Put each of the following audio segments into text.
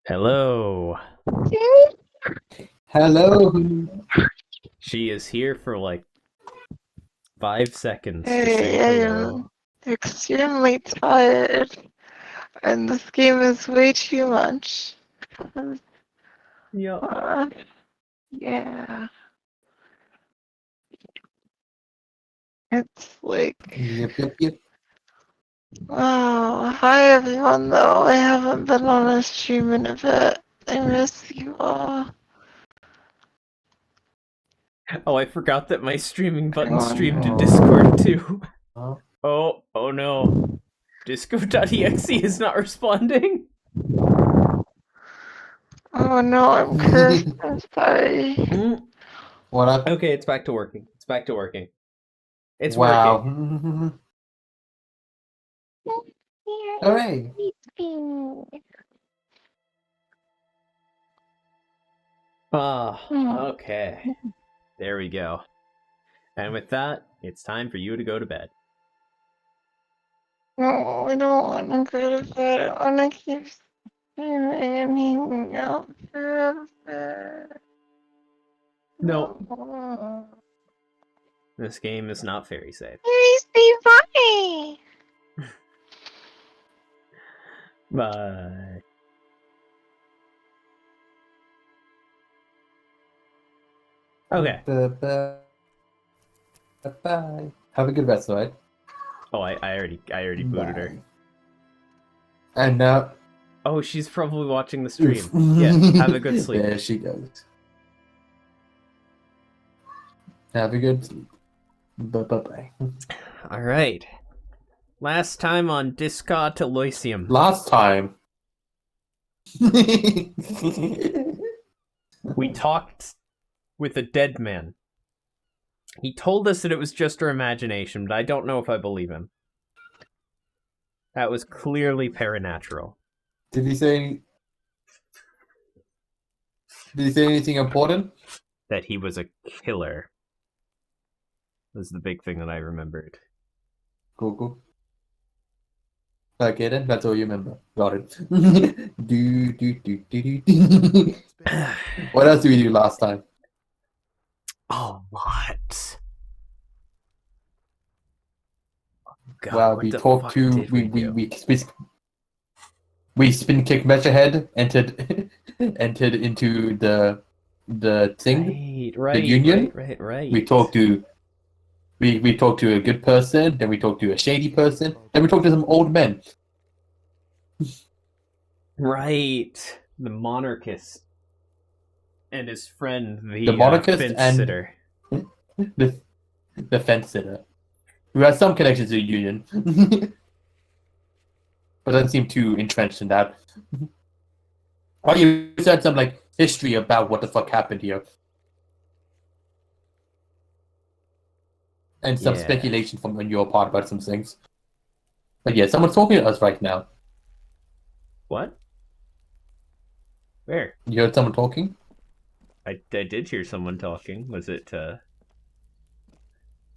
Hello. Hello. She is here for like 5 seconds to Hey, say I hello. am extremely tired, and this game is way too much. Yep. Yeah. It's like, Yep. wow. Hi everyone, though. I haven't been on a stream in a bit. I miss you all. Oh, I forgot that my streaming button Hang on. streamed to Discord too. Huh? Oh no. Disco.exe is not responding. Oh no, I'm cursed. I'm sorry. What up? Okay, it's back to working. It's working. Wow. Hooray. Okay. There we go. And with that, it's time for you to go to bed. No, I don't want to go to bed. I want to keep streaming and hanging out forever. No. This game is not very safe. Please be funny. Bye. Okay. Bye. Have a good rest night. Oh, I already booted her. And now. Oh, she's probably watching the stream. Yeah, have a good sleep. There she goes. Have a good sleep. Bye. All right. Last time on Discard Elysium. Last time. We talked with a dead man. He told us that it was just our imagination, but I don't know if I believe him. That was clearly paranatural. Did he say anything important? That he was a killer. Was the big thing that I remembered. Cool. Okay then, that's all you remember. Got it. What else did we do last time? Oh, what? God, Well, what we the talked fuck to did we do? we spin kick Metrohead entered into the thing, Right, the union. right. We talked to we talked to a good person, then we talked to a shady person, then we talked to some old men. Right. The monarchist and his friend, The monarchist fence and sitter. the fence sitter, who has some connections to the union, but doesn't seem too entrenched in that. Oh, you said some like history about what the fuck happened here, and some speculation from on your part about some things. But yeah, someone's talking to us right now. What? Where? You heard someone talking? I did hear someone talking. Was it,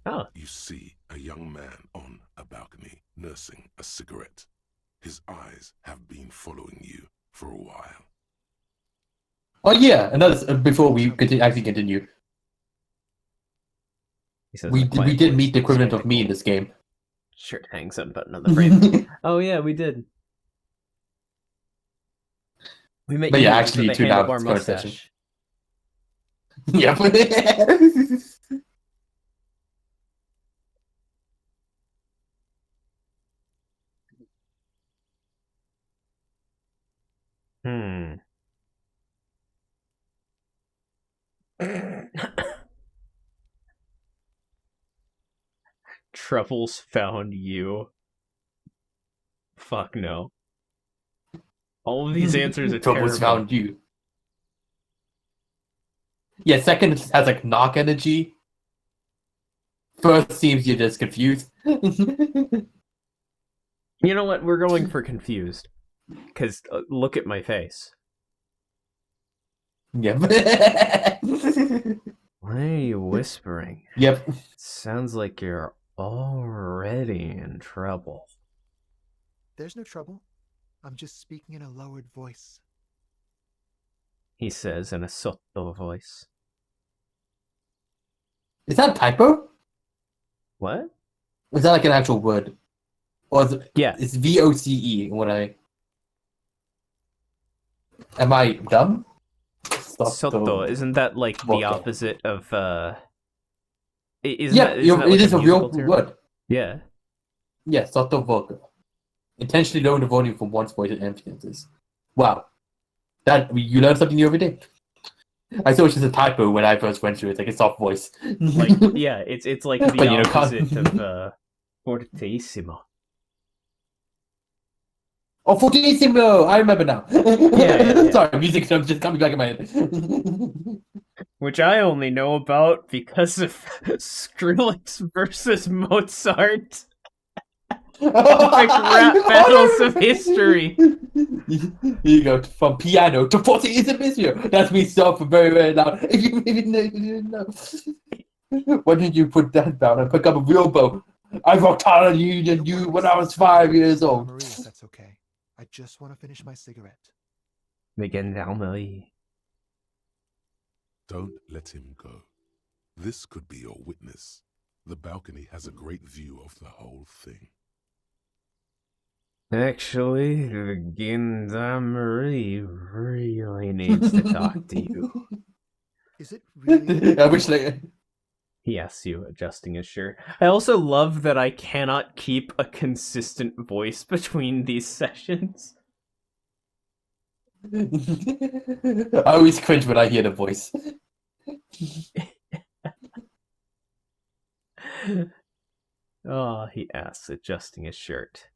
Oh. You see a young man on a balcony nursing a cigarette. His eyes have been following you for Oh yeah, another before we actually continue. He says in We a quiet did voice, meet the equivalent of me in skeptical. this game. Shirt hangs unbuttoned on the frame. Oh yeah, we did. We met But you yeah, for actually, the to now handlebar current session. mustache. Yeah. Hmm. Truffles found you. Fuck no. All of these answers are Troubles terrible. found you. Yeah, second has like knock energy. First seems you're just confused. You know what? We're going for confused. Because look at my face. Yeah. Why are you whispering? Yep. It sounds like you're already in trouble. There's no trouble. I'm just speaking in a lowered voice. He says in a sotto voice. Is that a typo? What? Is that like an actual word? Or is it, Yeah. it's VOCE when I... Am I dumb? Sotto, isn't that like the Vocal. opposite of Isn't Yeah, that, isn't that it like is a real musical term? word. Yeah. Yeah, sotto vocal. Intentionally lowering the volume from one's voice at amplifiers. Wow. You learn something new every day. I thought it was just a typo when I first went through it, like a soft voice. Like yeah, it's like the But, you know, opposite of fortissimo. Oh, fortissimo! I remember now. Yeah. Sorry, music terms just coming back in my head. Which I only know about because of Skrillex versus Mozart. Epic rap battles of history. Here you go, from piano to fortissimo. That's me stuff very, very loud. If you didn't know. Why didn't you put that down and pick up a real bow? I worked harder than you when I was 5 years old. Marie, if that's okay. I just want to finish my cigarette. Megan Dalmarie. Don't let him go. This could be your witness. The balcony has a great view of the whole thing. Actually, Megan Dalmarie really needs to talk to you. Is it really? I wish like He asks you, adjusting his shirt. I also love that I cannot keep a consistent voice between these sessions. I always cringe when I hear the voice. Oh, he asks, adjusting his shirt.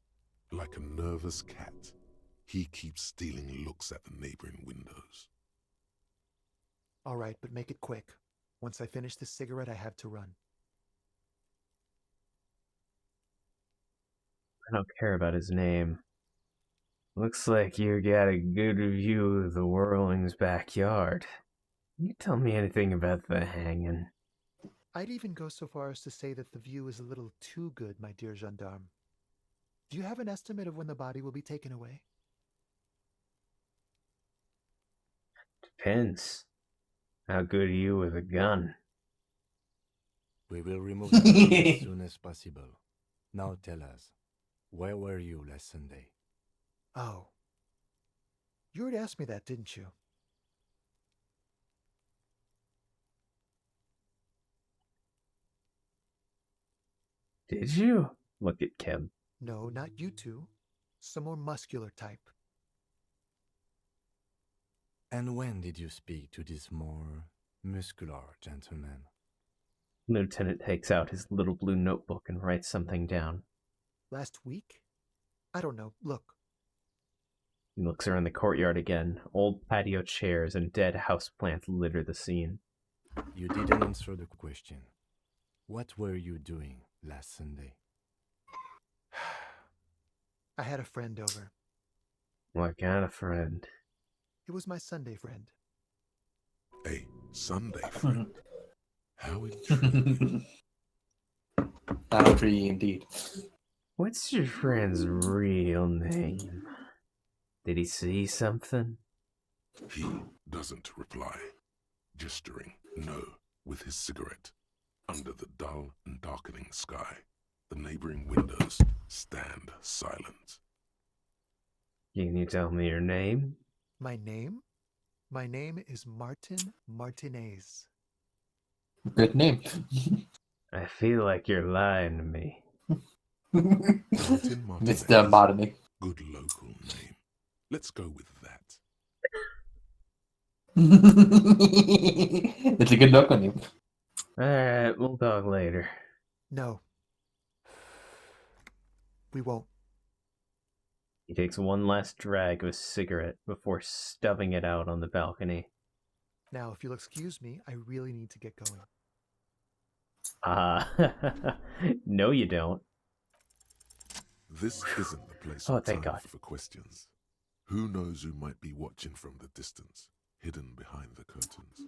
Like a nervous cat, he keeps stealing looks at the neighboring windows. All right, but make it quick. Once I finish this cigarette, I have to run. I don't care about his name. Looks like you got a good view of the Whirling's backyard. Can you tell me anything about the hanging? I'd even go so far as to say that the view is a little too good, my dear gendarme. Do you have an estimate of when the body will be taken away? Depends. How good are you with a gun? We will remove the body as soon as possible. Now tell us, where were you last Sunday? Oh. You already asked me that, didn't you? Did you? Look at Kim. No, not you two. Some more muscular type. And when did you speak to this more muscular gentleman? Lieutenant takes out his little blue notebook and writes something down. Last week? I don't know. Look. He looks around the courtyard again. Old patio chairs and dead houseplants litter the scene. You didn't answer the question. What were you doing last Sunday? I had a friend over. What kind of friend? It was my Sunday friend. A Sunday friend. How intriguing. How intriguing indeed. What's your friend's real name? Did he see something? He doesn't reply, gesturing no with his cigarette. Under the dull and darkening sky, the neighboring windows stand silent. Can you tell me your name? My name? My name is Martin Martinez. Good name. I feel like you're lying to me. Martin Martinez. Mr. Martin. Good local name. Let's go with that. It's a good local name. Alright, we'll talk later. No. We won't. He takes one last drag of his cigarette before stubbing it out on the balcony. Now, if you'll excuse me, I really need to get going. No you don't. This isn't the place Oh, or thank time God. for questions. Who knows who might be watching from the distance, hidden behind the curtains?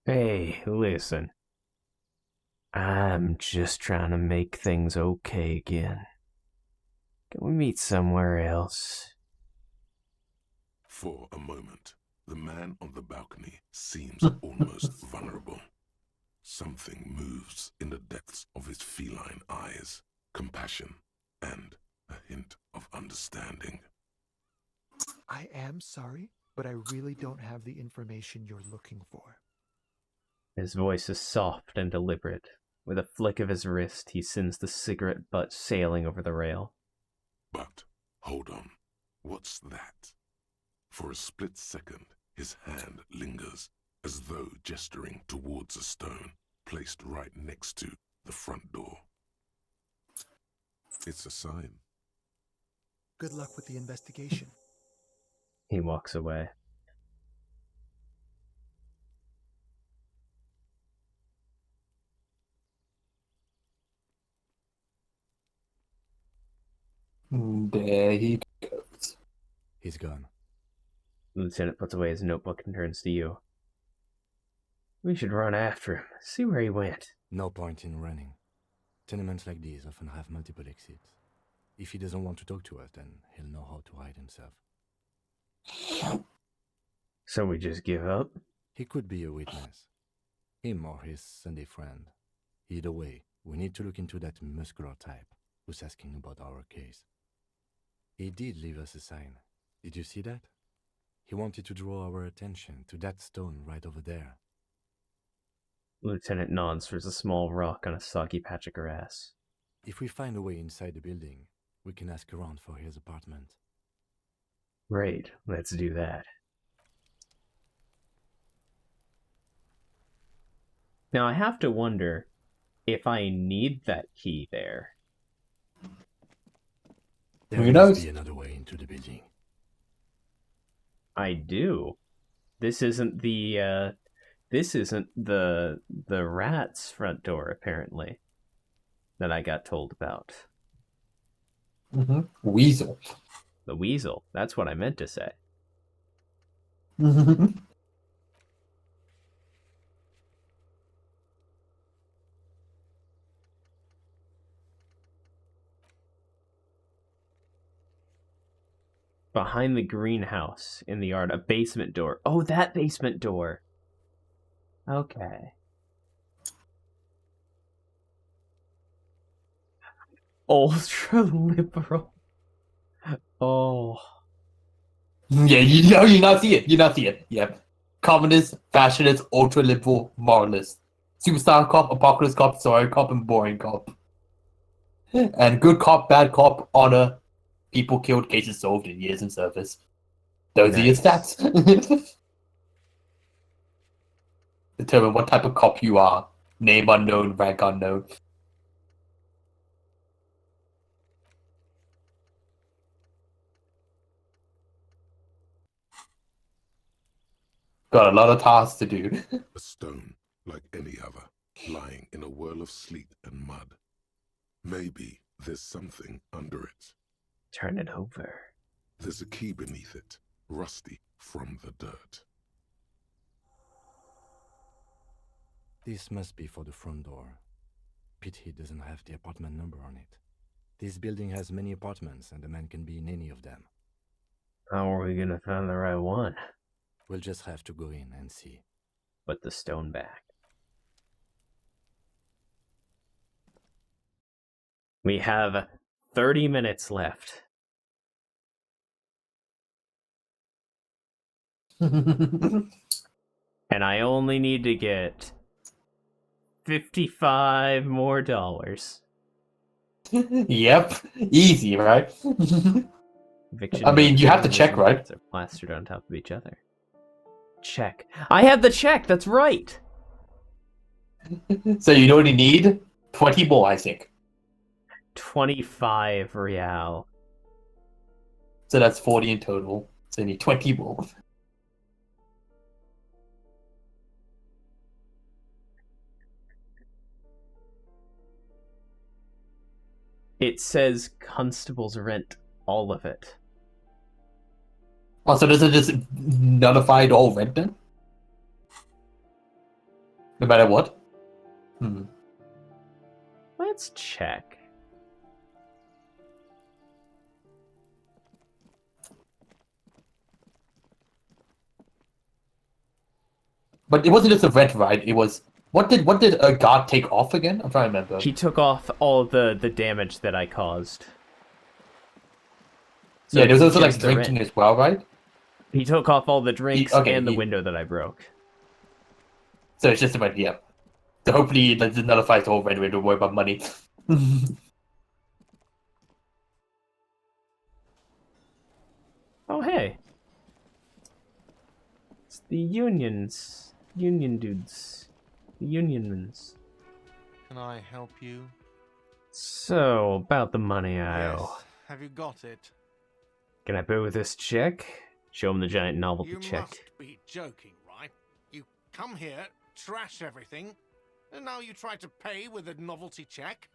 Hey, listen. I'm just trying to make things okay again. Can we meet somewhere else? For a moment, the man on the balcony seems almost vulnerable. Something moves in the depths of his feline eyes, compassion and a hint of understanding. I am sorry, but I really don't have the information you're looking for. His voice is soft and deliberate. With a flick of his wrist, he sends the cigarette butt sailing over the rail. But, hold on, what's that? For a split second, his hand lingers, as though gesturing towards a stone placed right next to the front door. It's a sign. Good luck with the investigation. He walks away. There he goes. He's gone. The lieutenant puts away his notebook and turns to you. We should run after him, see where he went. No point in running. Tenements like these often have multiple exits. If he doesn't want to talk to us, then he'll know how to hide himself. So we just give up? He could be a witness. Him or his Sunday friend. Either way, we need to look into that muscular type who's asking about our case. He did leave us a sign. Did you see that? He wanted to draw our attention to that stone right over there. Lieutenant nods towards a small rock on a soggy patch of grass. If we find a way inside the building, we can ask around for his apartment. Great, let's do that. Now I have to wonder if I need that key there. There Who must knows? be another way into the building. I do. This isn't the rat's front door, apparently, that I got told about. Weasel. The weasel. That's what I meant to say. Behind the greenhouse in the yard, a basement door. Oh, that basement door. Okay. Ultra liberal. Oh. Yeah, you know, you not see it. You not see it. Yep. Communist, fascist, ultra liberal, moralist. Superstar cop, apocalypse cop, sorry cop, and boring cop. And good cop, bad cop, honor, people killed, cases solved in years in service. Those are your Nice. stats. Determine what type of cop you are. Name unknown, rank unknown. Got a lot of tasks to do. A stone, like any other, lying in a whirl of sleet and mud. Maybe there's something under it. Turn it over. There's a key beneath it, rusty from the dirt. This must be for the front door. Pity doesn't have the apartment number on it. This building has many apartments and the man can be in any of them. How are we gonna find the right one? We'll just have to go in and see. Put the stone back. We have 30 minutes left. And I only need to get $55 more. Yep, easy, right? Eviction I mean, you have to notices check, and right? beds are plastered on top of each other. Check. I have the check, that's right! So you only need 20 more, I think. 25 real. So that's 40 in total. So you need 20 more. It says constables rent all of it. Oh, so does it just nullify it all rent then? No matter what? Hmm. Let's check. But it wasn't just a rent, right? It was... What did a guard take off again? I'm trying to remember. He took off all the damage that I caused. So Yeah, there was it's also like just the drinking rent. as well, right? He took off all the drinks and the he- window that I broke. So it's just a rent, yeah. So hopefully that nullifies the whole rent. We don't worry about money. Oh, hey. It's the unions. Union dudes. The unionmans. Can I help you? So, about the money I owe. Yes. Have you got it? Can I pay with this check? Show him the giant novelty You check. must be joking, right? You come here, trash everything, and now you try to pay with a novelty check?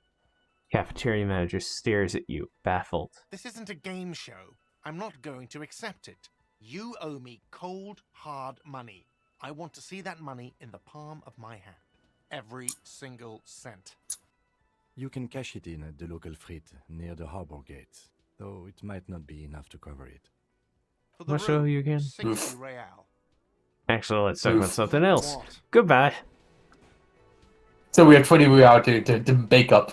Cafeteria manager stares at you, baffled. This isn't a game show. I'm not going to accept it. You owe me cold, hard money. I want to see that money in the palm of my hand. Every single cent. You can cash it in at the local frit near the harbor gates, though it might not be enough to cover it. For the What show room, you again? 60 real. Actually, let's talk about something else. What? Goodbye. So we have 20 real to make up.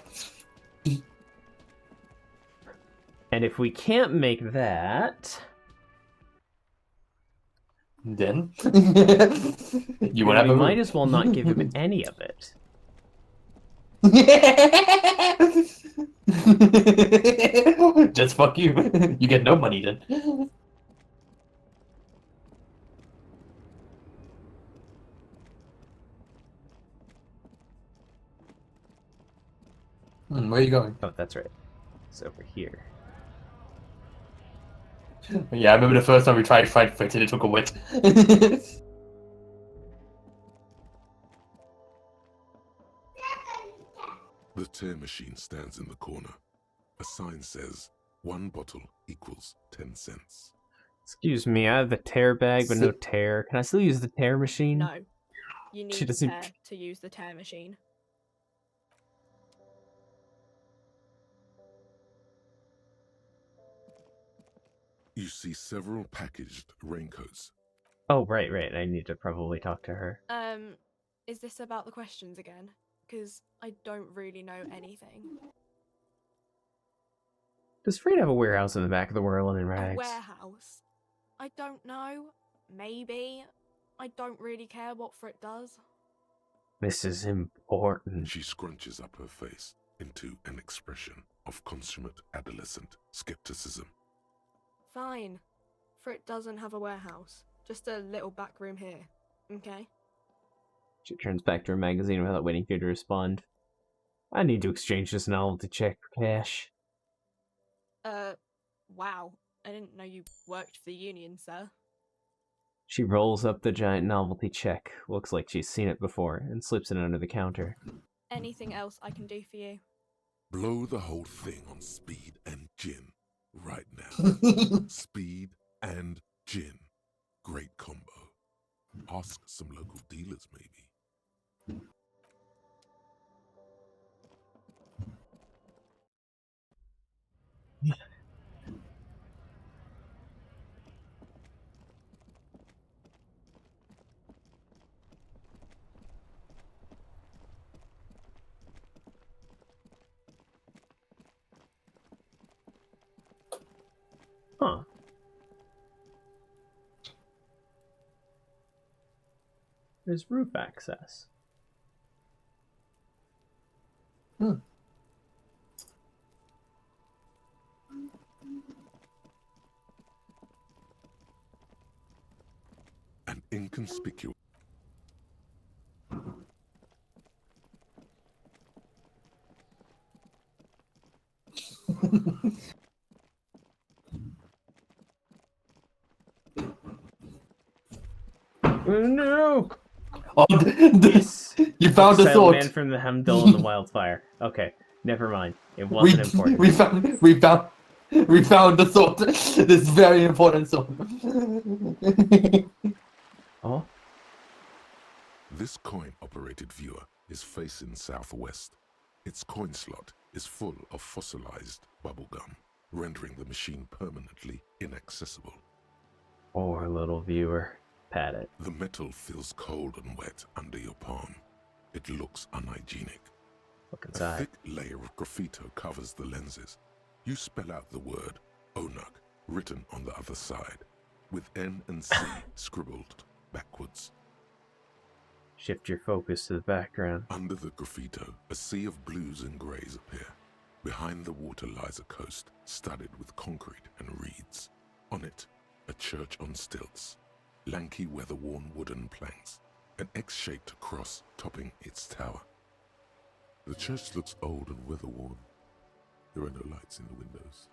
And if we can't make that... Then you won't then have we a might room. as well not give him any of it. Just fuck you. You get no money then. Where are you going? Oh, that's right. It's over here. Yeah, I remember the first time we tried to fight Fritz and it took a wit. The tear machine stands in the corner. A sign says 1 bottle equals 10 cents. Excuse me, I have the tear bag, but no tear. Can I still use the tear machine? No. You need She a doesn't- tear to use the tear machine. You see several packaged raincoats. Oh, right. I need to probably talk to her. Is this about the questions again? Because I don't really know anything. Does Fred have a warehouse in the back of the world in A rags? warehouse? I don't know. Maybe. I don't really care what Frit does. This is important. She scrunches up her face into an expression of consummate adolescent skepticism. Fine. Frit doesn't have a warehouse. Just a little back room here. Okay? She turns back to her magazine without waiting for you to respond. I need to exchange this novelty check for cash. Wow. I didn't know you worked for the union, sir. She rolls up the giant novelty check. Looks like she's seen it before, and slips it under the counter. Anything else I can do for you? Blow the whole thing on speed and gin right now. Speed and gin. Great combo. Ask some local dealers, maybe. Huh. There's roof access. Hmm. An inconspicuous Oh no! Oh, Yes! you found the Exile sword. man from the Hamdul and the wildfire. Okay, never mind. It We wasn't important. we found the sword. This very important sword. Oh? This coin-operated viewer is facing southwest. Its coin slot is full of fossilized bubblegum, rendering the machine permanently inaccessible. Poor little viewer. Pat it. The metal feels cold and wet under your palm. It looks unhygienic. Look A inside. thick layer of graffito covers the lenses. You spell out the word Onuk written on the other side, with N and C scribbled backwards. Shift your focus to the background. Under the graffito, a sea of blues and greys appear. Behind the water lies a coast studded with concrete and reeds. On it, a church on stilts, lanky weather-worn wooden planks, an X-shaped cross topping its tower. The church looks old and weather-worn. There are no lights in the windows.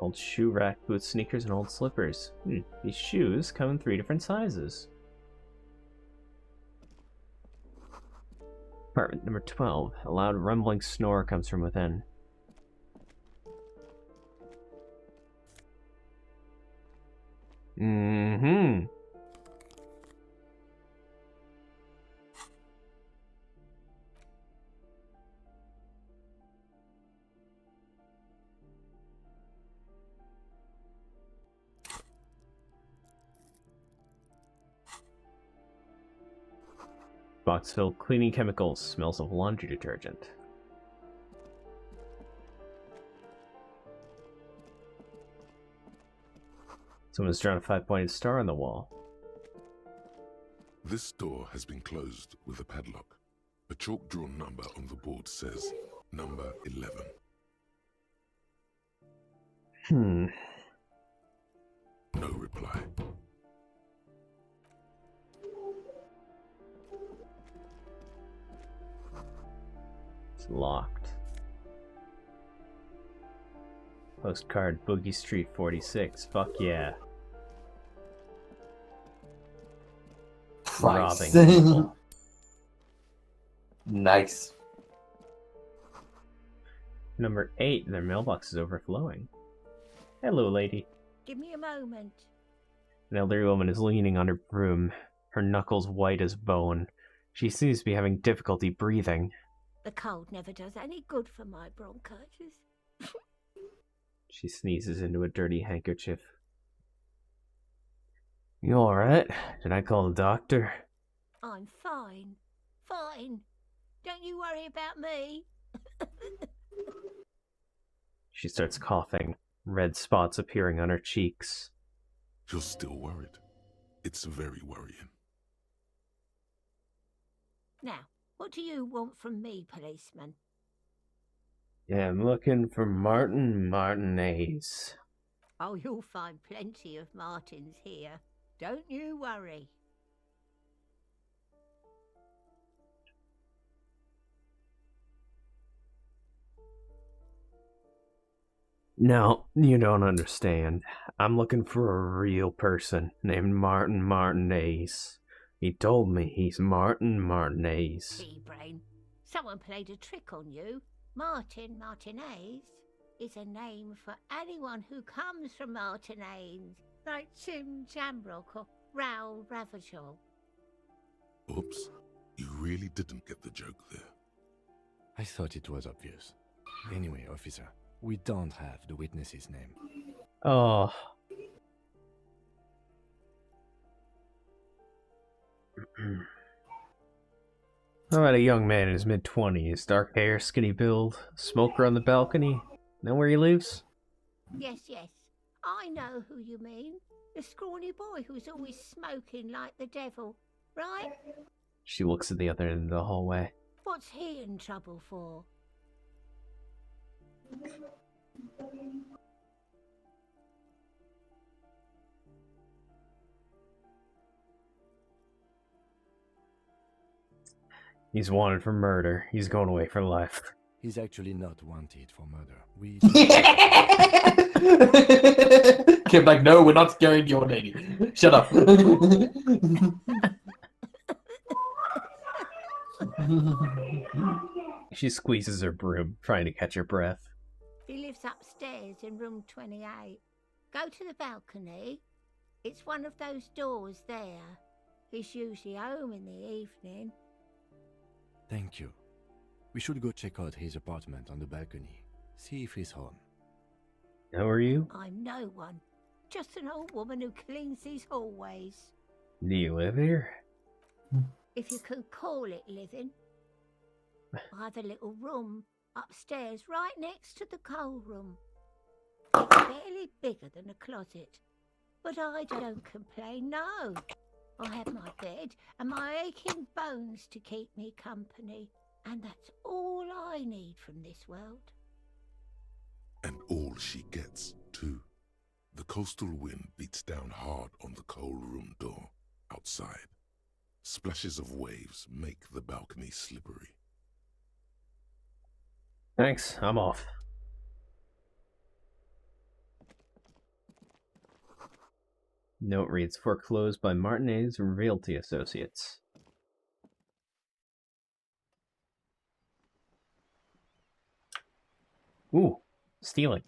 Old shoe rack, boots, sneakers, and old slippers. These shoes come in 3 different sizes. Apartment number 12. A loud rumbling snore comes from within. Mm-hmm. Box filled cleaning chemicals. Smells of laundry detergent. Someone's drawn a 5-pointed star on the wall. This door has been closed with a padlock. A chalk-drawn number on the board says, number 11. No reply. It's locked. Postcard, Boogie Street 46. Fuck yeah. Robbing people. Nice. Number 8, their mailbox is overflowing. Hello, lady. Give me a moment. An elderly woman is leaning on her broom, her knuckles white as bone. She seems to be having difficulty breathing. The cold never does any good for my bronchitis. She sneezes into a dirty handkerchief. You alright? Did I call the doctor? I'm fine. Fine. Don't you worry about me. She starts coughing, red spots appearing on her cheeks. You're still worried. It's very worrying. Now, what do you want from me, policeman? Yeah, I'm looking for Martin Martinez. Oh, you'll find plenty of Martins here. Don't you worry. No, you don't understand. I'm looking for a real person named Martin Martinez. He told me he's Martin Martinez. Pea-brain. Someone played a trick on you. Martin Martinez is a name for anyone who comes from Martinez, like Tim Jambrock or Raoul Ravachol. Oops, you really didn't get the joke there. I thought it was obvious. Anyway, officer, we don't have the witness's name. Oh. How about a young man in his mid-20s, dark hair, skinny build, smoker on the balcony? Know where he lives? Yes, yes, I know who you mean. The scrawny boy who's always smoking like the devil, right? She looks at the other end of the hallway. What's he in trouble for? He's wanted for murder. He's going away for life. He's actually not wanted for murder. We... Kim, like, no, we're not scaring your lady. Shut up. She squeezes her broom, trying to catch her breath. He lives upstairs in room 28. Go to the balcony. It's one of those doors there. He's usually home in the evening. Thank you. We should go check out his apartment on the balcony. See if he's home. How are you? I'm no one. Just an old woman who cleans these hallways. Do you live here? If you could call it living. I have a little room upstairs right next to the coal room. It's barely bigger than a closet. But I don't complain, no. I have my bed and my aching bones to keep me company. And that's all I need from this world. And all she gets, too. The coastal wind beats down hard on the coal room door outside. Splashes of waves make the balcony slippery. Thanks, I'm off. Note reads, foreclosed by Martinez Realty Associates. Ooh, stealing.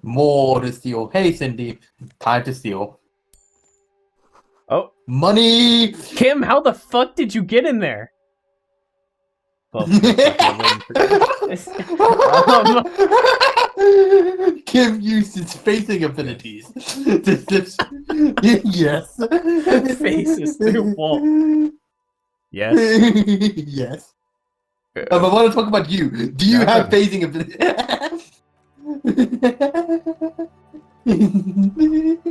More to steal. Hey, Cindy. Time to steal. Oh. Money! Kim, how the fuck did you get in there? Well, Kim used his facing abilities. Yes. Faces through wall. Yes. Yes. I want to talk about you. Do you have phasing abilities?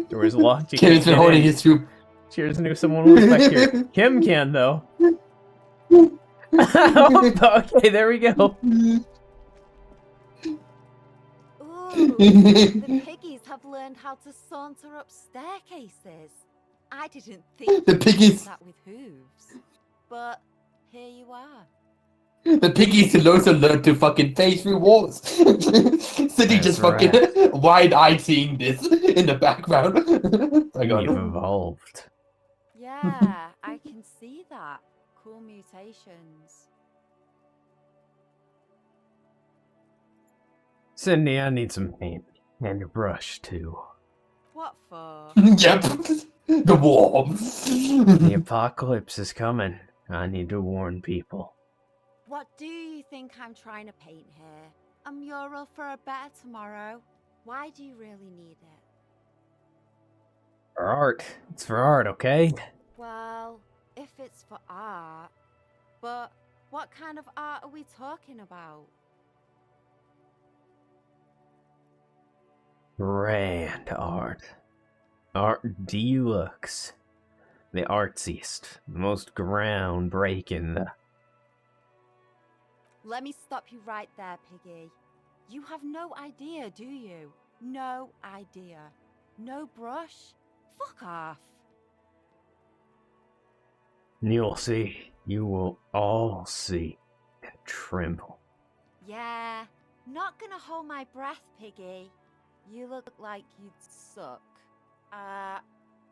Door's locked. Kim's been holding his troop. Cheers, knew someone was back here. Kim can, though. Okay, there we go. Ooh, the piggies have learned how to saunter up staircases. I didn't think the piggies that with hooves, but here you are. The piggies can also learn to fucking phase through walls. City just fucking wide-eyed seeing this in the background. You've evolved. Yeah, I can see that. Cool mutations. Cindy, I need some paint. And a brush, too. What for? Yep. The war. The apocalypse is coming. I need to warn people. What do you think I'm trying to paint here? A mural for a better tomorrow? Why do you really need it? For art. It's for art, okay? Well, if it's for art, but what kind of art are we talking about? Grand art. Art deluxe. The artsiest. The most groundbreaking. Let me stop you right there, Piggy. You have no idea, do you? No idea. No brush? Fuck off. You'll see. You will all see. And tremble. Yeah, not gonna hold my breath, Piggy. You look like you'd suck.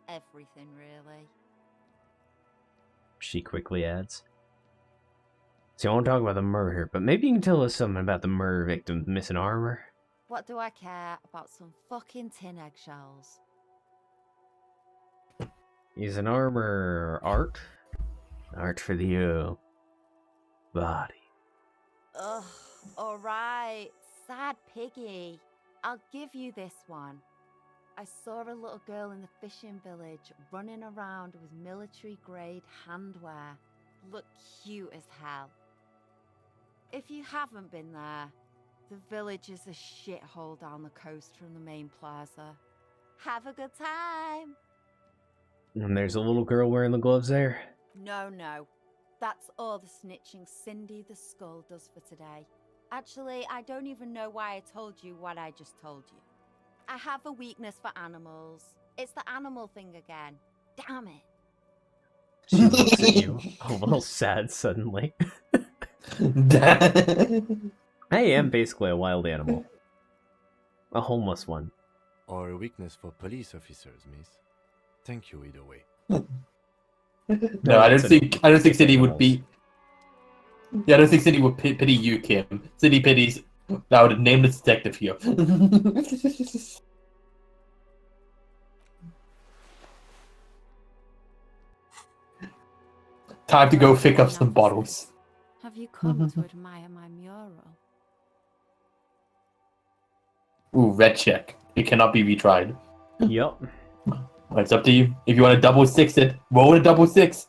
Everything, really. She quickly adds. So I won't talk about the murder, but maybe you can tell us something about the murder victim's missing armor. What do I care about some fucking tin eggshells? Is an armor art? Art for the body. Ugh, alright. Sad piggy. I'll give you this one. I saw a little girl in the fishing village running around with military-grade handwear. Looked cute as hell. If you haven't been there, the village is a shithole down the coast from the main plaza. Have a good time! And there's a little girl wearing the gloves there? No. That's all the snitching Cindy the Skull does for today. Actually, I don't even know why I told you what I just told you. I have a weakness for animals. It's the animal thing again. Damn it. She looks at you, a little sad suddenly. I am basically a wild animal. A homeless one. Or a weakness for police officers, miss. Thank you either way. No, I don't think Cindy would be. Yeah, I don't think Cindy would pity you, Kim. Cindy pities that nameless detective here. Time to go pick up some bottles. Have you come to admire my mural? Ooh, red check. It cannot be retried. Yup. It's up to you. If you want to double six it, roll a double six.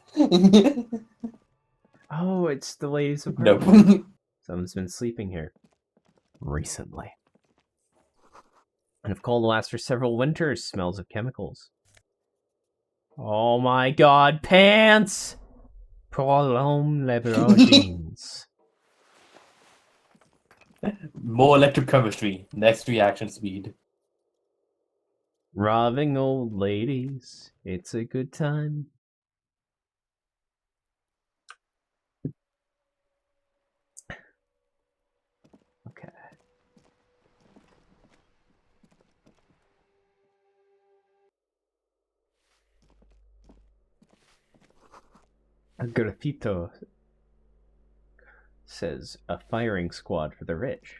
Oh, it's the ladies of Nope. Purple. Someone's been sleeping here. Recently. And have called to last for several winters. Smells of chemicals. Oh my god, pants! Prolong liberal jeans. More electrochemistry. Next reaction speed. Robbing old ladies. It's a good time. Okay. A grafito says a firing squad for the rich.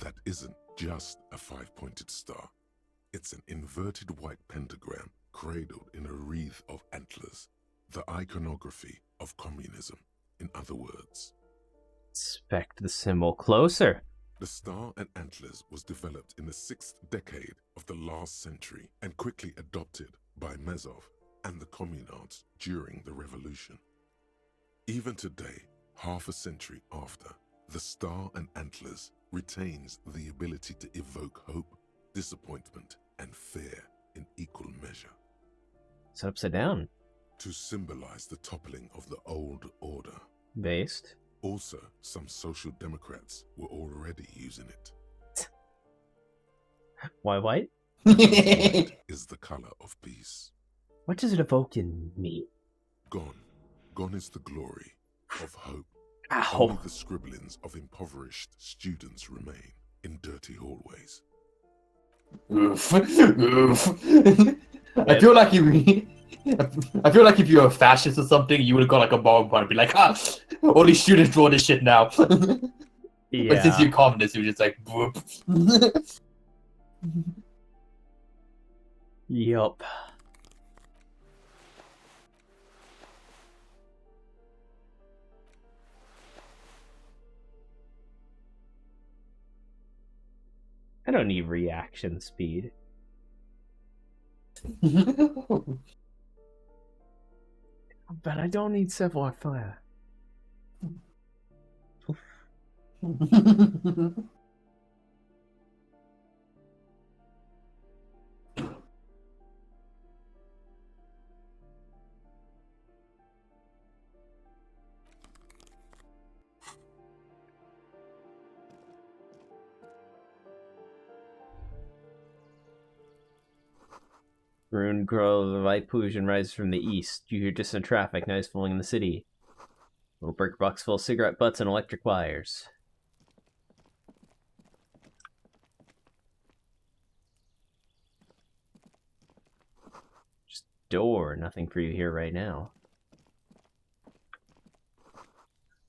That isn't just a five-pointed star. It's an inverted white pentagram cradled in a wreath of antlers, the iconography of communism, in other words. Inspect the symbol closer. The star and antlers was developed in the 6th decade of the last century and quickly adopted by Mezov and the communards during the revolution. Even today, half a century after, the star and antlers retains the ability to evoke hope, disappointment, and fear in equal measure. It's upside down. To symbolize the toppling of the old order. Based. Also, some social democrats were already using it. Why white? White is the color of peace. What does it evoke in me? Gone. Gone is the glory of hope. Ow. Only the scribblings of impoverished students remain in dirty hallways. Oof. Oof. I feel like if you're a fascist or something, you would have got like a bomb part and be like, all these students draw this shit now. Yeah. But since you're communist, you're just like, whoop. Yup. I don't need reaction speed. But I don't need savoir faire. Ruined grove of white pollution rises from the east. You hear distant traffic, noise falling in the city. Little brick box full of cigarette butts and electric wires. door. Nothing for you here right now.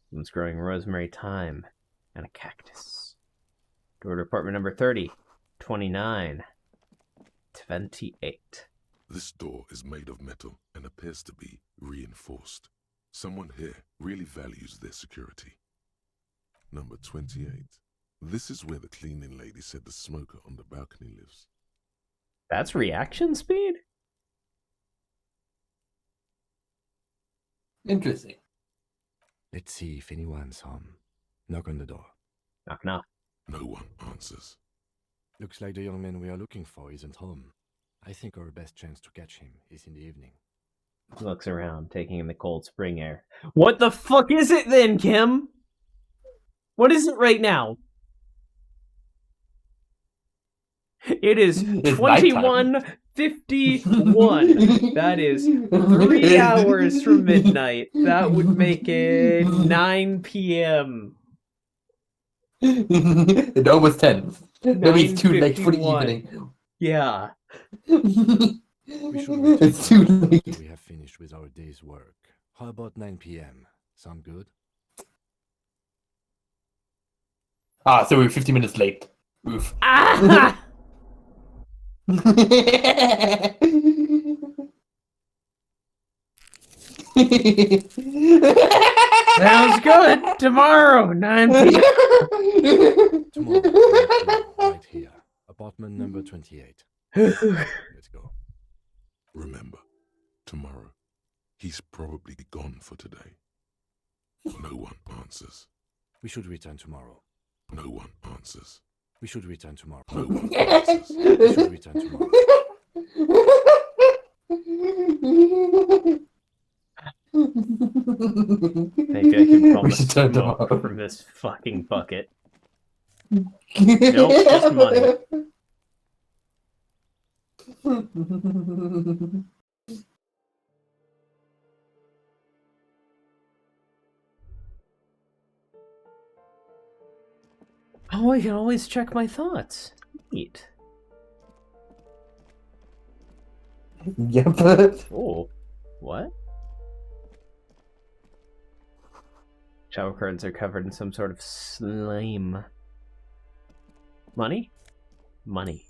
Someone's growing rosemary, thyme, and a cactus. Door to apartment number 30, 29, 28. This door is made of metal and appears to be reinforced. Someone here really values their security. Number 28. This is where the cleaning lady said the smoker on the balcony lives. That's reaction speed? Interesting. Let's see if anyone's home. Knock on the door. Knock, knock. No one answers. Looks like the young man we are looking for isn't home. I think our best chance to catch him is in the evening. He looks around, taking in the cold spring air. What the fuck is it then, Kim? What is it right now? It is It's 21:51. That is 3 hours from midnight. That would make it 9 p.m. It almost 10. Maybe it's too late for the 9:51. evening. Yeah. We should return It's too late. after we have finished with our day's work. How about 9 p.m.? Sound good? Ah, so we're 50 minutes late. Oof. Ah! Sounds good. Tomorrow, 9 p.m. Tomorrow, 9 p.m., right here. Apartment number 28. Let's go. Remember, tomorrow, he's probably gone for today. No one answers. We should return tomorrow. No one answers. We should return tomorrow. No one answers. We should return tomorrow. Maybe I can We promise should turn smoke tomorrow. from this fucking bucket. Nope, just money. Oh, I can always check my thoughts. Neat. Yep. Oh, what? Shower curtains are covered in some sort of slime. Money? Money.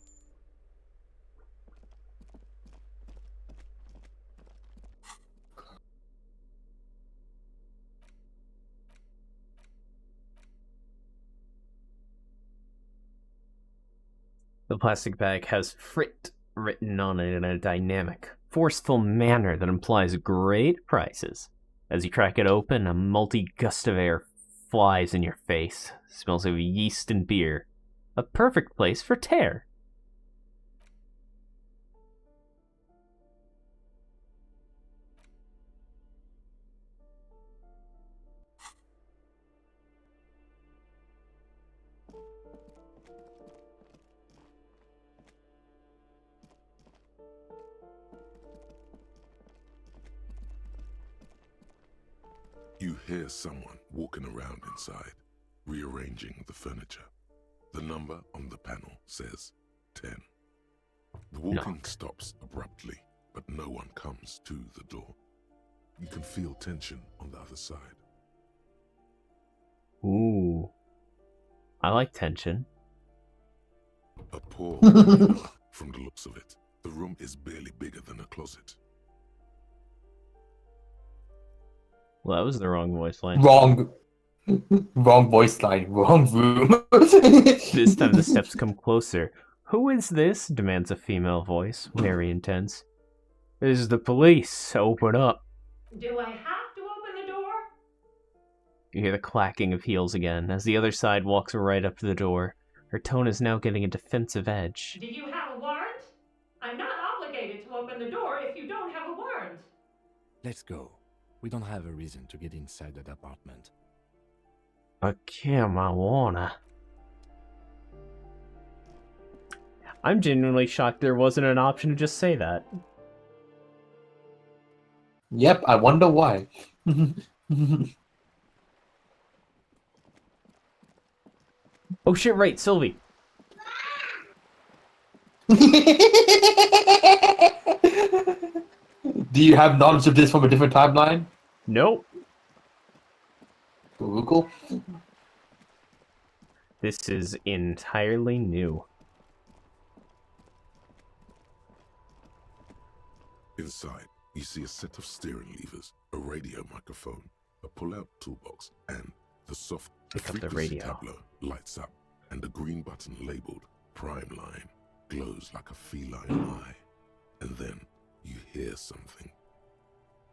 The plastic bag has Frit written on it in a dynamic, forceful manner that implies great prices. As you crack it open, a multi-gust of air flies in your face. Smells of yeast and beer. A perfect place for tear. You hear someone walking around inside, rearranging the furniture. The number on the panel says 10. The walking Knock. stops abruptly, but no one comes to the door. You can feel tension on the other side. Ooh. I like tension. A poor knock from the looks of it. The room is barely bigger than a closet. Well, that was the wrong voice line. Wrong. Wrong voice line. Wrong room. This time the steps come closer. Who is this? Demands a female voice, very intense. This is the police. Open up. Do I have to open the door? You hear the clacking of heels again as the other side walks right up to the door. Her tone is now getting a defensive edge. Do you have a warrant? I'm not obligated to open the door if you don't have a warrant. Let's go. We don't have a reason to get inside that apartment. But Kim, I wanna. I'm genuinely shocked there wasn't an option to just say that. Yep, I wonder why. Oh shit, right, Sylvie. Do you have knowledge of this from a different timeline? Nope. Google? This is entirely new. Inside, you see a set of steering levers, a radio microphone, a pull-out toolbox, and the soft Pick up the frequency radio. tableau lights up, and the green button labeled Prime Line glows like a feline eye. And then you hear something.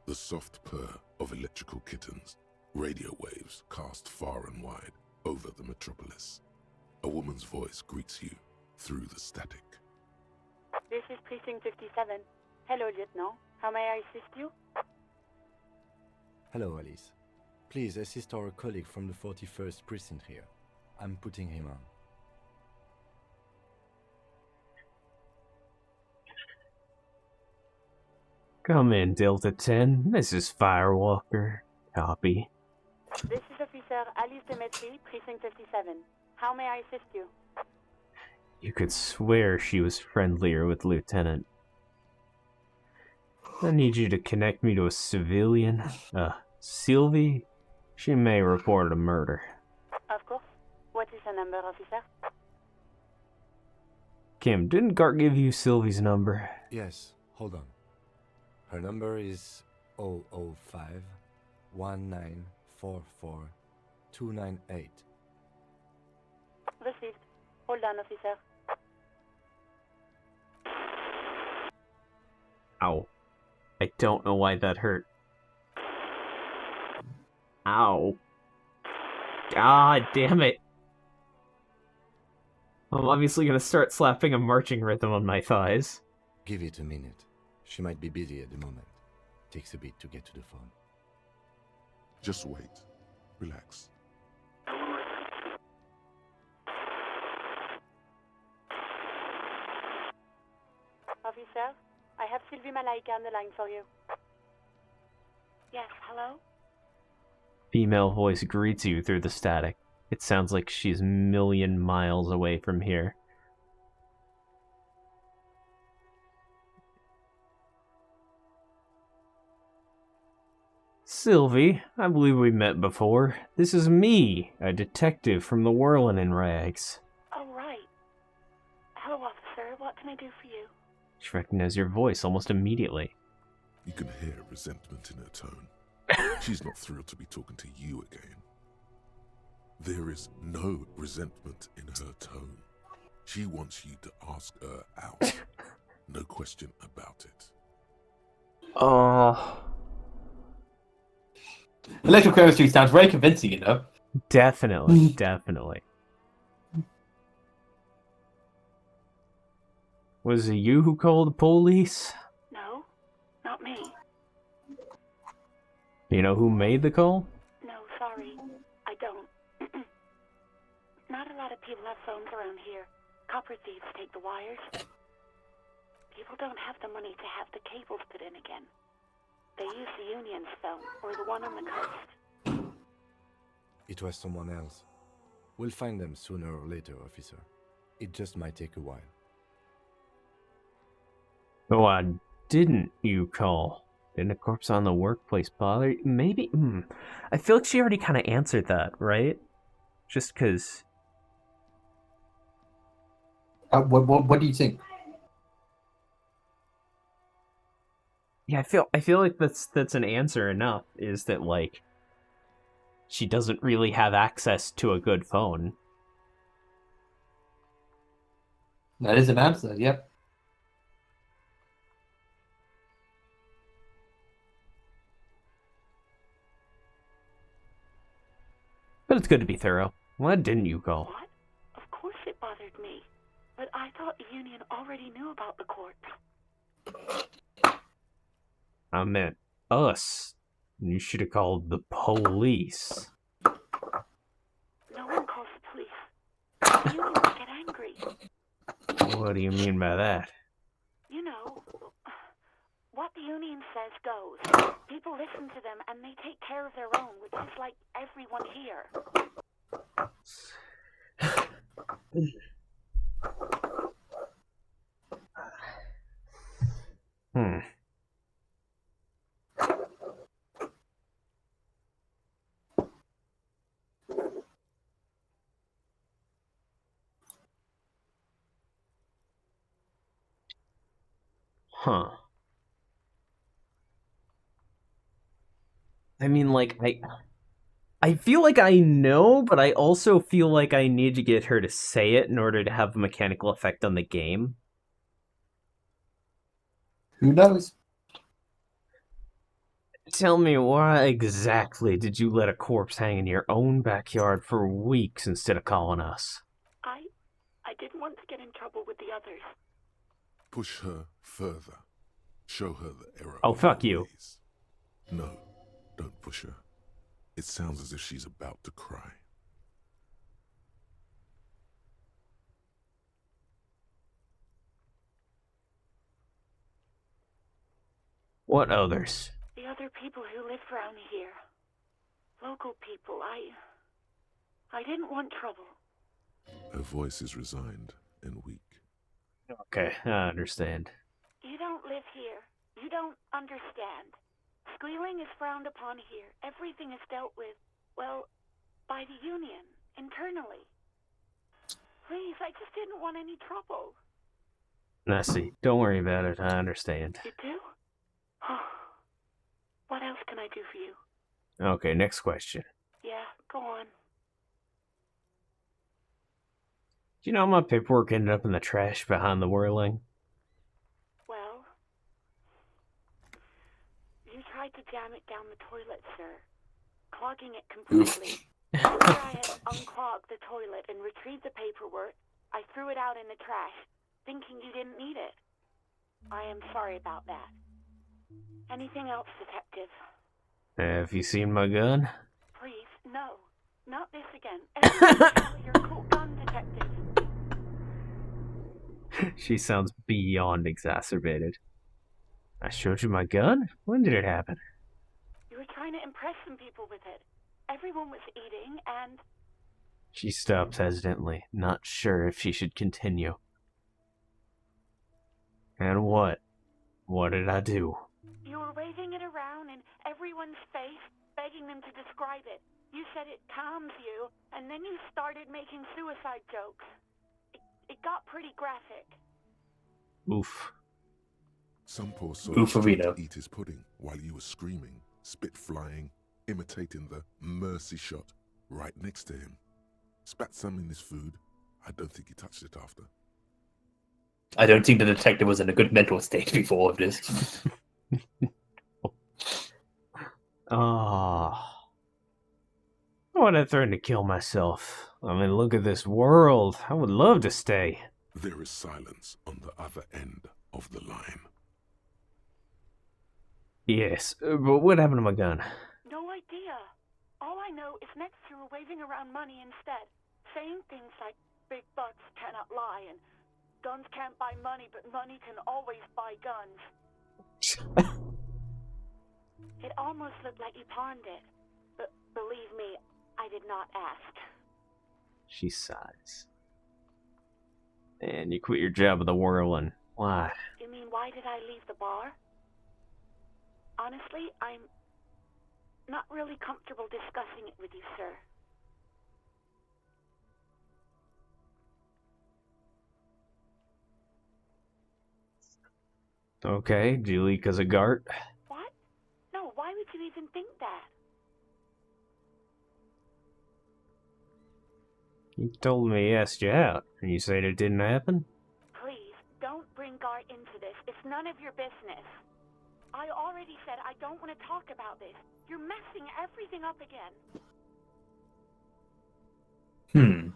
The soft purr of electrical kittens, radio waves cast far and wide over the metropolis. A woman's voice greets you through the static. This is Precinct 57. Hello, Lieutenant. How may I assist you? Hello, Alice. Please assist our colleague from the 41st precinct here. I'm putting him on. Come in, Delta 10. This is Firewalker. Copy. This is Officer Alice Demetri, Precinct 57. How may I assist you? You could swear she was friendlier with Lieutenant. I need you to connect me to a civilian. Sylvie? She may report a murder. Of course. What is her number, officer? Kim, didn't Gart give you Sylvie's number? Yes, hold on. Her number is 005 1944 298. Received. Hold on, officer. Ow. I don't know why that hurt. Ow. God damn it. I'm obviously gonna start slapping a marching rhythm on my thighs. Give it a minute. She might be busy at the moment. Takes a bit to get to the phone. Just wait. Relax. Officer, I have Sylvie Malaika on the line for you. Yes, hello? Female voice greets you through the static. It sounds like she's a million miles away from here. Sylvie, I believe we met before. This is me, a detective from the Whirlin' in Rags. Oh, right. Hello, officer. What can I do for you? She recognized your voice almost immediately. You can hear resentment in her tone. She's not thrilled to be talking to you again. There is no resentment in her tone. She wants you to ask her out. No question about it. Oh, Electrochemistry sounds very convincing, you know? definitely, definitely. Was it you who called the police? No, not me. Do you know who made the call? No, sorry. I don't. Not a lot of people have phones around here. Copper thieves take the wires. People don't have the money to have the cables put in again. They use the Union's phone, or the one on the coast. It was someone else. We'll find them sooner or later, officer. It just might take a while. Oh, why didn't you call? Didn't a corpse on the workplace bother you? Maybe? I feel like she already kind of answered that, right? Just because... What do you think? Yeah, I feel like that's an answer enough, is that, like, she doesn't really have access to a good phone. That is an answer, yep. But it's good to be thorough. Why didn't you call? What? Of course it bothered me. But I thought the Union already knew about the corpse. I meant us. You should have called the police. No one calls the police. The Union will get angry. What do you mean by that? You know, what the Union says goes. People listen to them and they take care of their own, which is like everyone here. Huh. I mean, like, I feel like I know, but I also feel like I need to get her to say it in order to have a mechanical effect on the game. Who knows? Tell me, why exactly did you let a corpse hang in your own backyard for weeks instead of calling us? I didn't want to get in trouble with the others. Push her further. Show her the error Oh, of fuck her you. ways. No, don't push her. It sounds as if she's about to cry. What others? The other people who live around here. Local people. I didn't want trouble. Her voice is resigned and weak. Okay, I understand. You don't live here. You don't understand. Squealing is frowned upon here. Everything is dealt with, well, by the union, internally. Please, I just didn't want any trouble. I see. Don't worry about it. I understand. You do? What else can I do for you? Okay, next question. Yeah, go on. Do you know my paperwork ended up in the trash behind the whirling? Well, you tried to jam it down the toilet, sir, clogging it completely. After I had unclogged the toilet and retrieved the paperwork, I threw it out in the trash, thinking you didn't need it. I am sorry about that. Anything else, detective? Have you seen my gun? Please, no. Not this again. Everyone show your cool gun, detective. She sounds beyond exacerbated. I showed you my gun? When did it happen? You were trying to impress some people with it. Everyone was eating, and... She stops hesitantly, not sure if she should continue. And what? What did I do? You were waving it around in everyone's face, begging them to describe it. You said it calms you, and then you started making suicide jokes. It got pretty graphic. Oof. Some poor soul Oofarino. tried to eat his pudding while you were screaming, spit flying, imitating the mercy shot right next to him. Spat some in his food. I don't think he touched it after. I don't think the detective was in a good mental state before all of this. Ah. I would have threatened to kill myself. I mean, look at this world. I would love to stay. There is silence on the other end of the line. Yes, but what happened to my gun? No idea. All I know is next you were waving around money instead, saying things like big bucks cannot lie and guns can't buy money, but money can always buy guns. It almost looked like you pawned it, but believe me, I did not ask. She sighs. And you quit your job at the whirling. Why? You mean why did I leave the bar? Honestly, I'm not really comfortable discussing it with you, sir. Okay, Julie, because of Gart. What? No, why would you even think that? You told me he asked you out, and you said it didn't happen? Please, don't bring Gart into this. It's none of your business. I already said I don't want to talk about this. You're messing everything up again.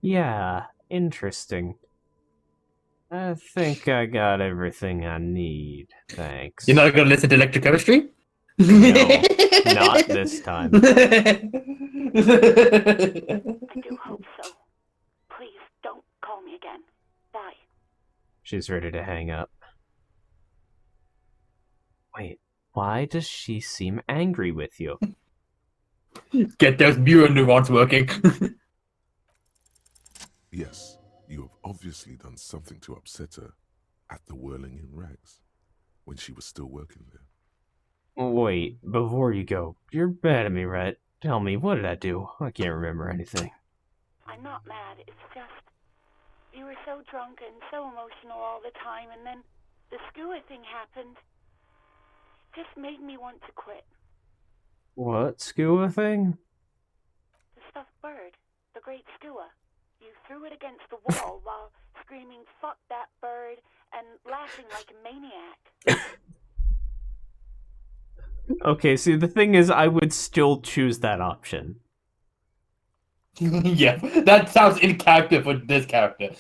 Yeah, interesting. I think I got everything I need, thanks. You're not gonna listen to electrochemistry? No, not this time. I do hope so. Please, don't call me again. Bye. She's ready to hang up. Wait, why does she seem angry with you? Get those mirror neurons working. Yes, you have obviously done something to upset her at the Whirling in Rags, when she was still working there. Wait, before you go, you're mad at me, right? Tell me, what did I do? I can't remember anything. I'm not mad. It's just... You were so drunk and so emotional all the time, and then the skua thing happened. It just made me want to quit. What skua thing? The stuffed bird. The great skua. You threw it against the wall while screaming, "Fuck that bird," and laughing like a maniac. Okay, see, the thing is, I would still choose that option. Yeah, that sounds in character for this character.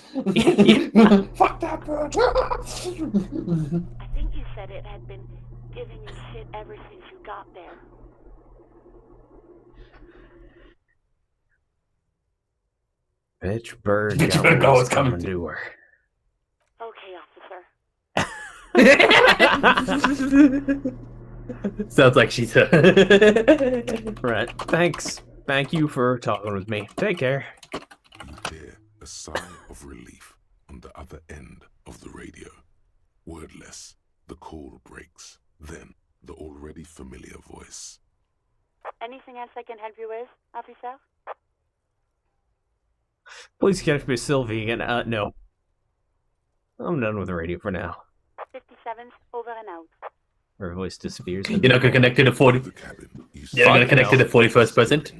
Fuck that bird. I think you said it had been giving you shit ever since you got there. Bitch bird Bitch bird always coming coming to her. Okay, officer. Sounds like she's Right, thanks. Thank you for talking with me. Take care. You hear a sigh of relief on the other end of the radio. Wordless, the call breaks. Then, the already familiar voice. Anything else I can help you with, officer? Please catch me, Sylvie again. No. I'm done with the radio for now. 57's over and out. Her voice disappears. You're not gonna connect to the 40. You're not gonna connect to the 41st present.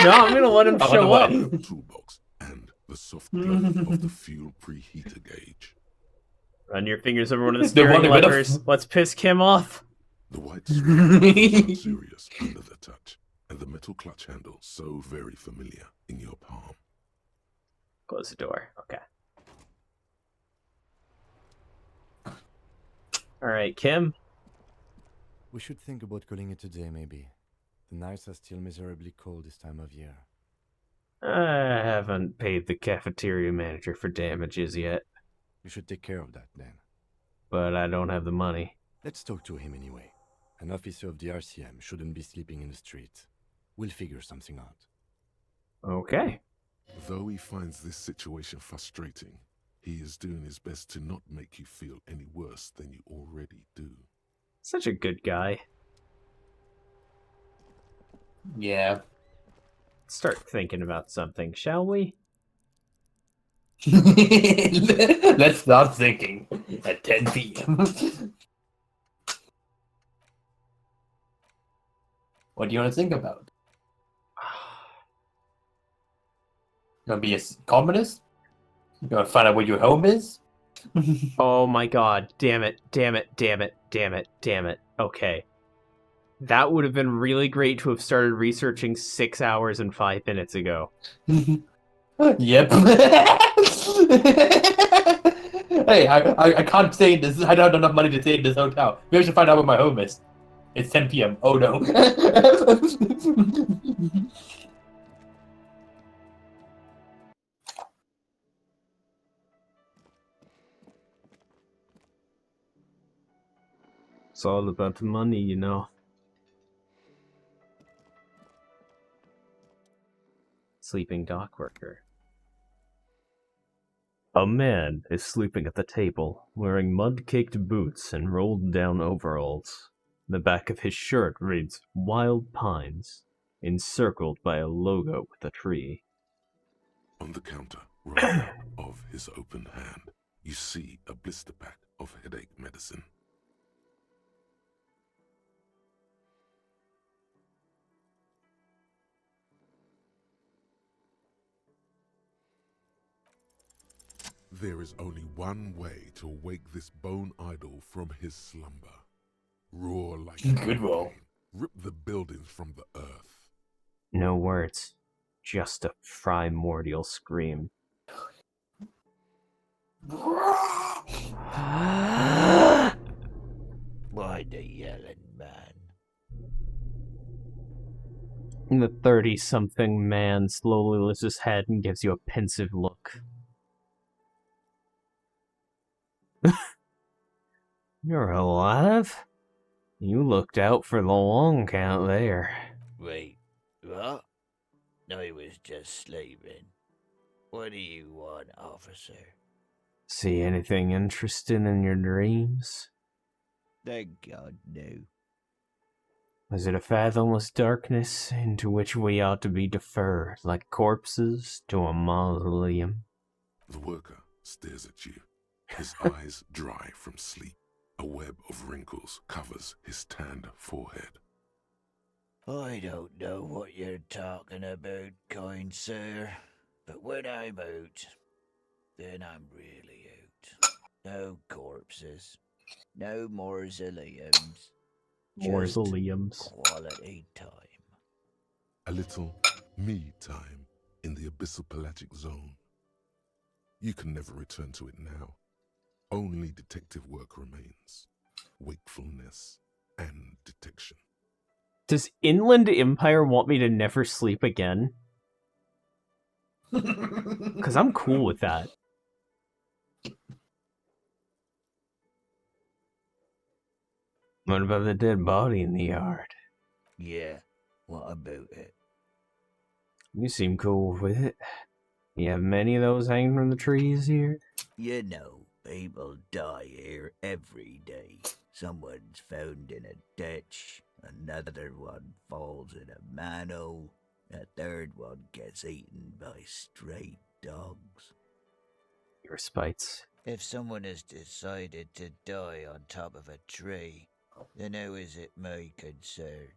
No, I'm gonna let him show up. Toolbox and the soft glow of the fuel preheater gauge. Run your fingers over one of the The one steering with a- levers. Let's piss Kim off. The white sweat luxurious under the touch, and the metal clutch handle so very familiar in your palm. Close the door. Okay. Alright, Kim. We should think about calling it a day, maybe. The nights are still miserably cold this time of year. I haven't paid the cafeteria manager for damages yet, You should take care of that, then. but I don't have the money. Let's talk to him anyway. An officer of the RCM shouldn't be sleeping in the street. We'll figure something out. Okay. Though he finds this situation frustrating, he is doing his best to not make you feel any worse than you already do. Such a good guy. Yeah. Start thinking about something, shall we? Let's start thinking at 10 p.m. What do you want to think about? You want to be a communist? You want to find out where your home is? Oh my god, damn it, damn it, damn it, damn it, damn it. Okay. That would have been really great to have started researching 6 hours and 5 minutes ago. Yep. Hey, I can't stay in this. I don't have enough money to stay in this hotel. Maybe I should find out where my home is. It's 10 p.m. Oh no. It's all about the money, you know. Sleeping dock worker. A man is sleeping at the table, wearing mud-caked boots and rolled-down overalls. The back of his shirt reads Wild Pines, encircled by a logo with a tree. On the counter, right of his open hand, you see a blister pack of headache medicine. There is only one way to wake this bone idol from his slumber. Roar like a Good roll. hurricane. Rip the buildings from the earth. No words, just a primordial scream. Why the yelling, man? The 30-something man slowly lifts his head and gives you a pensive look. You're alive? You looked out for the long count there. Wait, what? I was just sleeping. What do you want, officer? See anything interesting in your dreams? Thank God, no. Was it a fathomless darkness into which we ought to be deferred like corpses to a mausoleum? The worker stares at you, his eyes dry from sleep. A web of wrinkles covers his tanned forehead. I don't know what you're talking about, kind sir, but when I'm out, then I'm really out. No corpses, no mausoleums, just Mausoleums. quality time. A little me time in the abyssal pelagic zone. You can never return to it now. Only detective work remains. Wakefulness and detection. Does Inland Empire want me to never sleep again? Because I'm cool with that. What about the dead body in the yard? Yeah, what about it? You seem cool with it. You have many of those hanging from the trees here? You know, people die here every day. Someone's found in a ditch, another one falls in a manhole, a third one gets eaten by stray dogs. Your spites. If someone has decided to die on top of a tree, then how is it my concern?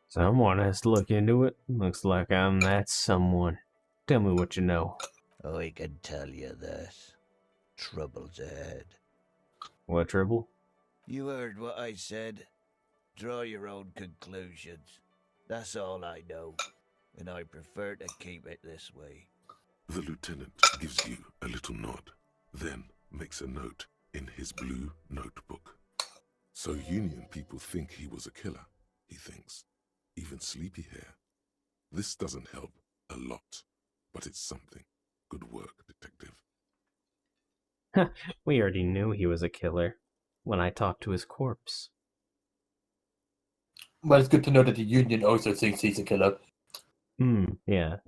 Someone has to look into it. Looks like I'm that someone. Tell me what you know. I can tell you this. Trouble's ahead. What trouble? You heard what I said. Draw your own conclusions. That's all I know, and I prefer to keep it this way. The lieutenant gives you a little nod, then makes a note in his blue notebook. So Union people think he was a killer, he thinks. Even Sleepy Hair. This doesn't help a lot, but it's something. Good work, detective. We already knew he was a killer when I talked to his corpse. But it's good to know that the Union also thinks he's a killer. Yeah.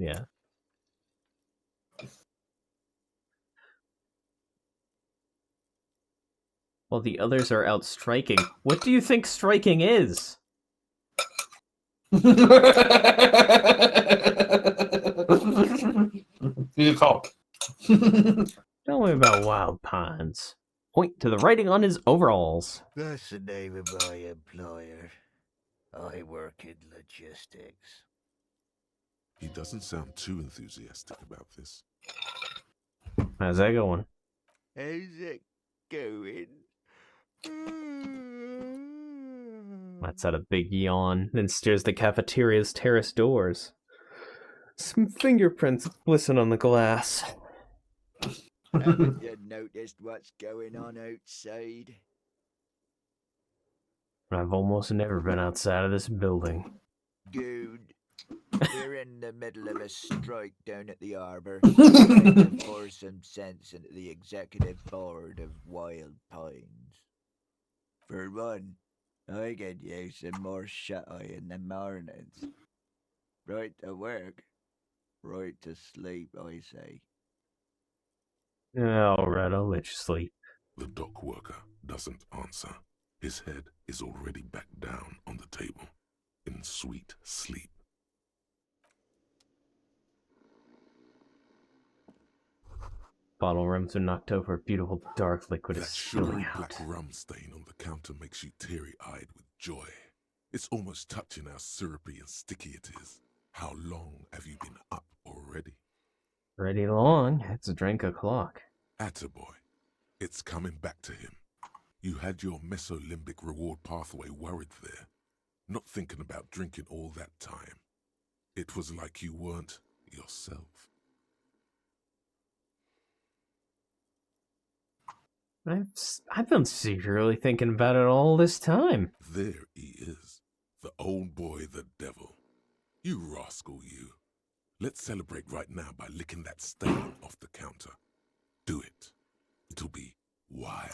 While the others are out striking, what do you think striking is? You talk. Tell me about Wild Pines. Point to the writing on his overalls. That's the name of my employer. I work in logistics. He doesn't sound too enthusiastic about this. How's that going? How's it going? Lets out a big yawn, then stares at the cafeteria's terrace doors. Some fingerprints glisten on the glass. Haven't you noticed what's going on outside? I've almost never been outside of this building. Good. We're in the middle of a strike down at the harbour, trying to force some sense into the executive board of Wild Pines. For one, I could use some more shut-eye in the mornings. Right to work, right to sleep, I say. Alright, I'll let you sleep. The dock worker doesn't answer. His head is already back down on the table, in sweet sleep. Bottle rims are knocked over, a beautiful dark liquid is That spilling sugary out. black rum stain on the counter makes you teary-eyed with joy. It's almost touching how syrupy and sticky it is. How long have you been up already? Pretty long. It's a drink o'clock. Attaboy. It's coming back to him. You had your mesolimbic reward pathway worried there, not thinking about drinking all that time. It was like you weren't yourself. I've been secretly thinking about it all this time. There he is, the old boy, the devil. You rascal, you. Let's celebrate right now by licking that stain off the counter. Do it. It'll be wild.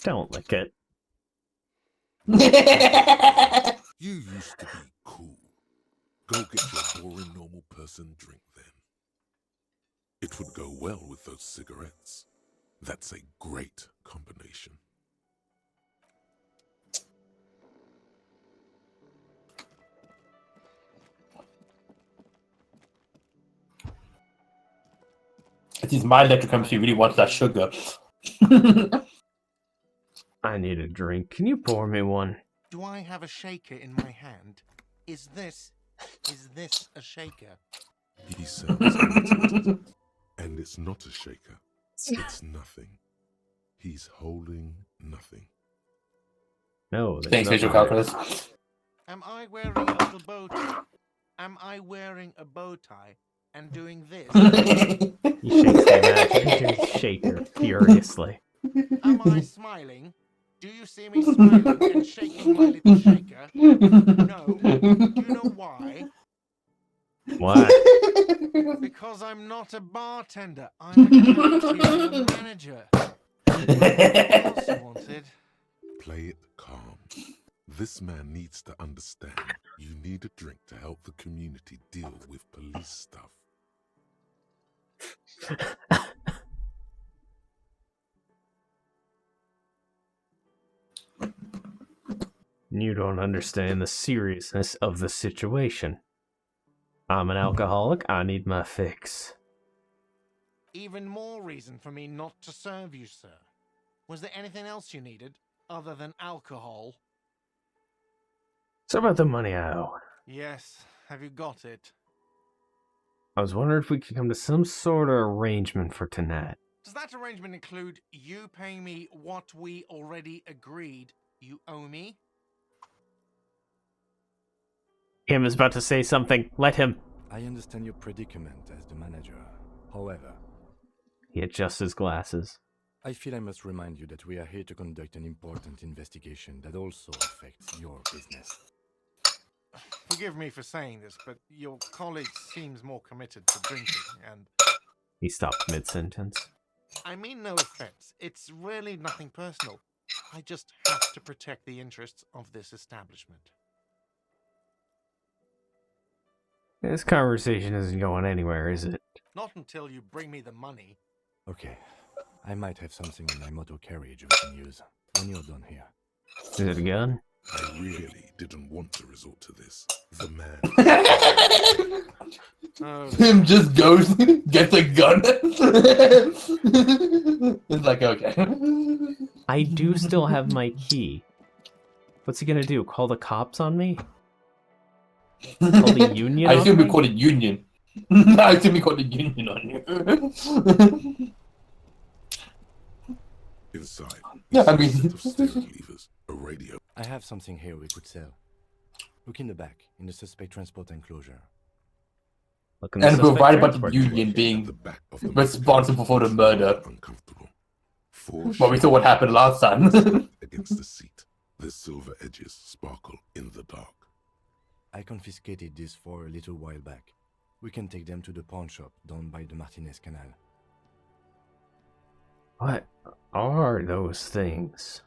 Don't lick it. You used to be cool. Go get your boring normal person drink then. It would go well with those cigarettes. That's a great combination. It seems my electrochemistry really wants that sugar. I need a drink. Can you pour me one? Do I have a shaker in my hand? Is this a shaker? He sounds irritated. And it's not a shaker. It's nothing. He's holding nothing. No, there's Thanks, visual nothing there. calculus. Am I wearing a little bow tie? Am I wearing a bow tie and doing this? He shakes the imaginary shaker furiously. Am I smiling? Do you see me smiling and shaking my little shaker? No. Do you know why? Why? Because I'm not a bartender. I'm a cafeteria manager. What else you wanted? Play it calm. This man needs to understand you need a drink to help the community deal with police stuff. You don't understand the seriousness of the situation. I'm an alcoholic. I need my fix. Even more reason for me not to serve you, sir. Was there anything else you needed other than alcohol? So about the money I owe. Yes. Have you got it? I was wondering if we could come to some sort of arrangement for tonight. Does that arrangement include you paying me what we already agreed you owe me? Him is about to say something. Let him. I understand your predicament as the manager. However, He adjusts his glasses. I feel I must remind you that we are here to conduct an important investigation that also affects your business. Forgive me for saying this, but your colleague seems more committed to drinking, and... He stopped mid-sentence. I mean no offense. It's really nothing personal. I just have to protect the interests of this establishment. This conversation isn't going anywhere, is it? Not until you bring me the money. Okay, I might have something in my motor carriage we can use when you're done here. Is it a gun? I really didn't want to resort to this. The man. Him just goes, gets a gun. It's like, okay. I do still have my key. What's he gonna do? Call the cops on me? Call the union I on assume me? we call it union. I assume we call the union on you. Inside. Yeah, I mean. A set of steering levers, a radio. I have something here we could sell. Look in the back, in the suspect transport enclosure. And we're right about the union being responsible for the murder. Well, we saw what happened last time. Against the seat, the silver edges sparkle in the dark. I confiscated this for a little while back. We can take them to the pawn shop down by the Martinez Canal. What are those things?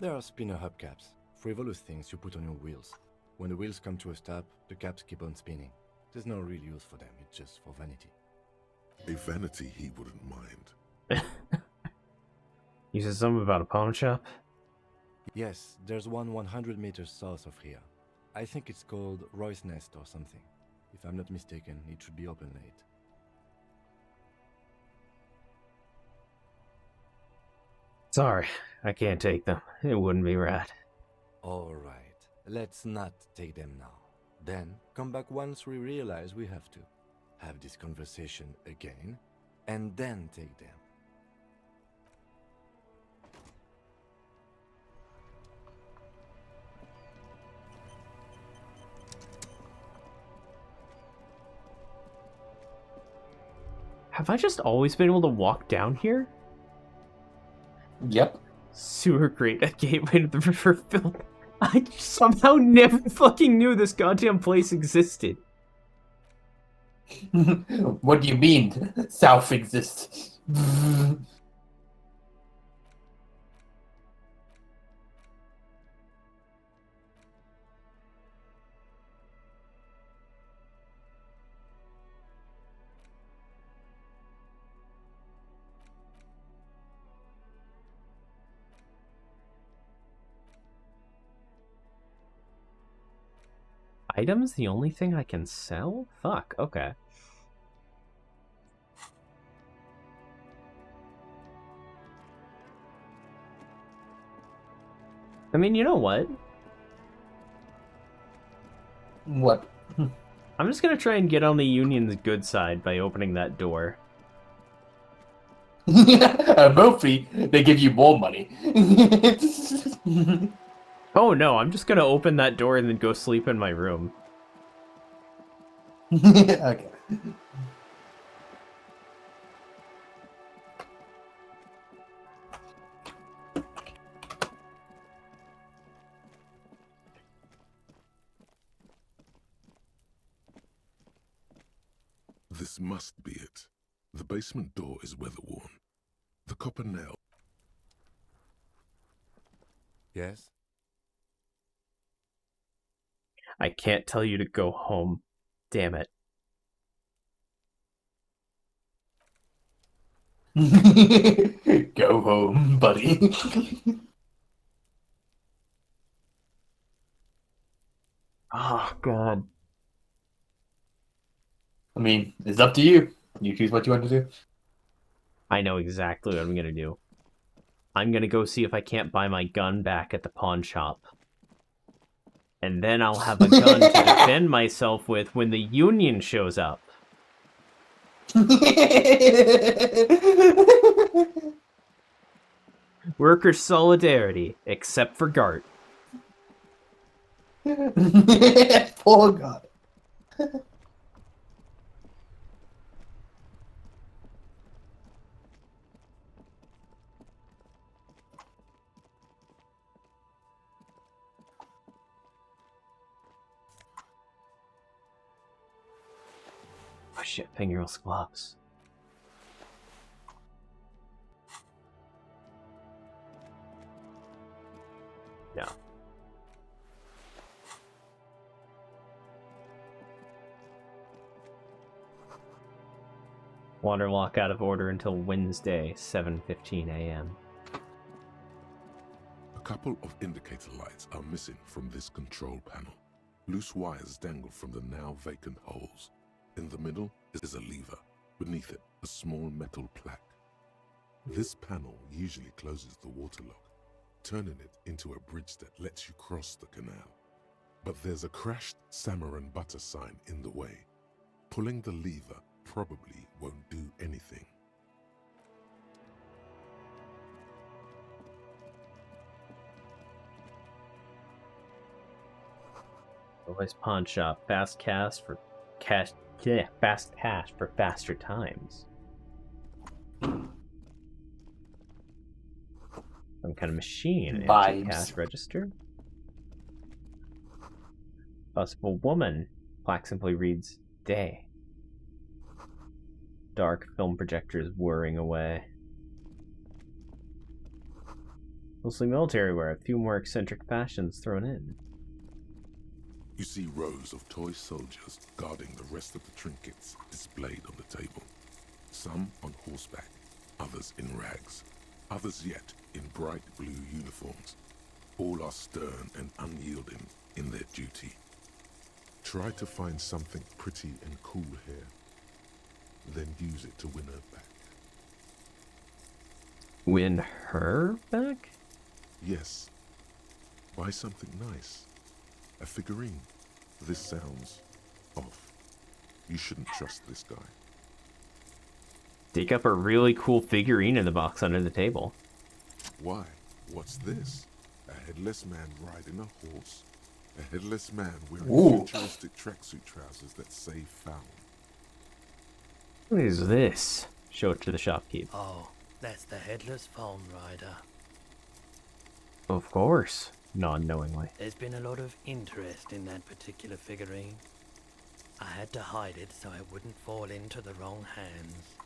There are spinner hubcaps, frivolous things you put on your wheels. When the wheels come to a stop, the caps keep on spinning. There's no real use for them, it's just for vanity. A vanity he wouldn't mind. You said something about a pawn shop? Yes, there's one 100 meters south of here. I think it's called Roy's Nest or something. If I'm not mistaken, it should be open late. Sorry, I can't take them. It wouldn't be right. Alright, let's not take them now. Then, come back once we realize we have to. Have this conversation again, and then take them. Have I just always been able to walk down here? Yep. Sewer grate, a gateway to the river filled. I somehow never fucking knew this goddamn place existed. What do you mean, South exists? Items the only thing I can sell? Fuck, okay. I mean, you know what? What? I'm just gonna try and get on the Union's good side by opening that door. Mostly, they give you more money. Oh no, I'm just gonna open that door and then go sleep in my room. Okay. This must be it. The basement door is weather-worn. The copper nail. Yes? I can't tell you to go home. Damn it. Go home, buddy. Oh, God. I mean, it's up to you. You choose what you want to do. I know exactly what I'm gonna do. I'm gonna go see if I can't buy my gun back at the pawn shop. And then I'll have a gun to defend myself with when the Union shows up. Worker solidarity, except for Gart. Poor God. Oh shit, fingerless gloves. No. Water lock out of order until Wednesday, 7:15 a.m. A couple of indicator lights are missing from this control panel. Loose wires dangle from the now vacant holes. In the middle is a lever. Beneath it, a small metal plaque. This panel usually closes the water lock, turning it into a bridge that lets you cross the canal. But there's a crashed salmon and butter sign in the way. Pulling the lever probably won't do anything. Otherwise, pawn shop, fast cash for cash. Yeah, fast cash for faster times. Some kind of machine. Empty Vibes. cash register. Possible woman. Plaque simply reads day. Dark film projectors whirring away. Mostly military wear, a few more eccentric fashions thrown in. You see rows of toy soldiers guarding the rest of the trinkets displayed on the table. Some on horseback, others in rags, others yet in bright blue uniforms. All are stern and unyielding in their duty. Try to find something pretty and cool here, then use it to win her back. Win her back? Yes. Buy something nice. A figurine. This sounds off. You shouldn't trust this guy. Dig up a really cool figurine in the box under the table. Why? What's this? A headless man riding a horse. A headless man wearing futuristic tracksuit trousers that say found. What is this? Show it to the shopkeep. Oh, that's the headless phone rider. Of course. Non-knowingly. There's been a lot of interest in that particular figurine. I had to hide it so it wouldn't fall into the wrong hands.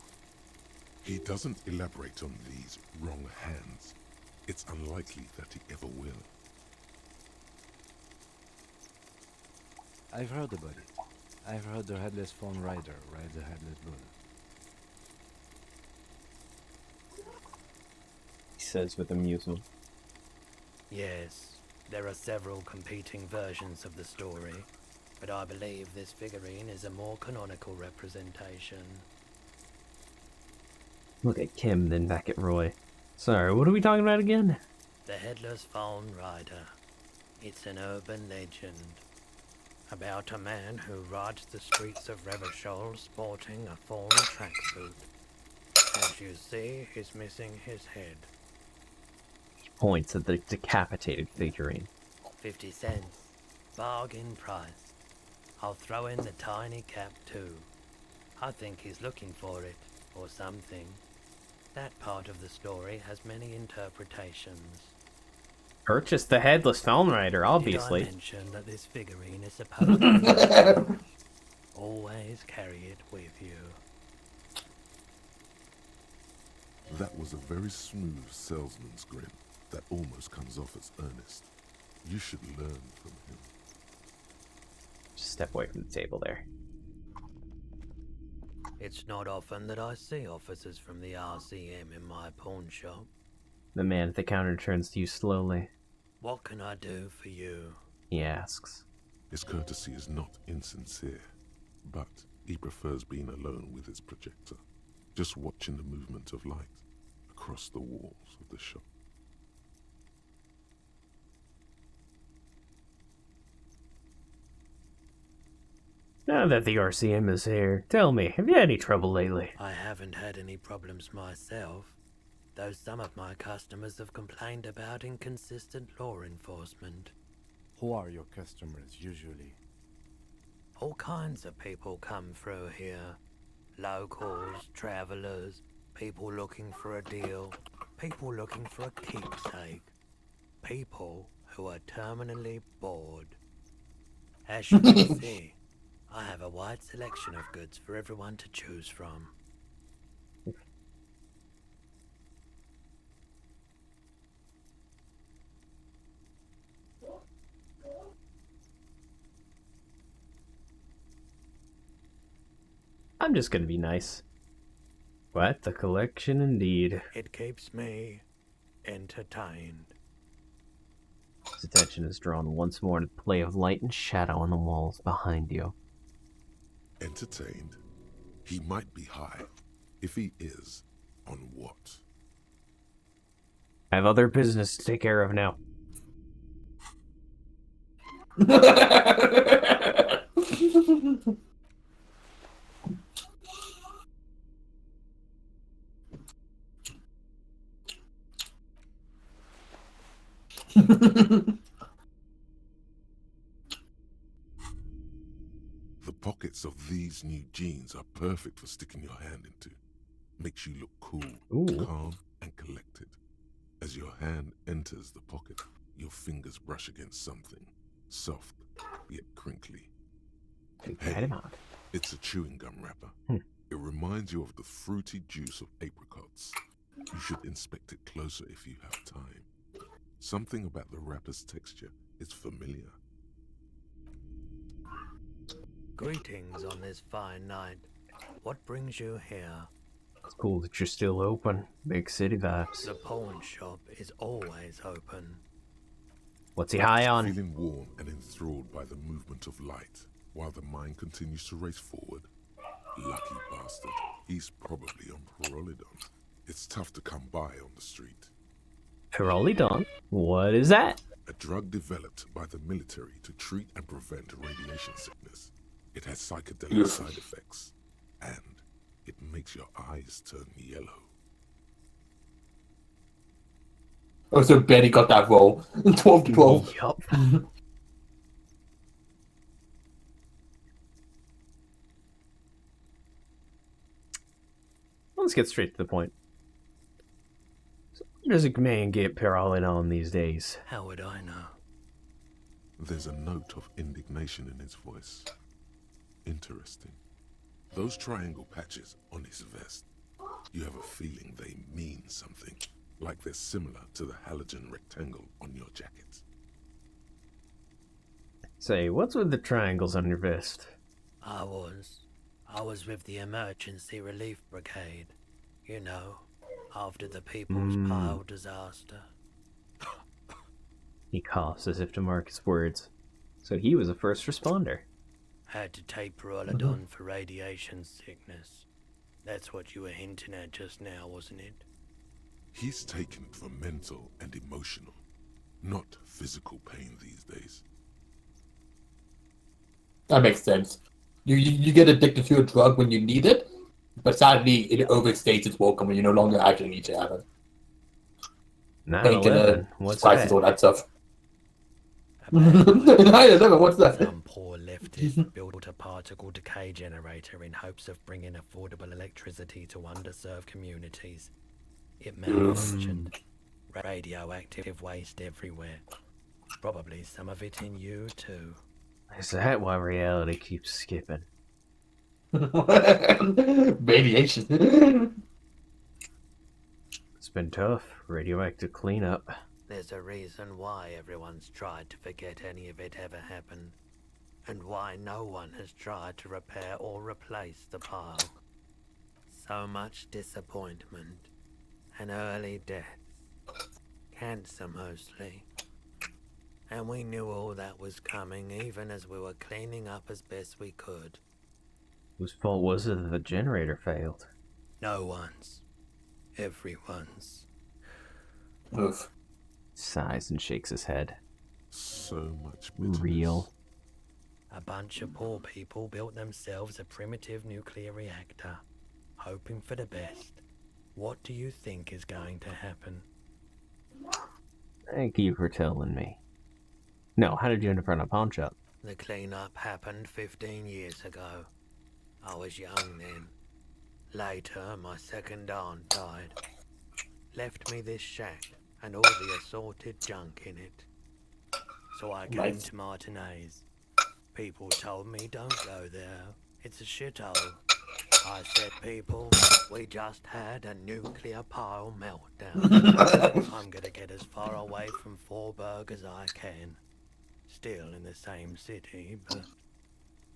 He doesn't elaborate on these wrong hands. It's unlikely that he ever will. I've heard about it. I've heard the headless phone rider rides a headless bull. He says with amusement. Yes, there are several competing versions of the story, but I believe this figurine is a more canonical representation. Look at Kim, then back at Roy. Sorry, what are we talking about again? The Headless Fallen Rider. It's an urban legend about a man who rides the streets of Revachol sporting a fallen tracksuit. As you see, he's missing his head. He points at the decapitated figurine. 50 cents. Bargain price. I'll throw in the tiny cap too. I think he's looking for it, or something. That part of the story has many interpretations. Purchase the Headless Fallen Rider, obviously. Did I mention that this figurine is supposed to be always carry it with you. That was a very smooth salesman's grin that almost comes off as earnest. You should learn from him. Just step away from the table there. It's not often that I see officers from the RCM in my pawn shop. The man at the counter turns to you slowly. What can I do for you? He asks. His courtesy is not insincere, but he prefers being alone with his projector, just watching the movement of light across the walls of the shop. Now that the RCM is here, tell me, have you had any trouble lately? I haven't had any problems myself, though some of my customers have complained about inconsistent law enforcement. Who are your customers usually? All kinds of people come through here. Locals, travelers, people looking for a deal, people looking for a keepsake, people who are terminally bored. As you can see, I have a wide selection of goods for everyone to choose from. I'm just gonna be nice. What a collection indeed. It keeps me entertained. His attention is drawn once more to the play of light and shadow on the walls behind you. Entertained? He might be high. If he is, on what? I have other business to take care of now. The pockets of these new jeans are perfect for sticking your hand into. Makes you look cool, Ooh. calm, and collected. As your hand enters the pocket, your fingers brush against something, soft, yet crinkly. Hey, it's a chewing gum wrapper. It reminds you of the fruity juice of apricots. You should inspect it closer if you have time. Something about the wrapper's texture is familiar. Greetings on this fine night. What brings you here? It's cool that you're still open. Big city vibes. The pawn shop is always open. What's he high on? Feeling warm and enthralled by the movement of light, while the mind continues to race forward. Lucky bastard. He's probably on Pyrrolidon. It's tough to come by on the street. Pyrrolidon? What is that? A drug developed by the military to treat and prevent radiation sickness. It has psychedelic side effects, and it makes your eyes turn yellow. Oh, so Betty got that role. 12-12. Yup. Let's get straight to the point. So where does a man get Pyrrolidon these days? How would I know? There's a note of indignation in his voice. Interesting. Those triangle patches on his vest, you have a feeling they mean something, like they're similar to the halogen rectangle on your jacket. Say, what's with the triangles on your vest? I was with the Emergency Relief Brigade. You know, after the People's Pile disaster. He coughs as if to mark his words. So he was a first responder. Had to take Pyrrolidon for radiation sickness. That's what you were hinting at just now, wasn't it? He's taken for mental and emotional, not physical pain these days. That makes sense. You get addicted to a drug when you need it, but sadly it overstates its welcome when you no longer actually need to have it. 9/11. What's spices, that? all that stuff. 9/11, what's that? Some poor leftist built a particle decay generator in hopes of bringing affordable electricity to underserved communities. It malfunctioned. Radioactive waste everywhere. Probably some of it in you too. Is that why reality keeps skipping? Radiation. It's been tough. Radioactive cleanup. There's a reason why everyone's tried to forget any of it ever happened, and why no one has tried to repair or replace the pile. So much disappointment, and early deaths. Cancer mostly. And we knew all that was coming even as we were cleaning up as best we could. Whose fault was it that the generator failed? No one's. Everyone's. Oof. Sighs and shakes his head. So much bitterness. Real. A bunch of poor people built themselves a primitive nuclear reactor, hoping for the best. What do you think is going to happen? Thank you for telling me. No, how did you end up running a pawn shop? The cleanup happened 15 years ago. I was young then. Later, my second aunt died. Left me this shack and all the assorted junk in it. So I came to Martinez. People told me don't go there. It's a shithole. I said, people, we just had a nuclear pile meltdown. I'm gonna get as far away from Forburg as I can. Still in the same city, but...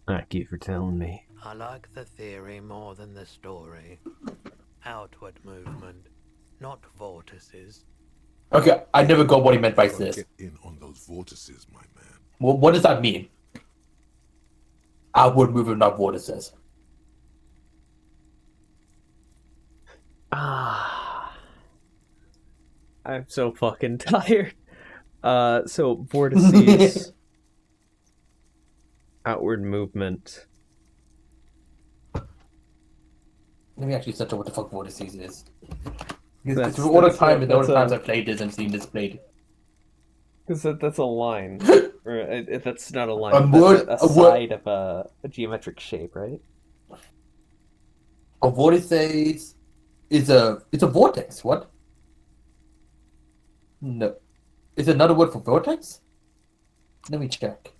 Thank you for telling me. I like the theory more than the story. Outward movement, not vortices. Okay, I never got what he meant by this. Get in on those vortices, my man. What does that mean? Outward movement, not vortices. I'm so fucking tired. So vortices, outward movement. Let me actually search out what the fuck vortices is. Because all the times I've played this and seen this played. Because that's a line. Or that's not a line. A side of a geometric shape, right? A vortices is it's a vortex. What? No. Is it another word for vortex? Let me check.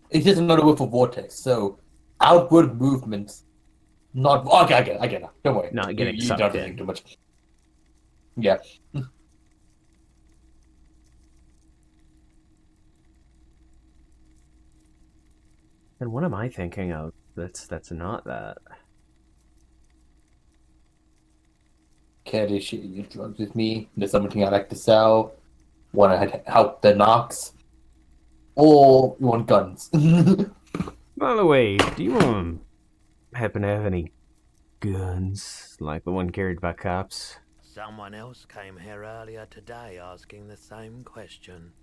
It's just another word for vortex. So, outward movements. Not okay. I get it. Don't worry. Not getting sucked don't in. think too much. Yeah. And what am I thinking of? That's not that. Care to share your drugs with me? There's something I like to sell. Want to help the Knox? Or you want guns? By the way, do you happen to have any guns like the one carried by cops? Someone else came here earlier today asking the same question.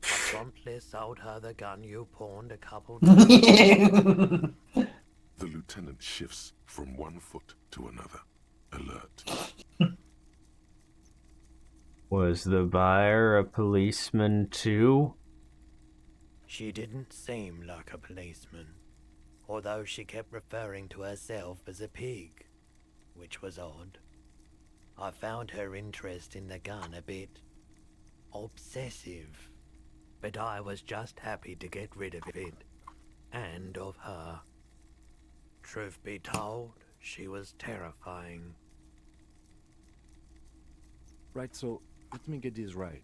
I promptly sold her the gun you pawned a couple times. The lieutenant shifts from one foot to another. Alert. Was the buyer a policeman too? She didn't seem like a policeman, although she kept referring to herself as a pig, which was odd. I found her interest in the gun a bit obsessive, but I was just happy to get rid of it, and of her. Truth be told, she was terrifying. Right, so let me get this right.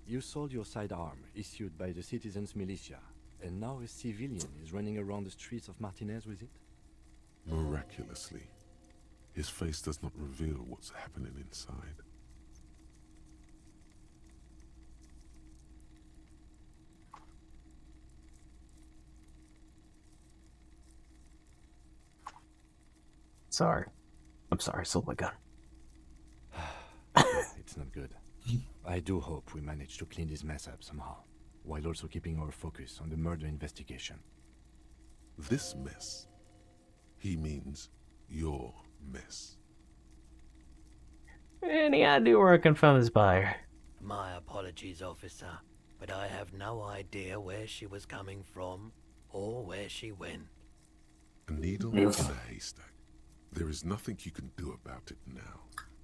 You sold your sidearm, issued by the citizens' militia, and now a civilian is running around the streets of Martinez with it? Miraculously, his face does not reveal what's happening inside. Sorry. I'm sorry, I sold my gun. It's not good. I do hope we manage to clean this mess up somehow, while also keeping our focus on the murder investigation. This mess, he means your mess. Any idea where I can find this buyer? My apologies, officer, but I have no idea where she was coming from or where she went. A needle in a haystack. There is nothing you can do about it now.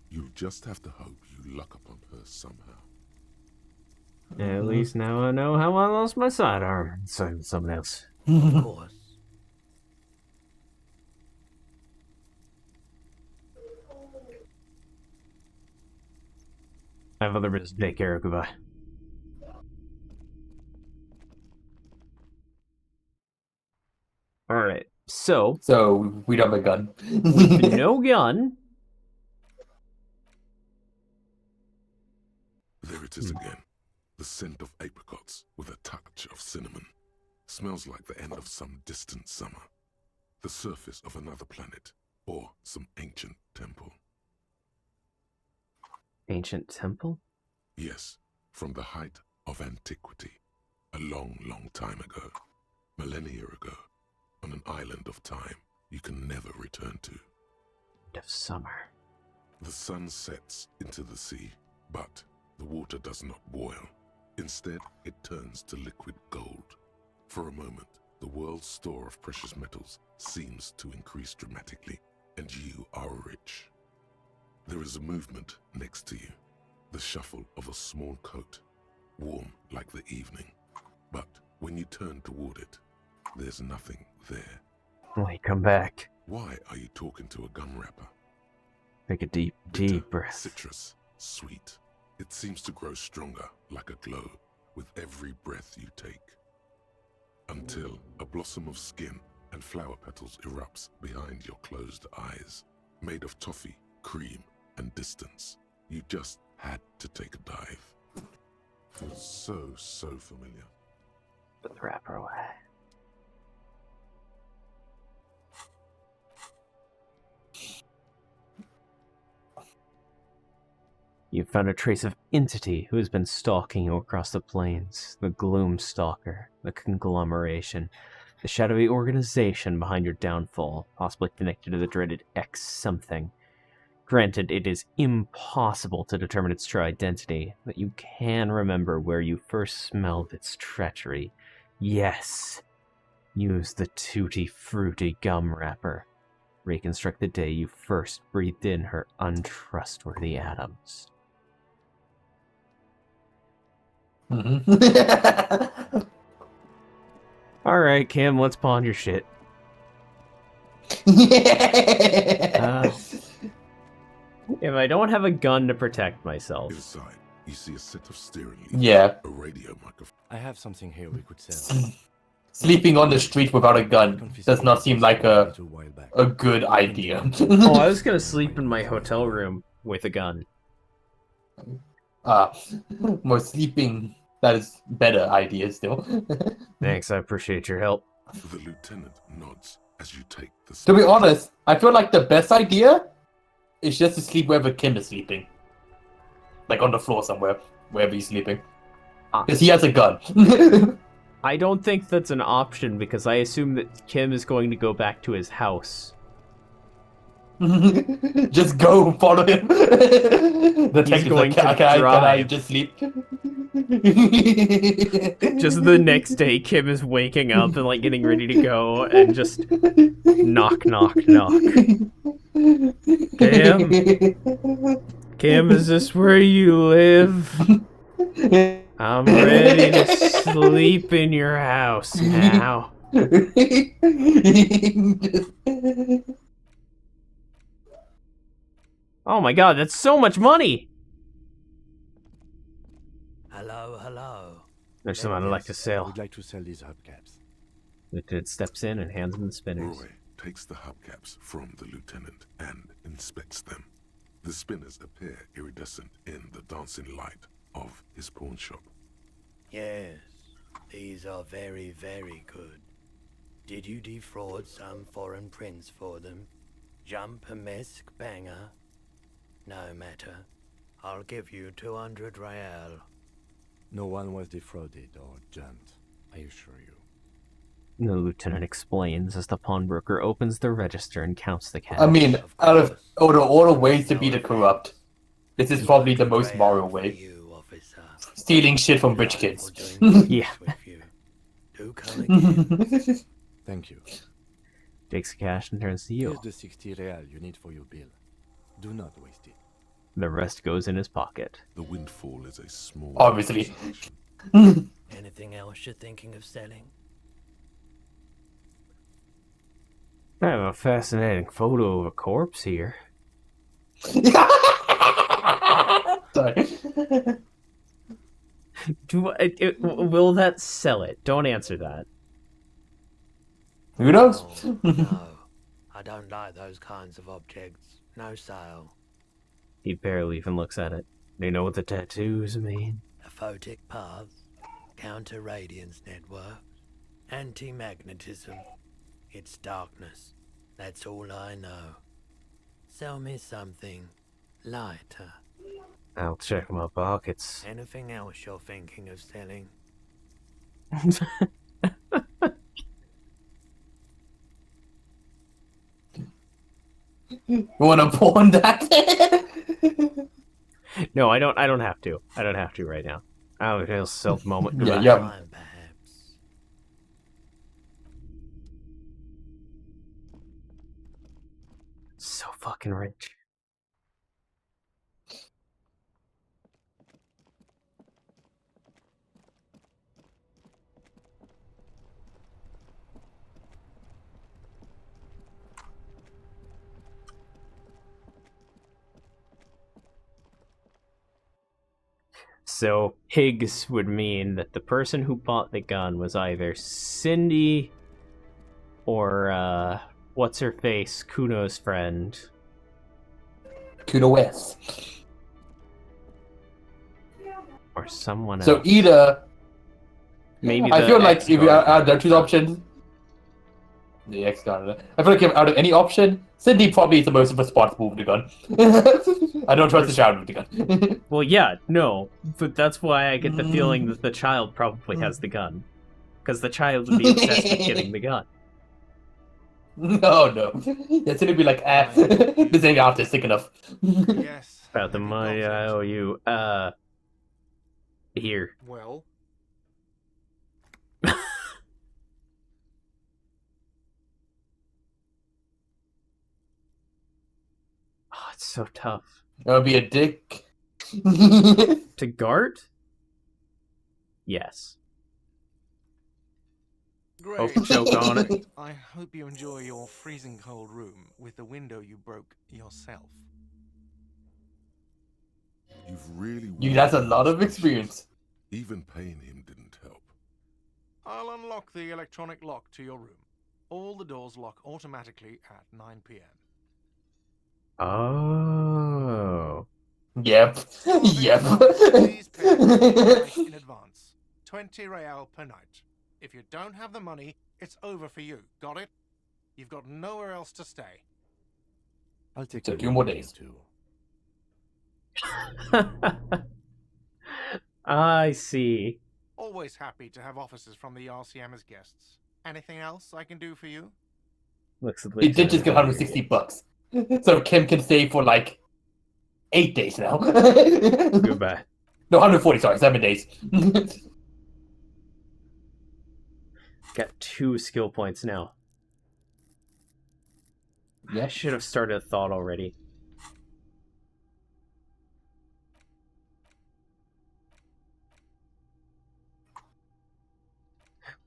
You'll just have to hope you luck upon her somehow. At least now I know how I lost my sidearm. So someone else. Of course. I have other business to take care of. Goodbye. Alright, so we don't have a gun. with no gun. There it is again. The scent of apricots with a touch of cinnamon. Smells like the end of some distant summer. The surface of another planet, or some ancient temple. Ancient temple? Yes, from the height of antiquity. A long, long time ago. Millennia ago. On an island of time you can never return to. End of summer. The sun sets into the sea, but the water does not boil. Instead, it turns to liquid gold. For a moment, the world's store of precious metals seems to increase dramatically, and you are rich. There is a movement next to you, the shuffle of a small coat, warm like the evening. But when you turn toward it, there's nothing there. Wait, come back. Why are you talking to a gum wrapper? Take a deep, Bitter, deep breath. Citrus, sweet. It seems to grow stronger, like a glow, with every breath you take. Until a blossom of skin and flower petals erupts behind your closed eyes. Made of toffee, cream, and distance. You just had to take a dive. Feels so familiar. Put the wrapper away. You've found a trace of entity who has been stalking you across the plains. The Gloom Stalker, the conglomeration, the shadowy organization behind your downfall, possibly connected to the dreaded X something. Granted, it is impossible to determine its true identity, but you can remember where you first smelled its treachery. Yes, use the tutti frutti gum wrapper. Reconstruct the day you first breathed in her untrustworthy atoms. Alright, Kim, let's pawn your shit. If I don't have a gun to protect myself. Inside, you see a set of steering leads, Yeah. a radio microphone. I have something here we could sell. Sleeping on the street without a gun does not seem like a good idea. Oh, I was gonna sleep in my hotel room with a gun. More sleeping. That is better idea still. Thanks, I appreciate your help. The lieutenant nods as you take the... To be honest, I feel like the best idea is just to sleep wherever Kim is sleeping. Like on the floor somewhere, wherever he's sleeping. Because he has a gun. I don't think that's an option because I assume that Kim is going to go back to his house. Just go follow him. He's going to drive. Can I just sleep? Just the next day, Kim is waking up and like getting ready to go, and just knock, knock, knock. Kim, is this where you live? I'm ready to sleep in your house now. Oh my god, that's so much money! Hello. There's some I'd like to sell. We'd like to sell these hubcaps. Lieutenant steps in and hands him the spinners. Roy takes the hubcaps from the lieutenant and inspects them. The spinners appear iridescent in the dancing light of his pawn shop. Yes, these are very, very good. Did you defraud some foreign prince for them? Jump a misc banger. No matter. I'll give you 200 real. No one was defrauded or jumped, I assure you. The lieutenant explains as the pawnbroker opens the register and counts the cash. I mean, out of all the ways to be the corrupt, this is probably the most moral way. Stealing shit from rich kids. Yeah. Do come again. Thank you. Takes the cash and turns to you. Here's the 60 real you need for your bill. Do not waste it. The rest goes in his pocket. The windfall is a small. Obviously. Anything else you're thinking of selling? I have a fascinating photo of a corpse here. Sorry. Will that sell it? Don't answer that. Who knows? No, I don't like those kinds of objects. No sale. He barely even looks at it. Do you know what the tattoos mean? A photic path, counter radiance network, anti-magnetism. It's darkness. That's all I know. Sell me something lighter. I'll check my pockets. Anything else you're thinking of selling? You wanna pawn that? No, I don't have to. I don't have to right now. I'll just sell the moment. Yeah, Goodbye. yeah. So fucking rich. So Higgs would mean that the person who bought the gun was either Cindy or what's her face, Kuno's friend. Kuno West. Or someone else. So either maybe I feel like if you ex-guard. add the two options, the ex-guard. I feel like if out of any option, Cindy probably is the most responsible with the gun. I don't trust the child with the gun. Well, yeah, no, but that's why I get the feeling that the child probably has the gun, because the child would be obsessed with getting the gun. No. It's gonna be like, this ain't artistic enough. Yes. About the money I owe you. Here. Well, Oh, it's so tough. That'll be a dick. To Gart? Yes. great. Oh, choke on it. I hope you enjoy your freezing cold room with the window you broke yourself. You've really. That's a lot of experience. Even paying him didn't help. I'll unlock the electronic lock to your room. All the doors lock automatically at 9 p.m. Oh. Yep. Yep. Please pay the price in advance. 20 real per night. If you don't have the money, it's over for you. Got it? You've got nowhere else to stay. I'll take So a 2 more look days. too. I see. Always happy to have officers from the RCM as guests. Anything else I can do for you? Looks at He did just get $160. So Kim can stay for like 8 days now. Goodbye. No, 140, sorry, 7 days. Got 2 skill points now. I should have started a thought already.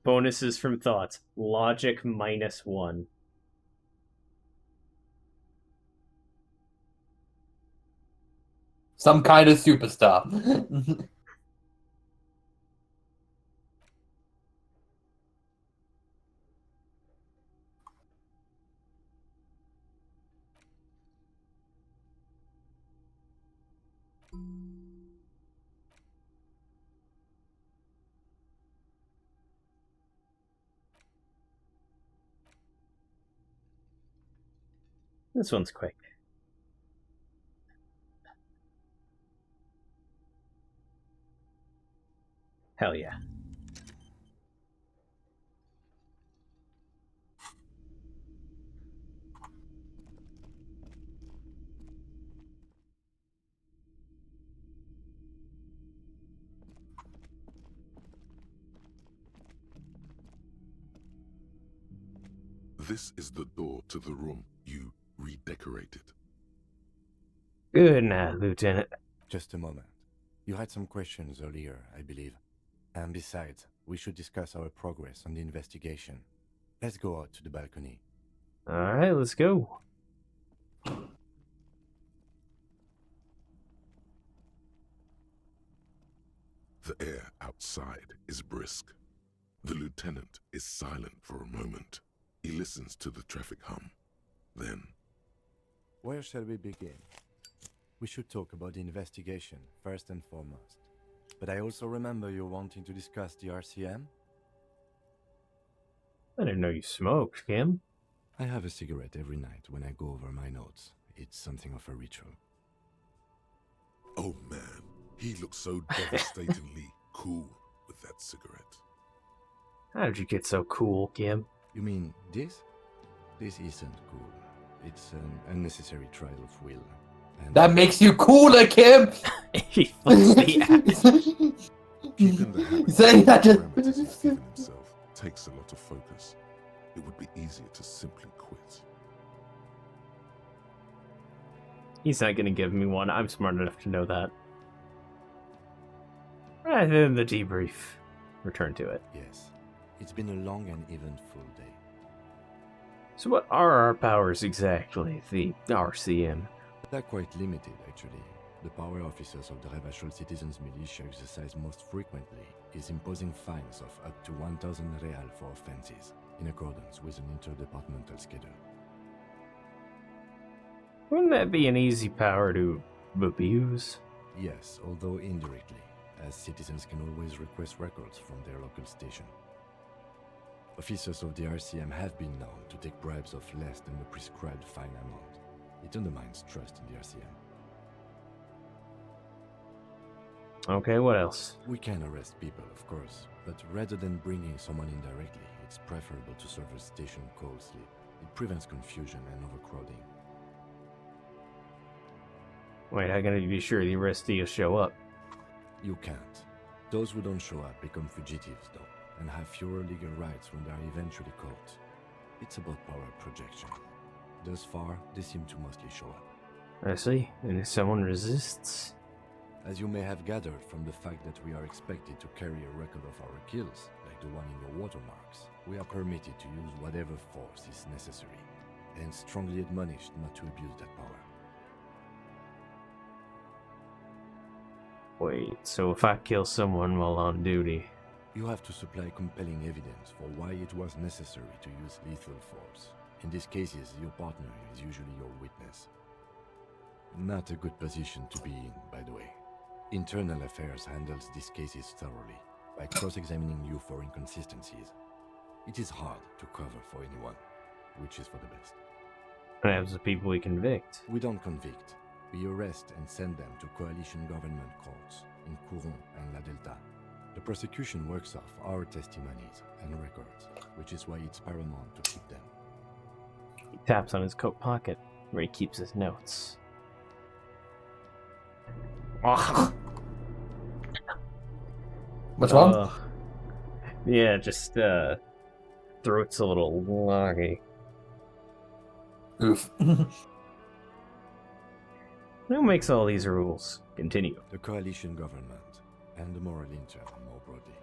Bonuses from thoughts. Logic -1. Some kind of superstar. This one's quick. Hell yeah. This is the door to the room you redecorated. Good night, Lieutenant. Just a moment. You had some questions earlier, I believe. And besides, we should discuss our progress on the investigation. Let's go out to the balcony. Alright, let's go. The air outside is brisk. The lieutenant is silent for a moment. He listens to the traffic hum. Then, Where shall we begin? We should talk about the investigation, first and foremost. But I also remember you wanting to discuss the RCM? I didn't know you smoked, Kim. I have a cigarette every night when I go over my notes. It's something of a ritual. oh man, he looks so devastatingly cool with that cigarette. How did you get so cool, Kim? You mean this? This isn't cool. It's an unnecessary trial of will. And That makes you cooler, Kim! He flips the axe. Keeping the habit Saying that just... parameters he's given himself takes a lot of focus. It would be easier to simply quit. He's not gonna give me one. I'm smart enough to know that. Right then, the debrief. Return to it. yes, it's been a long and eventful day. So what are our powers exactly, the RCM? They're quite limited, actually. The power officers of the Rebachol Citizens Militia exercise most frequently is imposing fines of up to 1,000 real for offenses, in accordance with an interdepartmental schedule. Wouldn't that be an easy power to abuse? Yes, although indirectly, as citizens can always request records from their local station. Officers of the RCM have been known to take bribes of less than the prescribed fine amount. It undermines trust in the RCM. Okay, what else? We can arrest people, of course, but rather than bringing someone in directly, it's preferable to serve a station call slip. It prevents confusion and overcrowding. Wait, how can I be sure the arrestees show up? You can't. Those who don't show up become fugitives, though, and have fewer legal rights when they are eventually caught. It's about power projection. Thus far, they seem to mostly show up. I see. And if someone resists? As you may have gathered from the fact that we are expected to carry a record of our kills, like the one in your watermarks, we are permitted to use whatever force is necessary, and strongly admonished not to abuse that power. Wait, so if I kill someone while on duty... You have to supply compelling evidence for why it was necessary to use lethal force. In these cases, your partner is usually your witness. Not a good position to be in, by the way. Internal Affairs handles these cases thoroughly, by cross-examining you for inconsistencies. It is hard to cover for anyone, which is for the best. What happens to people we convict? We don't convict. We arrest and send them to coalition government courts in Courron and La Delta. The prosecution works off our testimonies and records, which is why it's paramount to keep them. He taps on his coat pocket, where he keeps his notes. What's wrong? Yeah, just, throat's a little loggy. Oof. Who makes all these rules? Continue. The coalition government, and the moral intern more broadly.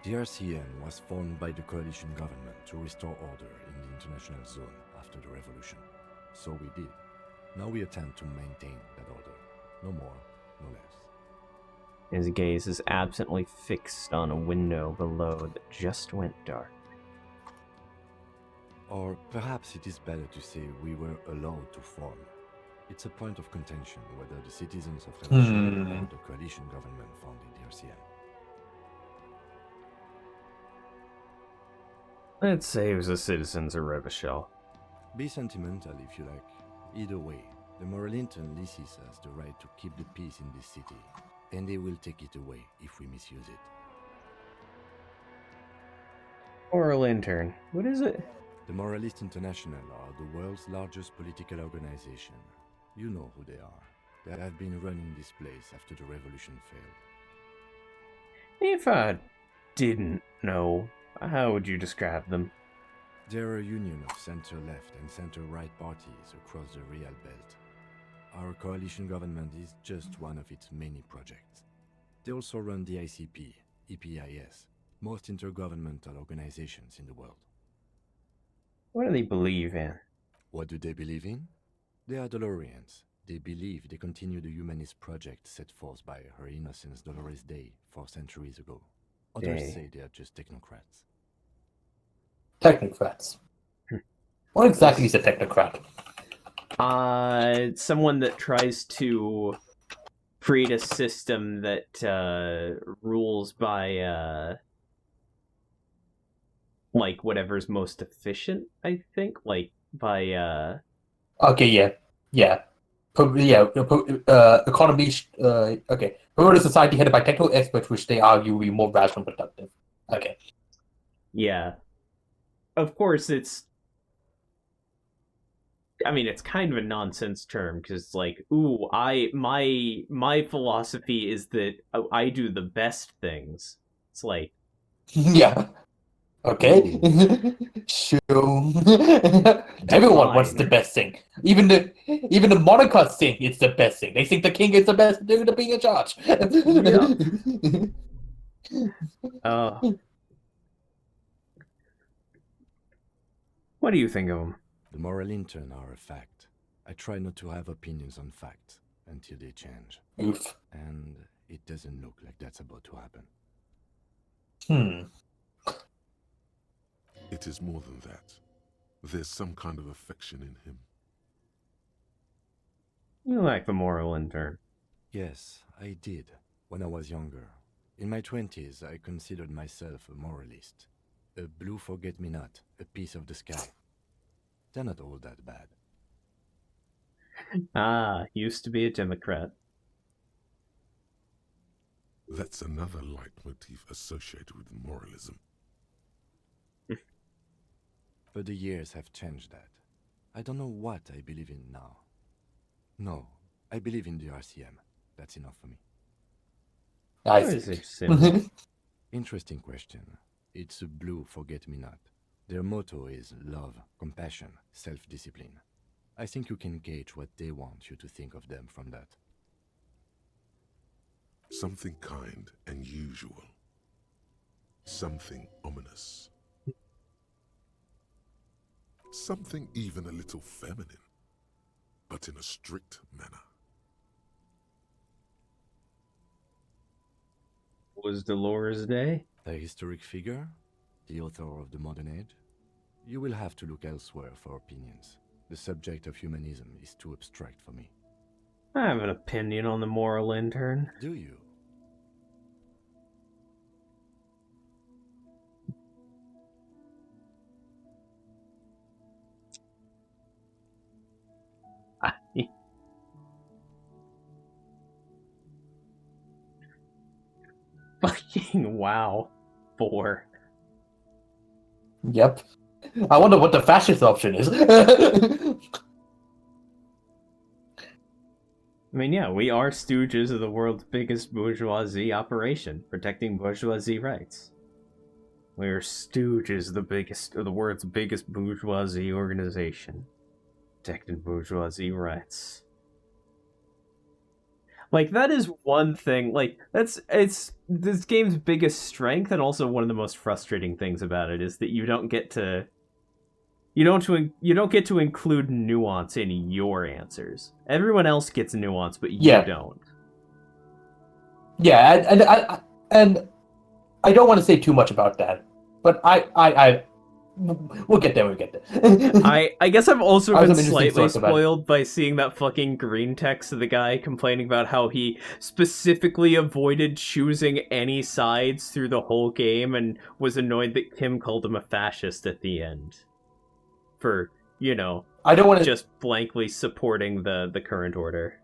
The RCM was formed by the coalition government to restore order in the international zone after the revolution. So we did. Now we attempt to maintain that order. No more, no less. His gaze is absently fixed on a window below that just went dark. Or perhaps it is better to say we were allowed to form. It's a point of contention whether the citizens of Elysium or the coalition government founded the RCM. Let's say it was the citizens of Rebachol. Be sentimental if you like. Either way, the Moralintern leases us the right to keep the peace in this city, and they will take it away if we misuse it. Moral intern. What is it? The Moralists International are the world's largest political organization. You know who they are. They have been running this place after the revolution failed. If I didn't know, how would you describe them? They're a union of center-left and center-right parties across the Real Belt. Our coalition government is just one of its many projects. They also run the ICP, EPIS, most intergovernmental organizations in the world. What do they believe in? What do they believe in? They are Dolorians. They believe they continue the humanist project set forth by Her Innocence Dolores Day 4 centuries ago. Others say they are just technocrats. Technocrats. What exactly is a technocrat? Someone that tries to create a system that rules by like whatever's most efficient, I think. Like by Okay, yeah. Economy. Okay. Promote a society headed by technical experts, which they argue will be more rational and productive. Okay. Yeah. Of course, it's kind of a nonsense term because, like, ooh, my philosophy is that I do the best things. It's like, yeah. Okay. Sure. Everyone wants the best thing. Even the monarchs think it's the best thing. They think the king is the best dude to be in charge. What do you think of them? The Moralintern are a fact. I try not to have opinions on facts until they change. Oof. And it doesn't look like that's about to happen. It is more than that. There's some kind of affection in him. You like the moral intern? Yes, I did, when I was younger. In my 20s, I considered myself a moralist. A blue forget-me-not, a piece of the sky. They're not all that bad. Used to be a Democrat. That's another leitmotif associated with moralism. But the years have changed that. I don't know what I believe in now. No, I believe in the RCM. That's enough for me. Interesting question. It's a blue forget-me-not. Their motto is love, compassion, self-discipline. I think you can gauge what they want you to think of them from that. Something kind and usual. Something ominous. Something even a little feminine, but in a strict manner. Was Dolores Day? A historic figure? The author of the modern age? You will have to look elsewhere for opinions. The subject of humanism is too abstract for me. I have an opinion on the moral intern. Do you? Fucking wow. 4. Yep. I wonder what the fascist option is. I mean, yeah, we are stooges of the world's biggest bourgeoisie operation, protecting bourgeoisie rights. We are stooges of the world's biggest bourgeoisie organization, protecting bourgeoisie rights. Like, that is one thing, like, it's this game's biggest strength, and also one of the most frustrating things about it is that you don't get to include nuance in your answers. Everyone else gets nuance, but you don't. Yeah, and I don't want to say too much about that, but we'll get there. I guess I've also been slightly spoiled by seeing that fucking green text of the guy complaining about how he specifically avoided choosing any sides through the whole game and was annoyed that Kim called him a fascist at the end. For you know, I don't want to just blankly supporting the current order.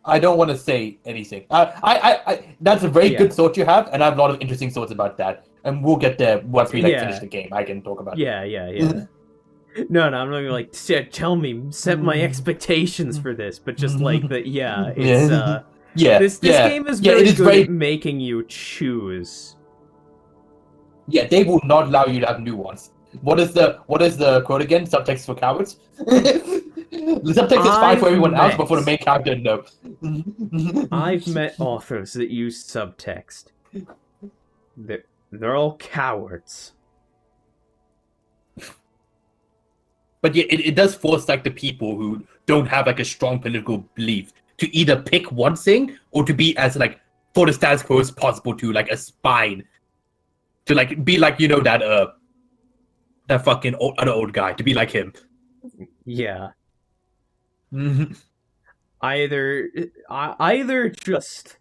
I don't want to say anything. I that's a very Yeah. good thought you have, and I have a lot of interesting thoughts about that. And we'll get there once we like Yeah. finish the game. I can talk about. Yeah. No, I'm not gonna like tell me, set my expectations for this, but just like that. Yeah, it's this game is very good at making you choose. Yeah, they will not allow you to have new ones. What is the quote again? Subtext for cowards. The subtext is fine for everyone else, but for the main character, no. I've met authors that use subtext. They're all cowards. But yeah, it does force like the people who don't have like a strong political belief to either pick one thing or to be as like for the status quo as possible to like aspire to like be like that fucking other old guy, to be like him. Yeah. Either just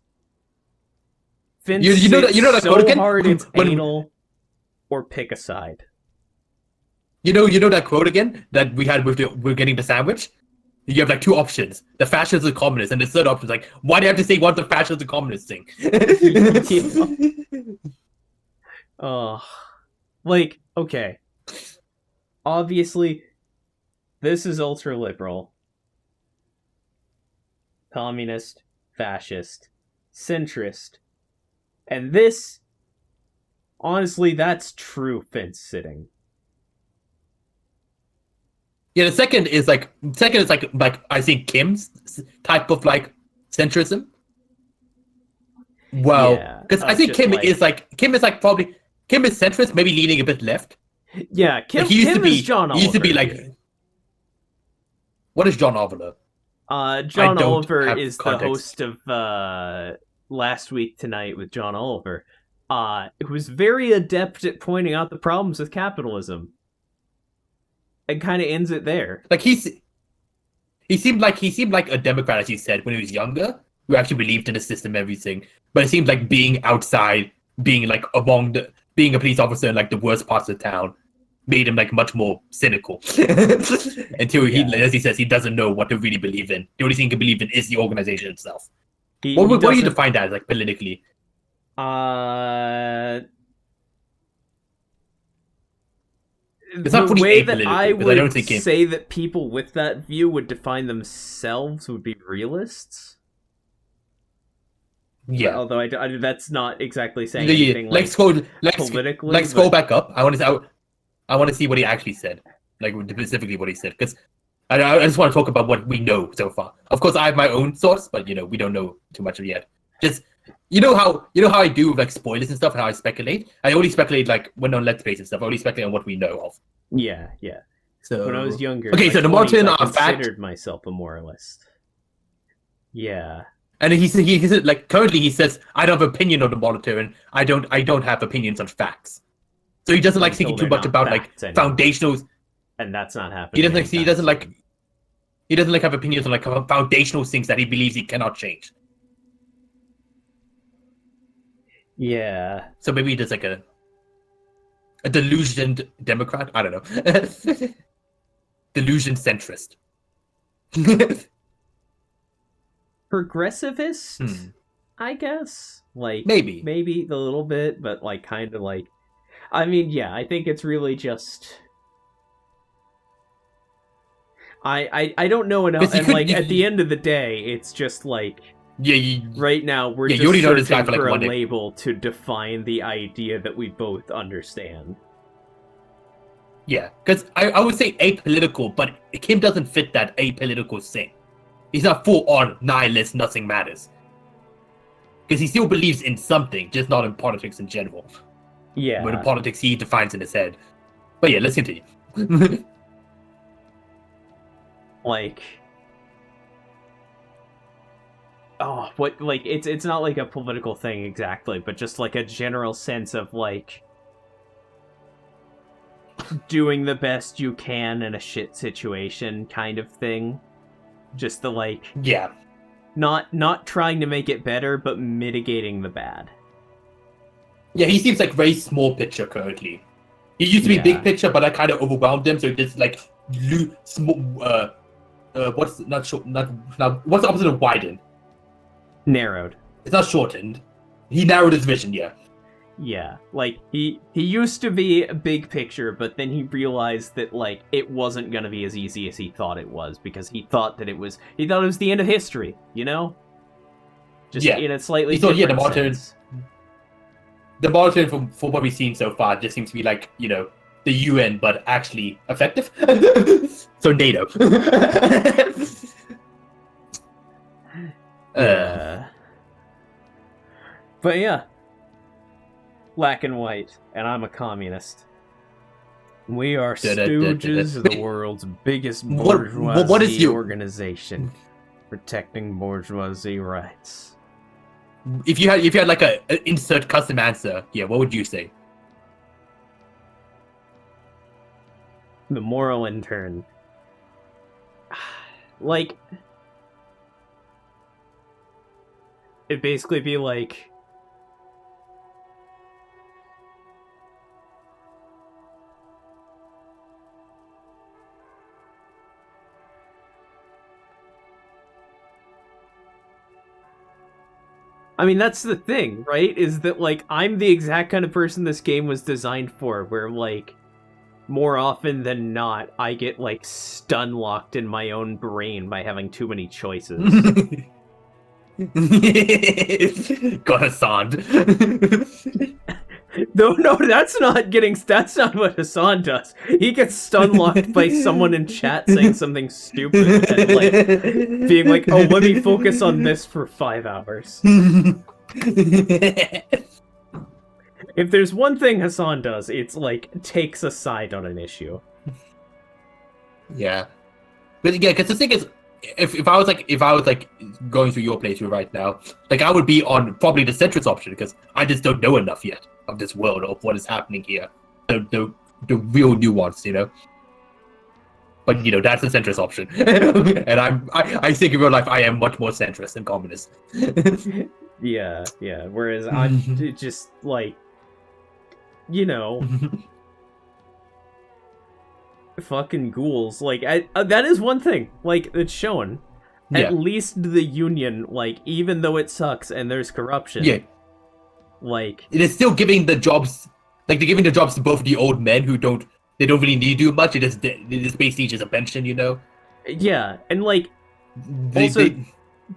Vince you know that so quote again? hard it's anal, or pick a side. You know that quote again that we had with we're getting the sandwich? You have like two options: the fascists and communists, and the third option is like, why do you have to say what the fascists and communists thing? Like, okay. Obviously, this is ultra liberal, communist, fascist, centrist, and this, honestly, that's true fence sitting. Yeah, the second is like I think Kim's type of like centrism. Well, because I think Kim is centrist, maybe leaning a bit left. Yeah, Kim, he used Kim to be, is John Oliver. He used to be like, what is John Oliver? John Oliver is the host of Last Week Tonight with John Oliver, who was very adept at pointing out the problems with capitalism. And kind of ends it there. Like he seemed like a Democrat, as you said, when he was younger, who actually believed in the system and everything. But it seemed like being outside, being like being a police officer in like the worst parts of town, made him like much more cynical. Until he, as he says, he doesn't know what to really believe in. The only thing he can believe in is the organization itself. What do you define that as, like, politically? It's not the way that I would say that people with that view would define themselves would be realists. Yeah, although that's not exactly saying anything. Let's go back up. I want to see what he actually said, like specifically what he said, because I just want to talk about what we know so far. Of course, I have my own source, but we don't know too much of it yet. Just you know how I do with like spoilers and stuff, and how I speculate. I only speculate like when on Let's Plays and stuff. I only speculate on what we know of. Yeah. So when I was younger, okay, so the Martin I considered myself a moralist. Yeah. And he said like currently he says I don't have opinion on the monitor, and I don't have opinions on facts. So he doesn't like thinking too much about like foundational. And that's not happening. He doesn't have opinions on like foundational things that he believes he cannot change. Yeah. So maybe there's like a delusioned Democrat. I don't know. Delusioned centrist. Progressivist, I guess. Like maybe a little bit, but like kind of like. I mean, yeah, I think it's really just. I don't know enough, and like at the end of the day, it's just like. Right now, we're just searching for a label to define the idea that we both understand. Yeah, because I would say apolitical, but Kim doesn't fit that apolitical thing. He's not full on nihilist, nothing matters. Because he still believes in something, just not in politics in general. Yeah. But in politics he defines in his head. But yeah, let's continue. Like... Oh, what, like, it's not like a political thing exactly, but just like a general sense of like doing the best you can in a shit situation kind of thing. Just the like not trying to make it better, but mitigating the bad. Yeah, he seems like very small picture currently. He used to be Yeah. big picture, but I kind of overwhelmed him, so it just like what's not short, not what's the opposite of widened? Narrowed. It's not shortened. He narrowed his vision, yeah. Yeah, like he used to be a big picture, but then he realized that like it wasn't gonna be as easy as he thought it was, because he thought that it was the end of history, you know? Just Yeah. in a slightly So yeah, different the sense. Martin from what we've seen so far just seems to be like, you know, the UN, but actually effective. So NATO. But yeah, black and white, and I'm a communist. We are stooges of the world's biggest bourgeoisie what is you? organization, protecting bourgeoisie rights. If you had like a insert custom answer, yeah, what would you say? The moral intern. Like, it'd basically be like, I mean, that's the thing, right? Is that, like, I'm the exact kind of person this game was designed for, where, like, more often than not, I get, like, stun-locked in my own brain by having too many choices. Got Hassan. No, that's not what Hassan does. He gets stun-locked by someone in chat saying something stupid and, like, being like, oh, let me focus on this for 5 hours. If there's one thing Hassan does, it's, like, takes a side on an issue. Yeah. But yeah, because the thing is, if I was going through your playthrough right now, like I would be on probably the centrist option because I just don't know enough yet of this world, of what is happening here, the real nuance, you know. But you know, that's the centrist option, and I think in real life I am much more centrist than communist. Yeah. Whereas I'm just like, you know. Fucking ghouls. Like, that is one thing, like, it's shown. Yeah. At least the Union, like, even though it sucks and there's corruption, Yeah. like, It is still giving the jobs, like they're giving the jobs to both the old men who don't really need to do much. It is basically just a pension, you know. yeah, and like, They also,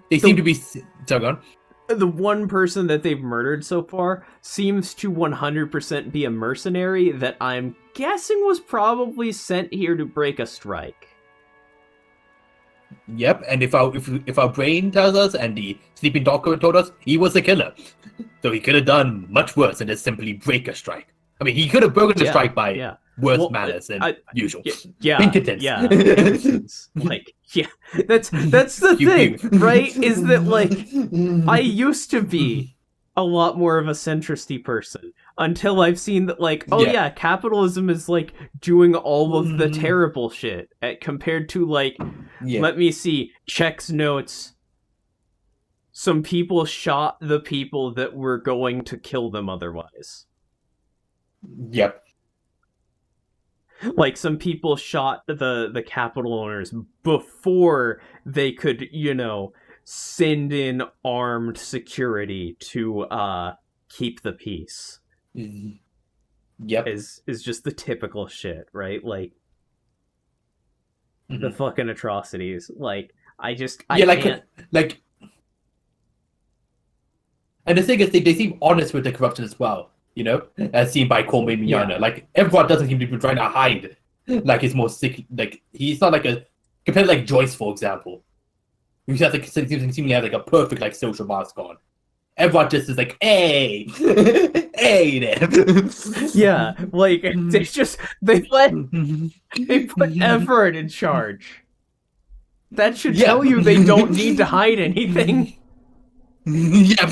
they seem to be. Sorry, go on. the one person that they've murdered so far seems to 100% be a mercenary that I'm guessing was probably sent here to break a strike. Yep, and if our brain tells us, and the sleeping doctor told us, he was the killer, so he could have done much worse than just simply break a strike. I mean, he could have broken the strike by worse manners than usual. Incompetence. Yeah. Incompetence. Like, yeah, that's the thing, right? Is that, like, I used to be a lot more of a centristy person until I've seen that, like, oh yeah, capitalism is, like, doing all of the terrible shit compared to, like, let me see, checks notes. Some people shot the people that were going to kill them otherwise. Yep. Like, some people shot the capital owners before they could, you know, send in armed security to keep the peace. Yep. Is just the typical shit, right? Like, the fucking atrocities. Like, I can't... like. And the thing is, they seem honest with the corruption as well. You know, as seen by Coleman Miana. Yeah. Like, everyone doesn't seem to be trying to hide. Like, he's more sick. Like, he's not like a. Compared to, like, Joyce, for example. Who has, like, seemingly have, like, a perfect, like, social mask on. Everyone just is like, hey! Hey there! Yeah, like, they put Everett in charge. That should tell you they don't need to hide anything. Yep.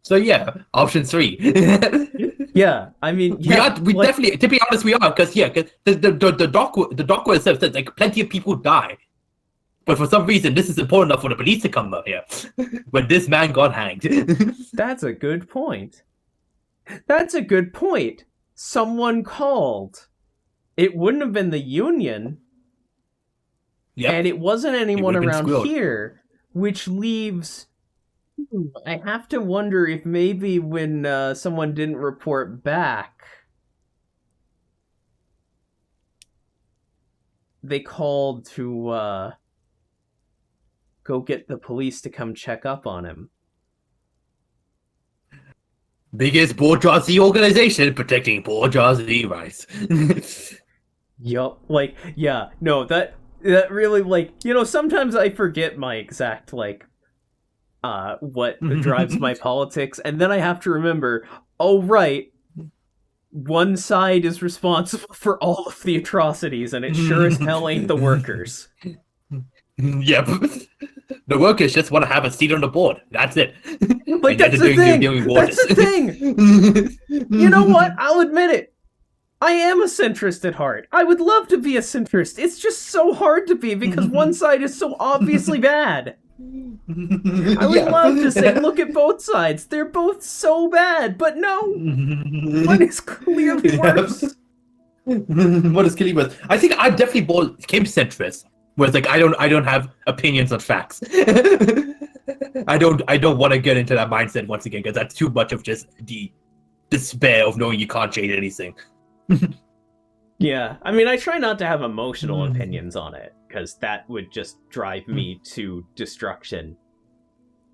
So yeah, option 3. Yeah, I mean, we definitely, to be honest, we are, because the doc itself says like plenty of people die, but for some reason this is important enough for the police to come up here when this man got hanged. That's a good point. That's a good point. Someone called. It wouldn't have been the Union. Yep. And it wasn't anyone would've been around squirreled. here, which leaves... I have to wonder if maybe when someone didn't report back, they called to go get the police to come check up on him. Biggest bourgeoisie organization protecting bourgeoisie rights. Yup, like, yeah, no, that really, like, you know, sometimes I forget my exact, like, what drives my politics, and then I have to remember, oh, right, one side is responsible for all of the atrocities, and it sure as hell ain't the workers. Yep. The workers just want to have a seat on the board. That's it. Like, that's the thing! That's the thing! You know what? I'll admit it. I am a centrist at heart. I would love to be a centrist. It's just so hard to be because one side is so obviously bad. I would love to say, look at both sides. They're both so bad, but no. One is clearly worse. What is clearly worse? I think I definitely became centrist. Whereas, like, I don't have opinions on facts. I don't want to get into that mindset once again because that's too much of just the despair of knowing you can't change anything. Yeah, I mean, I try not to have emotional opinions on it because that would just drive me to destruction.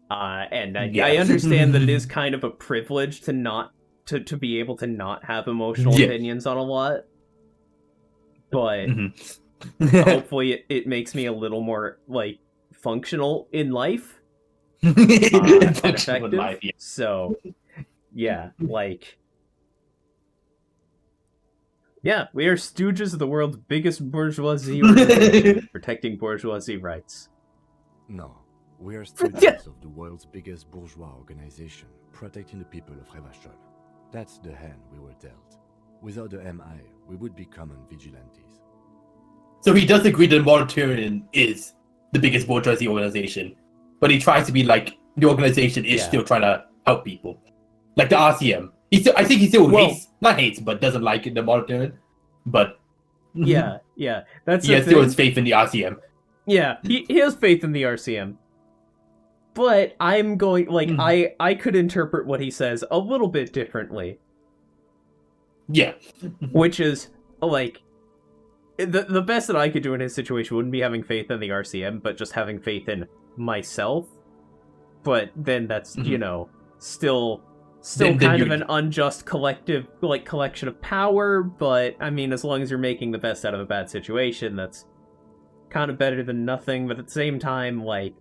And I understand that it is kind of a privilege to not to be able to not have emotional opinions on a lot, but hopefully it makes me a little more like functional in life and effective. In life, yeah. So yeah, like. Yeah, we are stooges of the world's biggest bourgeoisie organization, protecting bourgeoisie rights. No, we are stooges of the world's biggest bourgeois organization, protecting the people of Revachol. That's the hand we were dealt. Without the MI, we would be common vigilantes. So he does agree that Moriturian is the biggest bourgeoisie organization, but he tries to be like, the organization is still trying to help people. Like the RCM. I think he still hates, not hates, but doesn't like the Moriturian. But yeah, that's he has still his faith in the RCM. Yeah, he has faith in the RCM. But I'm going like I could interpret what he says a little bit differently. Yeah, which is like the best that I could do in his situation wouldn't be having faith in the RCM, but just having faith in myself. But then that's you know still kind of an unjust collective, like, collection of power, but, I mean, as long as you're making the best out of a bad situation, that's kind of better than nothing, but at the same time, like,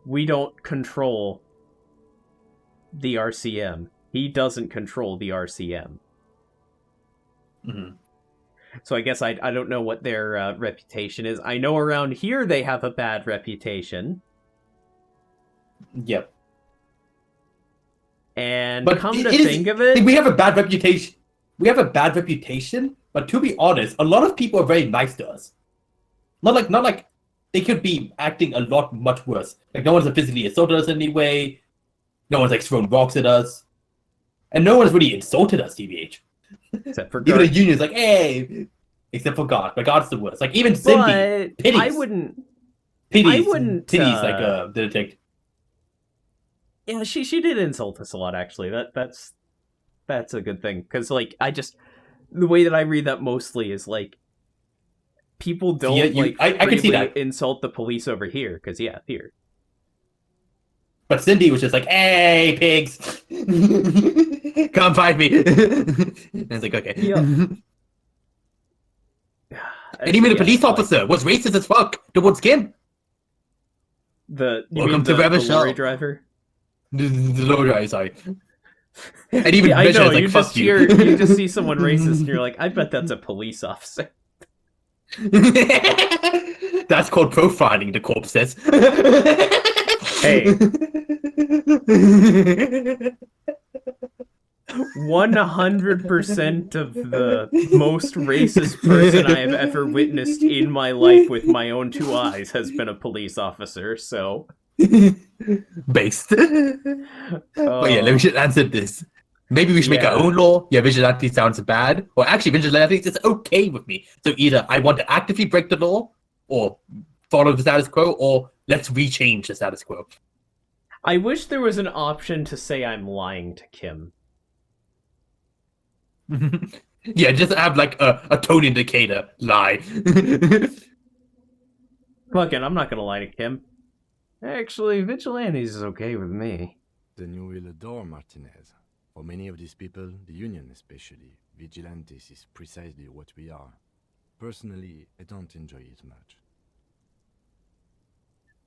we don't control the RCM. He doesn't control the RCM. So I guess I don't know what their reputation is. I know around here they have a bad reputation. Yep. And but come to think of it, we have a bad reputation. We have a bad reputation, but to be honest, a lot of people are very nice to us. Not like they could be acting a lot much worse. Like no one's physically assaulted us in any way. No one's like thrown rocks at us, and no one's really insulted us. TBH. Except for even the union's like, hey, except for God. But God's the worst. Like even Cindy, Pity's, I wouldn't. Pity's like the detective. Yeah, she did insult us a lot, actually. That's a good thing. Because, like, the way that I read that mostly is, like, people don't, I can see that. Insult the police over here. Because, yeah, here. But Cindy was just like, hey, pigs! Come find me! And it's like, okay. Yep. And even the police officer was racist as fuck towards Kim. Welcome to the lorry driver? The lorry driver, sorry. And even I know, like, you just hear, you just see someone racist and you're like, I bet that's a police officer. That's called profiling, the corpse says. Hey. 100% of the most racist person I have ever witnessed in my life with my own two eyes has been a police officer, so... Based. But yeah, we should answer this. Maybe we should make our Yeah. own law. Yeah, vigilante sounds bad. Or actually, vigilante is okay with me. So either I want to actively break the law, or follow the status quo, or let's rechange the status quo. I wish there was an option to say I'm lying to Kim. Yeah, just have like a tone indicator. Lie. Fuck it, I'm not gonna lie to Kim. Actually, vigilantes is okay with me. Then you will adore Martinez. For many of these people, the Union especially, vigilantes is precisely what we are. Personally, I don't enjoy it much.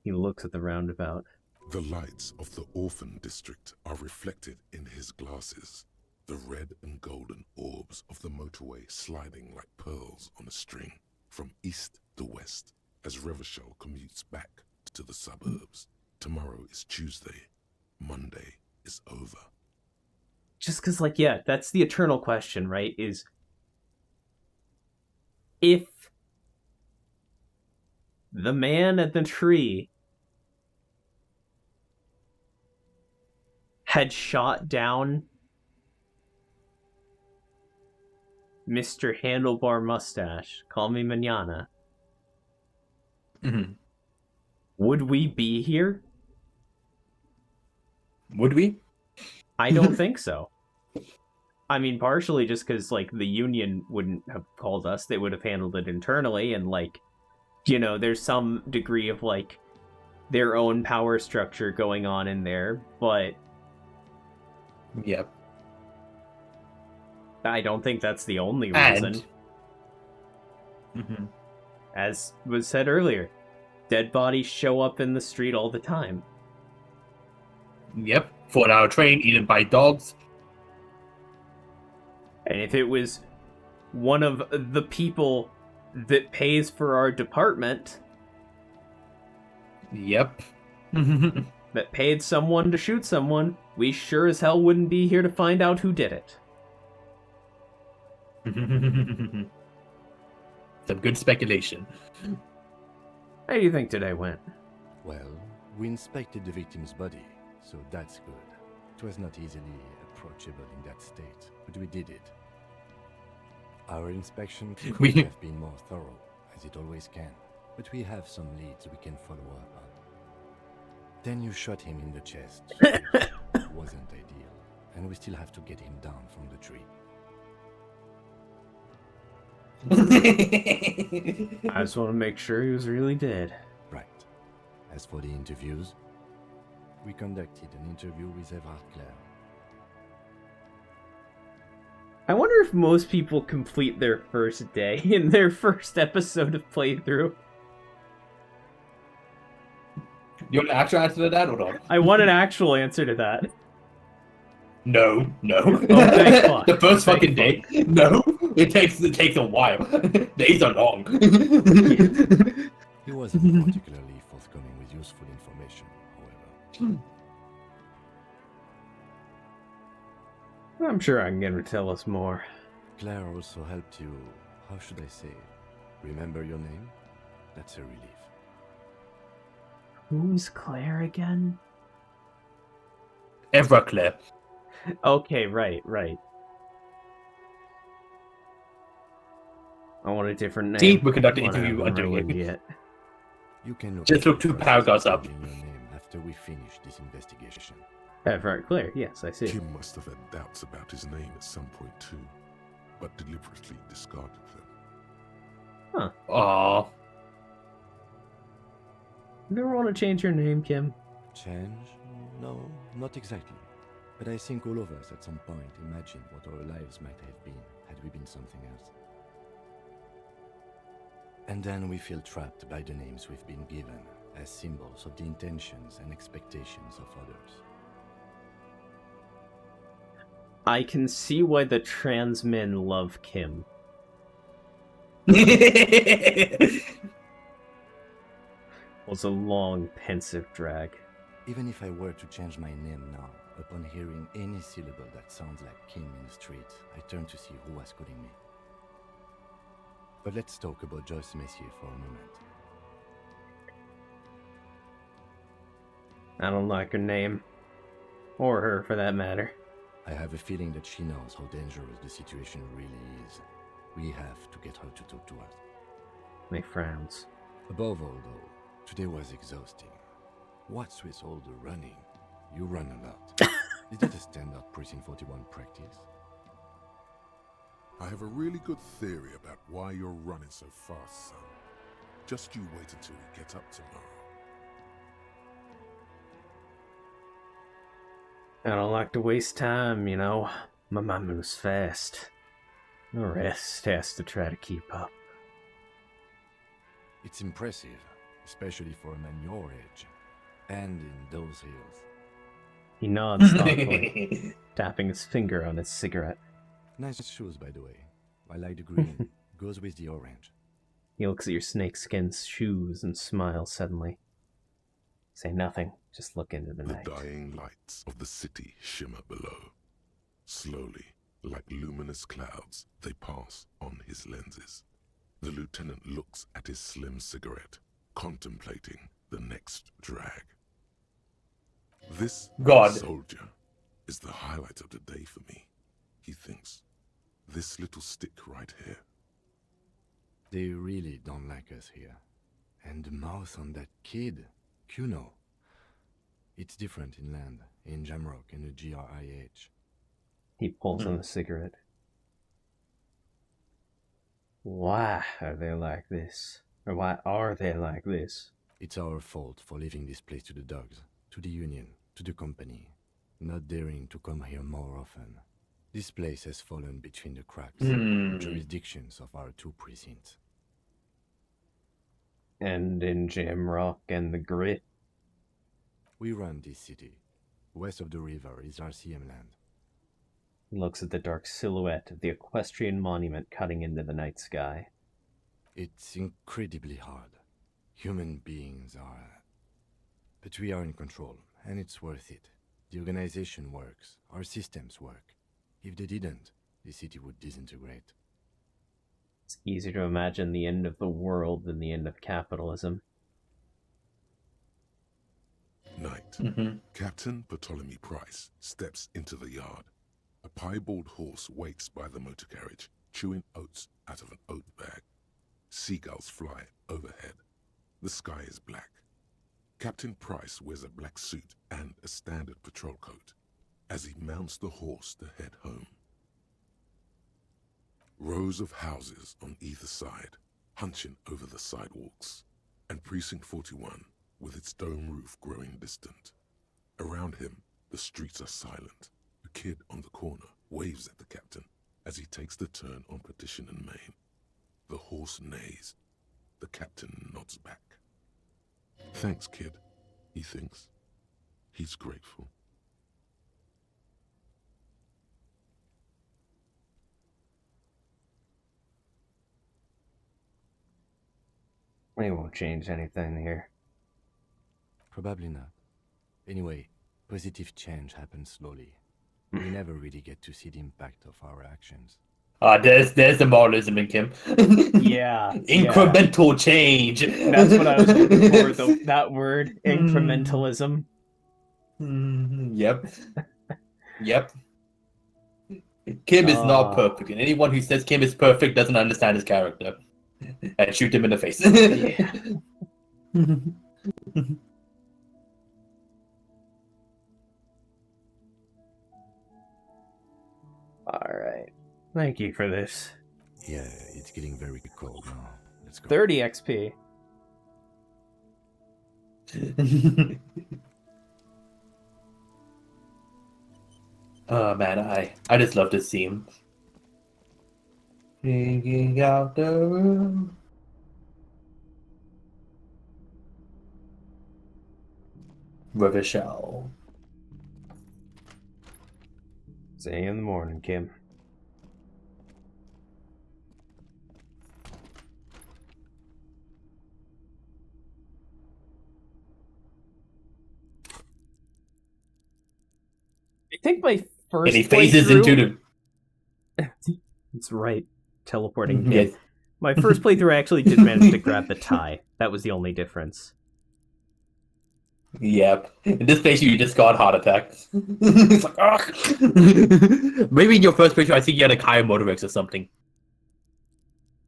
He looks at the roundabout. The lights of the orphan district are reflected in his glasses, the red and golden orbs of the motorway sliding like pearls on a string from east to west as Revachol commutes back to the suburbs. Tomorrow is Tuesday. Monday is over. Just because, like, yeah, that's the eternal question, right? Is if the man at the tree had shot down Mr. Handlebar Mustache, call me Manana, would we be here? Would we? I don't think so. I mean, partially just because, like, the Union wouldn't have called us. They would have handled it internally, and, like, you know, there's some degree of, like, their own power structure going on in there, but... Yep. I don't think that's the only reason. And... As was said earlier, dead bodies show up in the street all the time. Yep. 4-hour train eaten by dogs. And if it was one of the people that pays for our department... Yep. that paid someone to shoot someone, we sure as hell wouldn't be here to find out who did it. Some good speculation. How do you think today went? Well, we inspected the victim's body, so that's good. It was not easily approachable in that state, but we did it. Our inspection could have been more thorough, as it always can, but we have some leads we can follow up on. Then you shot him in the chest. It wasn't ideal, and we still have to get him down from the tree. I just want to make sure he was really dead. Right. As for the interviews, we conducted an interview with Everard Clare. I wonder if most people complete their first day in their first episode of playthrough. You want an actual answer to that or not? I want an actual answer to that. No. Oh, thank fuck. The first fucking day. No. It takes a while. Days are long. He wasn't particularly forthcoming with useful information, however. I'm sure I can get her to tell us more. Claire also helped you, how should I say, remember your name? That's a relief. Who's Claire again? Everclear. Okay, right. I want a different name. See, we conduct an interview under it. You can just look 2 paragraphs up. Your name after we finish this investigation. Everett Claire, yes, I see. Kim must have had doubts about his name at some point too, but deliberately discarded them. Huh. Aww. You never want to change your name, Kim? Change? No, not exactly. But I think all of us at some point imagined what our lives might have been had we been something else. And then we feel trapped by the names we've been given as symbols of the intentions and expectations of others. I can see why the trans men love Kim. Was a long, pensive drag. Even if I were to change my name now, upon hearing any syllable that sounds like Kim in the street, I turn to see who was calling me. But let's talk about Joyce Messier for a moment. I don't like her name. Or her, for that matter. I have a feeling that she knows how dangerous the situation really is. We have to get her to talk to us. He frowns. Above all, though, today was exhausting. What's with all the running? You run a lot. Is that a standard Precinct 41 practice? I have a really good theory about why you're running so fast, son. Just you wait until we get up tomorrow. I don't like to waste time, you know. My mind moves fast. The rest has to try to keep up. It's impressive, especially for a man your age. And in those hills. He nods thoughtfully, tapping his finger on his cigarette. Nice shoes, by the way. I like the green. Goes with the orange. He looks at your snakeskin shoes and smiles suddenly. Say nothing, just look into the night. The dying lights of the city shimmer below. Slowly, like luminous clouds, they pass on his lenses. The lieutenant looks at his slim cigarette, contemplating the next drag. This soldier is the highlight of the day for me, he thinks. This little stick right here. They really don't like us here. And the mouth on that kid, Kuno. It's different inland, in Jamrock and the GRIH. He pulls on a cigarette. Why are they like this? Or why are they like this? It's our fault for leaving this place to the dogs, to the Union, to the company. Not daring to come here more often. This place has fallen between the cracks, the jurisdictions of our two precincts. And in Jamrock and the Grit? We run this city. West of the river is RCM land. He looks at the dark silhouette of the equestrian monument cutting into the night sky. It's incredibly hard. Human beings are... But we are in control, and it's worth it. The organization works. Our systems work. If they didn't, the city would disintegrate. It's easier to imagine the end of the world than the end of capitalism. Night. Captain Ptolemy Price steps into the yard. A piebald horse waits by the motor carriage, chewing oats out of an oat bag. Seagulls fly overhead. The sky is black. Captain Price wears a black suit and a standard patrol coat as he mounts the horse to head home. Rows of houses on either side, hunching over the sidewalks, and Precinct 41 with its dome roof growing distant. Around him, the streets are silent. The kid on the corner waves at the captain as he takes the turn on Petition and Main. The horse neighs. The captain nods back. Thanks, kid, he thinks. He's grateful. We won't change anything here. Probably not. Anyway, positive change happens slowly. We never really get to see the impact of our actions. There's the moralism in Kim. Yeah. Incremental change. That's what I was looking for, though. That word, incrementalism. Yep. Yep. Kim is not perfect, and anyone who says Kim is perfect doesn't understand his character. And shoot him in the face. Alright. Thank you for this. Yeah, it's getting very cold now. Let's go. 30 XP. Oh man, I just love this scene. Digging out the room. River Shell. See you in the morning, Kim. I think my first And he phases into the... That's right. Teleporting Kim. Yes. My first playthrough I actually did manage to grab the tie. That was the only difference. Yep. In this place, you just got heart attack. It's like, ugh. Maybe in your first picture, I think you had a high motorics or something.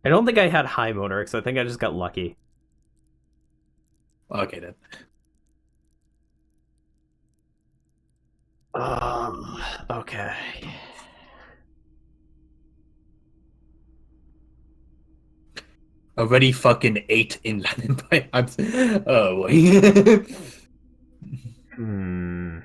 I don't think I had high motorics. I think I just got lucky. Okay, then. Okay. Already fucking 8 inland empire. Oh boy. Hmm.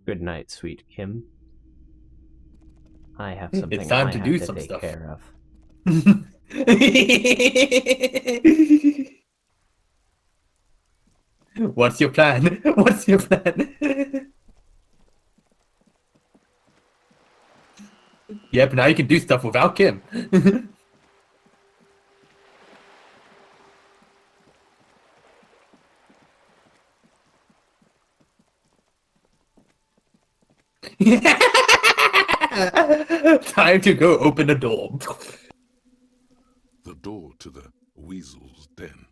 Good night, sweet Kim. I have something It's time I to have do to some take stuff. care of. What's your plan? What's your plan? Yep, now you can do stuff without Kim. Time to go open the door. The door to the weasel's den,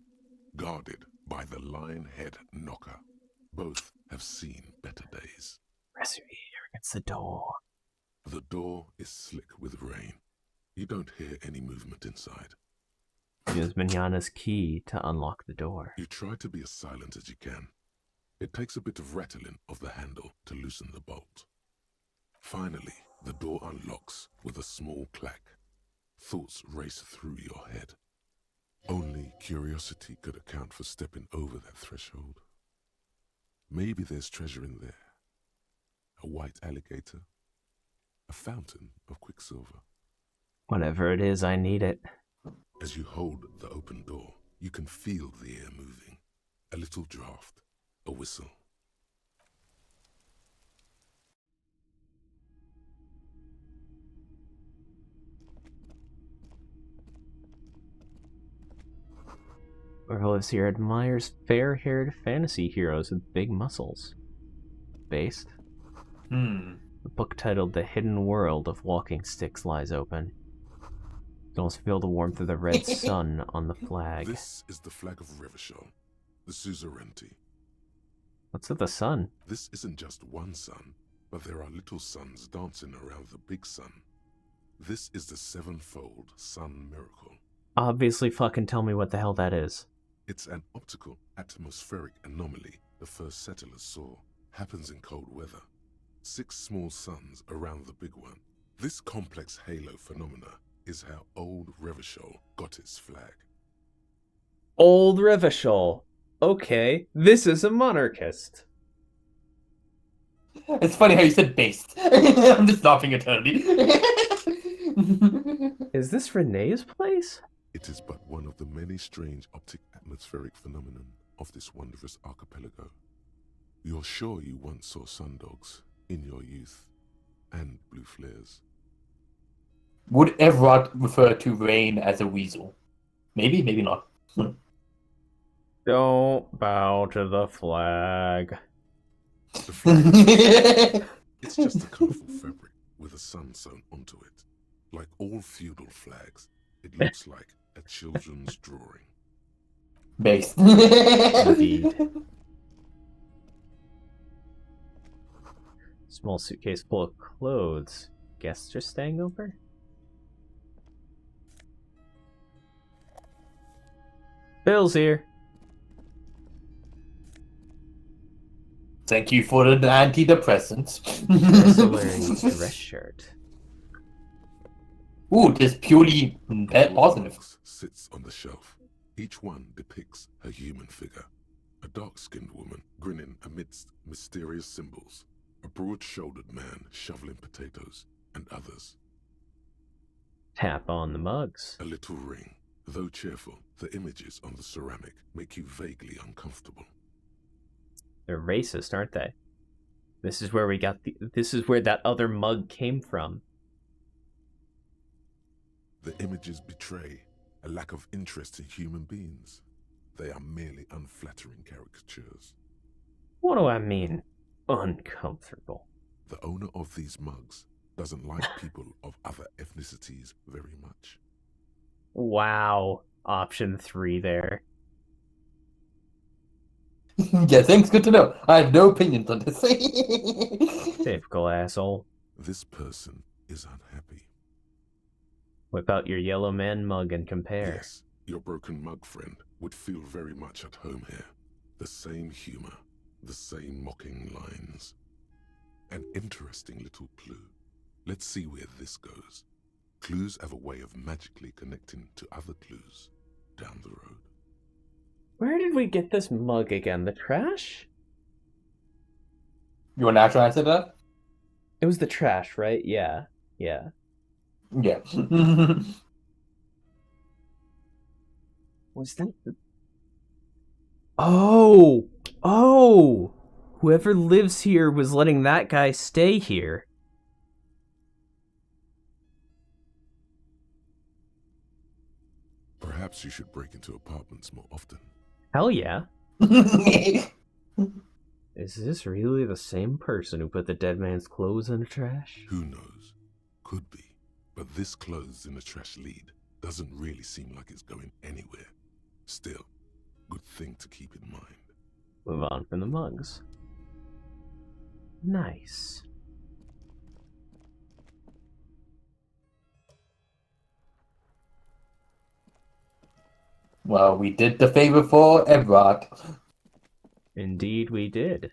guarded by the lion-head knocker. Both have seen better days. It's the door. The door is slick with rain. You don't hear any movement inside. Use Manana's key to unlock the door. You try to be as silent as you can. It takes a bit of rattling of the handle to loosen the bolt. Finally, the door unlocks with a small clack. Thoughts race through your head. Only curiosity could account for stepping over that threshold. Maybe there's treasure in there. A white alligator. A fountain of quicksilver. Whatever it is, I need it. As you hold the open door, you can feel the air moving. A little draft. A whistle. Whoever lives here admires fair-haired fantasy heroes with big muscles. Based? The book titled The Hidden World of Walking Sticks lies open. You can also feel the warmth of the red sun on the flag. This is the flag of Revachol, the suzerainty. What's with the sun? This isn't just one sun, but there are little suns dancing around the big sun. This is the sevenfold sun miracle. Obviously fucking tell me what the hell that is. It's an optical atmospheric anomaly the first settlers saw. Happens in cold weather. 6 small suns around the big one. This complex halo phenomena is how old Revachol got its flag. Old Revachol. Okay, this is a monarchist. It's funny how you said based. I'm just laughing eternally. Is this Renee's place? It is but one of the many strange optic atmospheric phenomenon of this wondrous archipelago. You're sure you once saw sundogs in your youth, and blue flares. Would Everard refer to rain as a weasel? Maybe, maybe not. Don't bow to the flag. The flag it's just a colorful fabric with a sun sewn onto it. Like all feudal flags, it looks like a children's drawing. Based. Indeed. Small suitcase full of clothes. Guests are staying over? Bill's here. Thank you for the antidepressants. Also wearing a dress shirt. Ooh, this purely positive. Box sits on the shelf. Each one depicts a human figure. A dark-skinned woman grinning amidst mysterious symbols. A broad-shouldered man shoveling potatoes, and others. Tap on the mugs. A little ring. Though cheerful, the images on the ceramic make you vaguely uncomfortable. They're racist, aren't they? This is where we got this is where that other mug came from. The images betray a lack of interest in human beings. they are merely unflattering caricatures. What do I mean, uncomfortable? The owner of these mugs doesn't like people of other ethnicities very much. Wow. Option 3 there. Yeah, thanks, good to know. I have no opinions on this. Typical asshole. This person is unhappy. Whip out your yellow man mug and compare. Yes, your broken mug friend would feel very much at home here. The same humor, the same mocking lines. An interesting little clue. Let's see where this goes. Clues have a way of magically connecting to other clues down the road. Where did we get this mug again? The trash? You want to actually answer that? It was the trash, right? Yeah. Yeah. Yeah. Was that the... Oh! Oh! Whoever lives here was letting that guy stay here. Perhaps you should break into apartments more often. Hell yeah. Is this really the same person who put the dead man's clothes in the trash? Who knows? Could be. But this clothes in the trash lead doesn't really seem like it's going anywhere. Still, good thing to keep in mind. Move on from the mugs. Nice. Well, we did the favor for Everard. Indeed we did.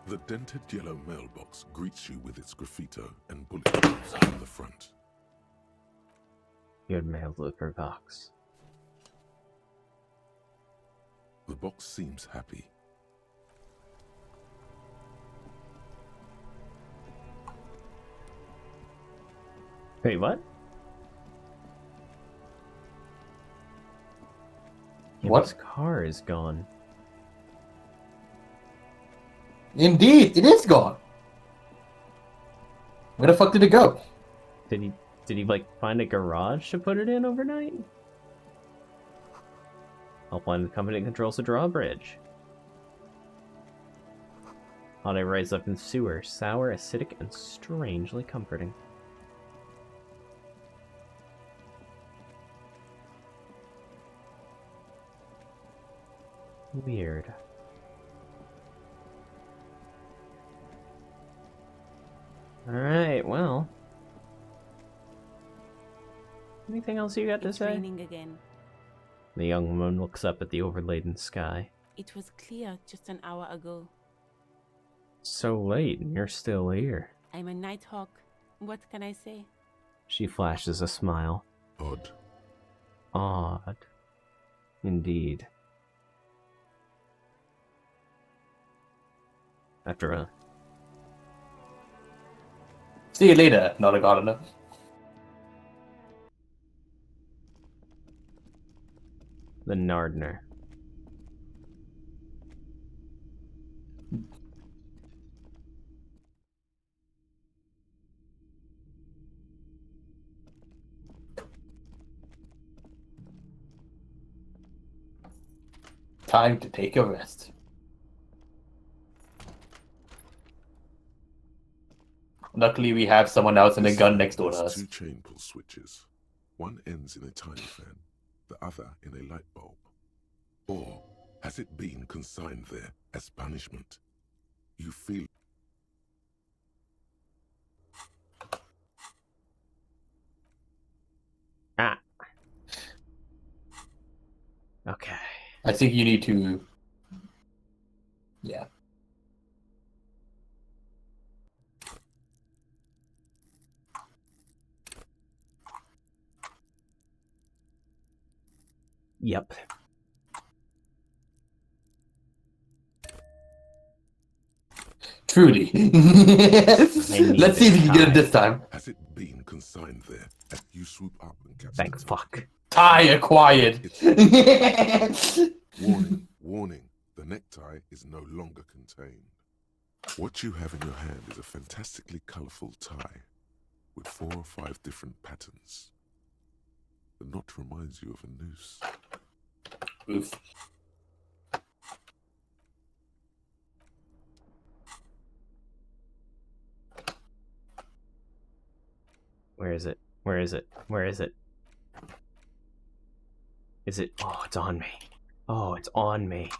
The dented yellow mailbox greets you with its graffito and bullet holes on the front. Good mail delivery box. The box seems happy. Wait, what? Yeah, What? his car is gone. Indeed, it is gone. Where the fuck did it go? Did he like find a garage to put it in overnight? Helpline the company that controls the drawbridge. Hot air rise up in sewer, sour, acidic, and strangely comforting. Weird. Alright, well. Anything else you got to It's say? raining again. The young woman looks up at the overladen sky. It was clear just an hour ago. So late, and you're still here. I'm a nighthawk. What can I say? She flashes a smile. Odd. Odd. Indeed. After a... See you later, not a gardener. The Nardner. Time to take a rest. Luckily, we have someone else in a gun next door to There's us. two chain pull switches. One ends in a tiny fan, the other in a light bulb. Or has it been consigned there as punishment? You feel... Ah. Okay. I think you need to... Yeah. Yep. Truly. Let's see if you can get it this time. Has it been consigned there as you swoop up and catch Thank the fuck. Tie acquired. Warning, warning. The necktie is no longer contained. What you have in your hand is a fantastically colorful tie with 4 or 5 different patterns. The knot reminds you of a noose. Oof. Where is it? Where is it? Where is it? Is it? Oh, it's on me. Oh, it's on me.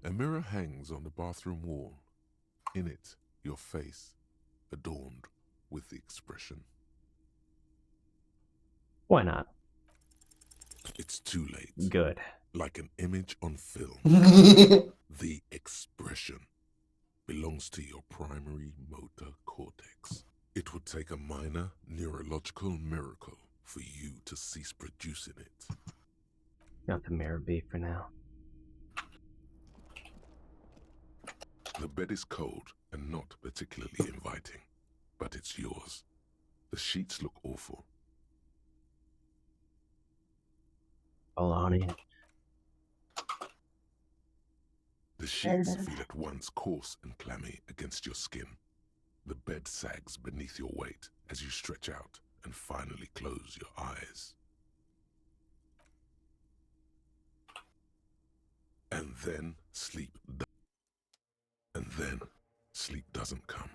A mirror hangs on the bathroom wall. In it, your face, adorned with the expression. Why not? It's too late. Good. Like an image on film. The expression belongs to your primary motor cortex. It would take a minor neurological miracle for you to cease producing it. Got the mirror beat for now. The bed is cold and not particularly inviting, but it's yours. The sheets look awful. Alani. The sheets feel at once coarse and clammy against your skin. The bed sags beneath your weight as you stretch out and finally close your eyes. And then sleep doesn't come.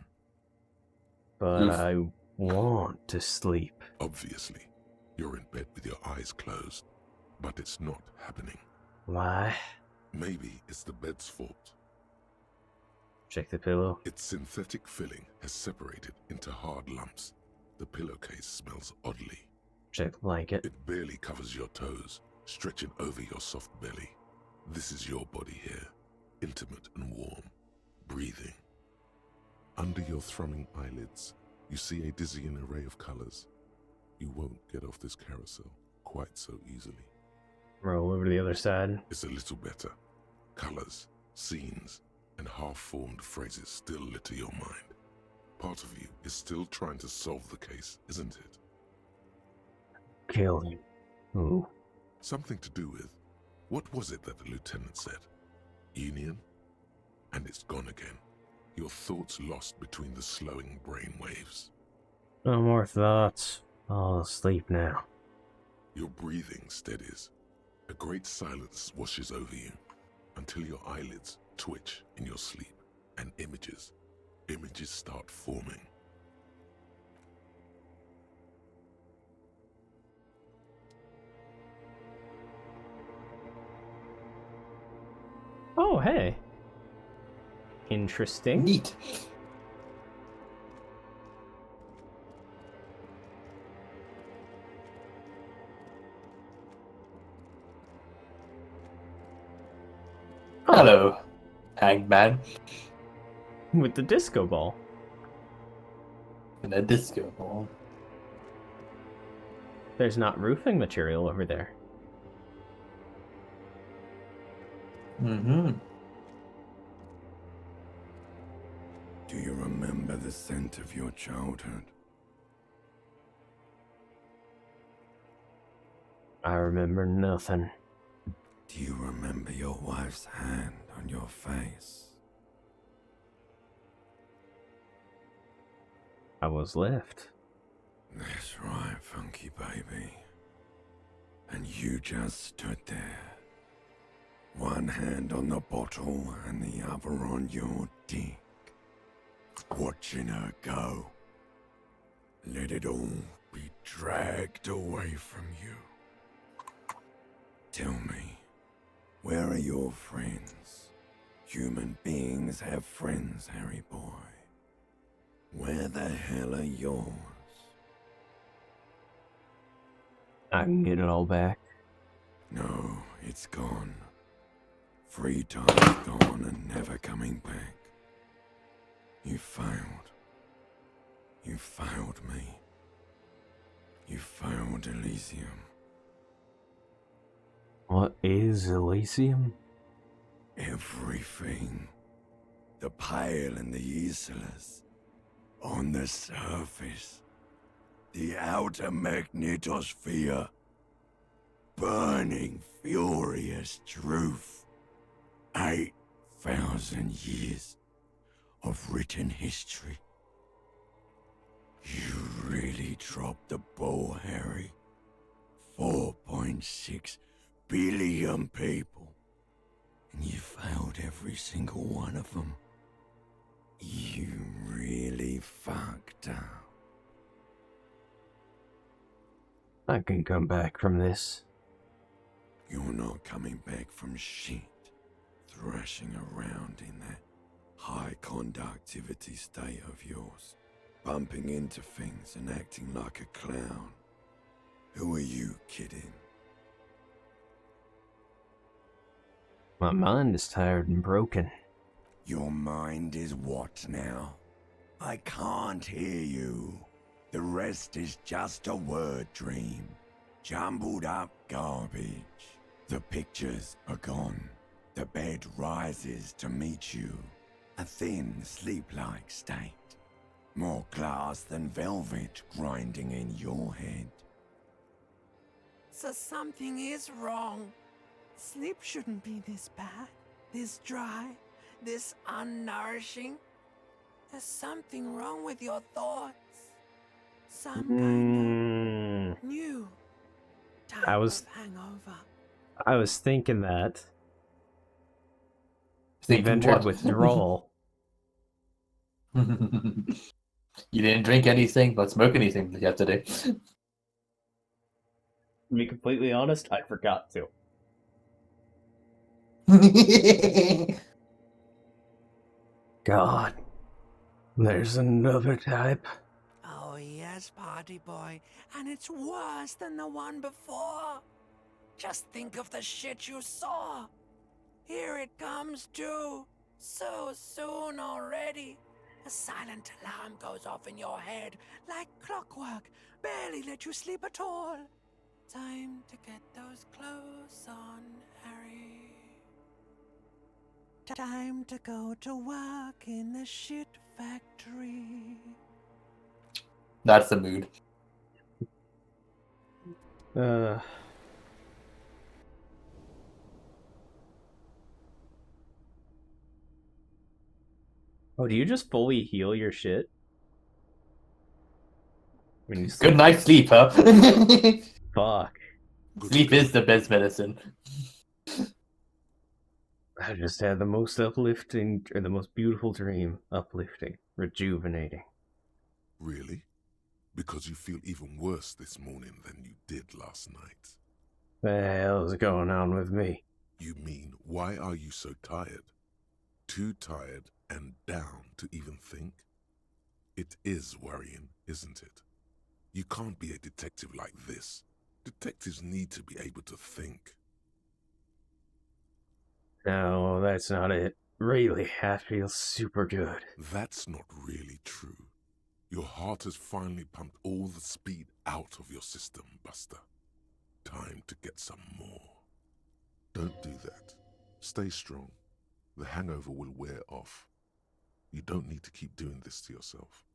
But I want to sleep. Obviously, you're in bed with your eyes closed, but it's not happening. Why? Maybe it's the bed's fault. Check the pillow. Its synthetic filling has separated into hard lumps. The pillowcase smells oddly. Check the blanket. It barely covers your toes, stretching over your soft belly. This is your body here, intimate and warm, breathing. Under your thrumming eyelids, you see a dizzying array of colors. You won't get off this carousel quite so easily. Roll over to the other side. It's a little better. Colors, scenes, and half-formed phrases still litter your mind. Part of you is still trying to solve the case, isn't it? Kill him. Ooh. Something to do with, what was it that the lieutenant said? Union? And it's gone again. Your thoughts lost between the slowing brain waves. No more thoughts. I'll sleep now. Your breathing steadies. A great silence washes over you until your eyelids twitch in your sleep and images start forming. Oh, hey. Interesting. Neat. Hello, Hangman. With the disco ball. And a disco ball. There's not roofing material over there. Mm-hmm. Do you remember the scent of your childhood? I remember nothing. Do you remember your wife's hand on your face? I was left. That's right, funky baby. And you just stood there. One hand on the bottle and the other on your dick. Watching her go. Let it all be dragged away from you. Tell me, where are your friends? Human beings have friends, Harry boy. Where the hell are yours? I can get it all back. No, it's gone. 3 times gone and never coming back. You failed. You failed me. You failed Elysium. What is Elysium? Everything. The Pale and the Islas. On the surface. The outer magnetosphere. Burning, furious truth. 8,000 years of written history. You really dropped the ball, Harry. 4.6 billion people. And you failed every single one of them. You really fucked up. I can come back from this. You're not coming back from shit. Thrashing around in that high conductivity state of yours. Bumping into things and acting like a clown. Who are you kidding? My mind is tired and broken. Your mind is what now? I can't hear you. The rest is just a word dream. Jumbled up garbage. The pictures are gone. The bed rises to meet you. A thin, sleep-like state. More glass than velvet grinding in your head. So something is wrong. Sleep shouldn't be this bad, this dry, this unnourishing. There's something wrong with your thoughts. Some kind of new type of hangover. I was thinking that. Thinking You've entered what? withdrawal. You didn't drink anything, but smoke anything yesterday. To be completely honest, I forgot to. God. There's another type. Oh yes, party boy, and it's worse than the one before. Just think of the shit you saw. Here it comes too. So soon already. A silent alarm goes off in your head like clockwork. Barely let you sleep at all. Time to get those clothes on, Harry. Time to go to work in the shit factory. That's the mood. Oh, do you just fully heal your shit? When you Good night's sleep, huh? Fuck. Sleep is the best medicine. I just had the most uplifting, or the most beautiful dream. Uplifting. Rejuvenating. Really? Because you feel even worse this morning than you did last night. What the hell's going on with me? You mean, why are you so tired? Too tired and down to even think? It is worrying, isn't it? You can't be a detective like this. Detectives need to be able to think. No, that's not it. Really, I feel super good. That's not really true. Your heart has finally pumped all the speed out of your system, Buster. Time to get some more. Don't do that. Stay strong. The hangover will wear off. You don't need to keep doing this to yourself.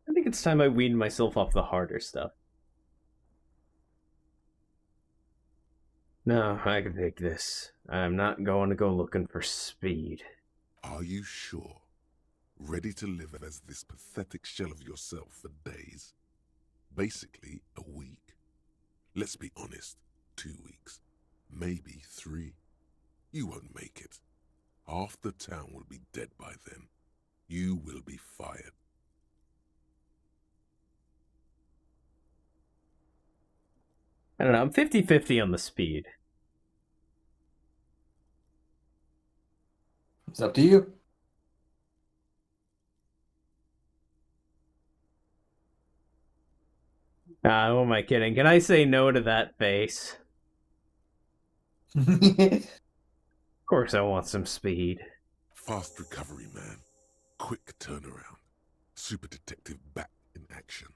I think it's time I weaned myself off the harder stuff. No, I can take this. I'm not going to go looking for speed. Are you sure? Ready to live as this pathetic shell of yourself for days? Basically, a week. Let's be honest, 2 weeks. Maybe 3. You won't make it. Half the town will be dead by then. You will be fired. I don't know, I'm 50-50 on the speed. It's up to you. Who am I kidding? Can I say no to that face? Of course I want some speed. Fast recovery, man. Quick turnaround. Super detective back in action.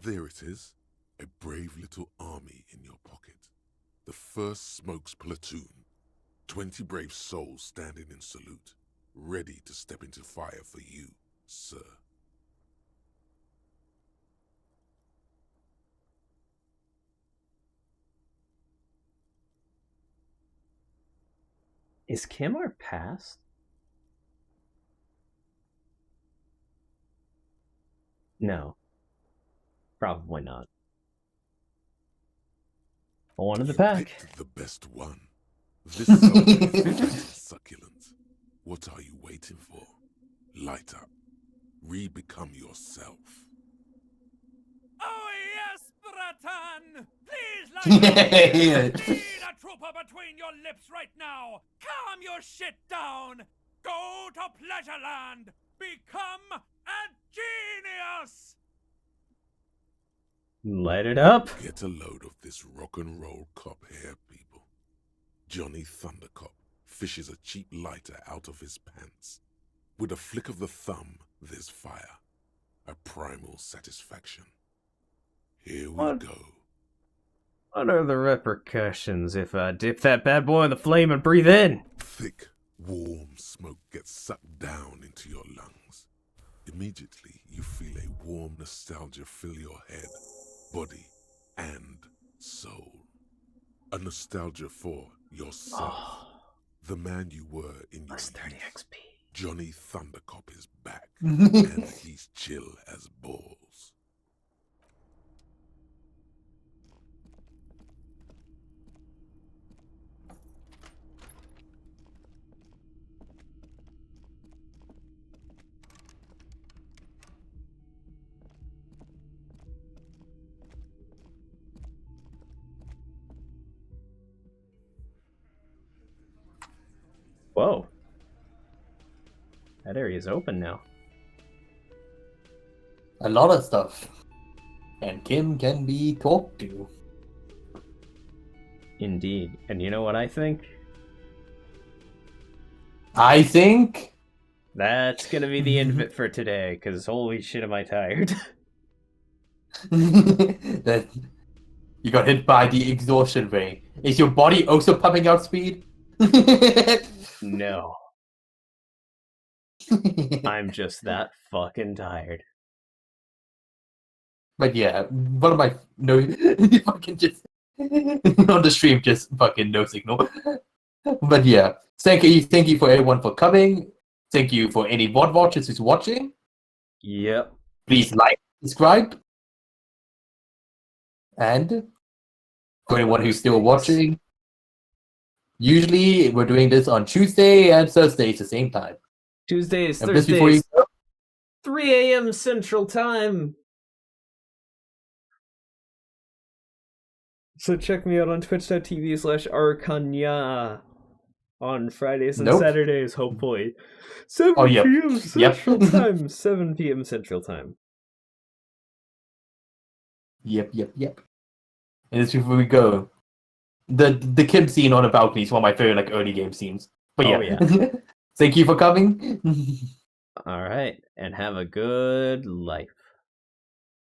There it is, a brave little army in your pocket. The first Smokes platoon. 20 brave souls standing in salute, ready to step into fire for you, sir. Is Kim our past? No. Probably not. One in the pack. Picked the best one. This celebrity is succulent. What are you waiting for? Light up. Re-become yourself. Oh yes, Bratan! Please light up! Need a trooper between your lips right now! Calm your shit down! Go to Pleasureland! Become a genius! Light it up. Get a load of this rock and roll cop here, people. Johnny Thundercop fishes a cheap lighter out of his pants. With a flick of the thumb, there's fire. A primal satisfaction. Here we go. What are the repercussions if I dip that bad boy in the flame and breathe in? Thick, warm smoke gets sucked down into your lungs. Immediately, you feel a warm nostalgia fill your head, body, and soul. A nostalgia for yourself. The man you were in your youth. XP. Johnny Thundercop is back, and he's chill as balls. Whoa. That area's open now. A lot of stuff. And Kim can be talked to. Indeed. And you know what I think? I think that's gonna be the end of it for today, because holy shit am I tired. That you got hit by the exhaustion ray. Is your body also pumping out speed? No. I'm just that fucking tired. But yeah, one of my you fucking just on the stream just fucking no signal. But yeah, thank you for everyone for coming. Thank you for any VOD watchers who's watching. Yep. Please like, subscribe, and for anyone who's still watching, usually we're doing this on Tuesday and Thursdays at the same time. Tuesdays, And just before you Thursdays, 3 a.m. Central Time. So check me out on twitch.tv/Arcania on Fridays and Saturdays, hopefully. 7 p.m. Central Time. 7 p.m. Central Time. Yep. And just before we go, the Kim scene on a balcony is one of my favorite early game scenes. But yeah. Thank you for coming. All right, and have a good life.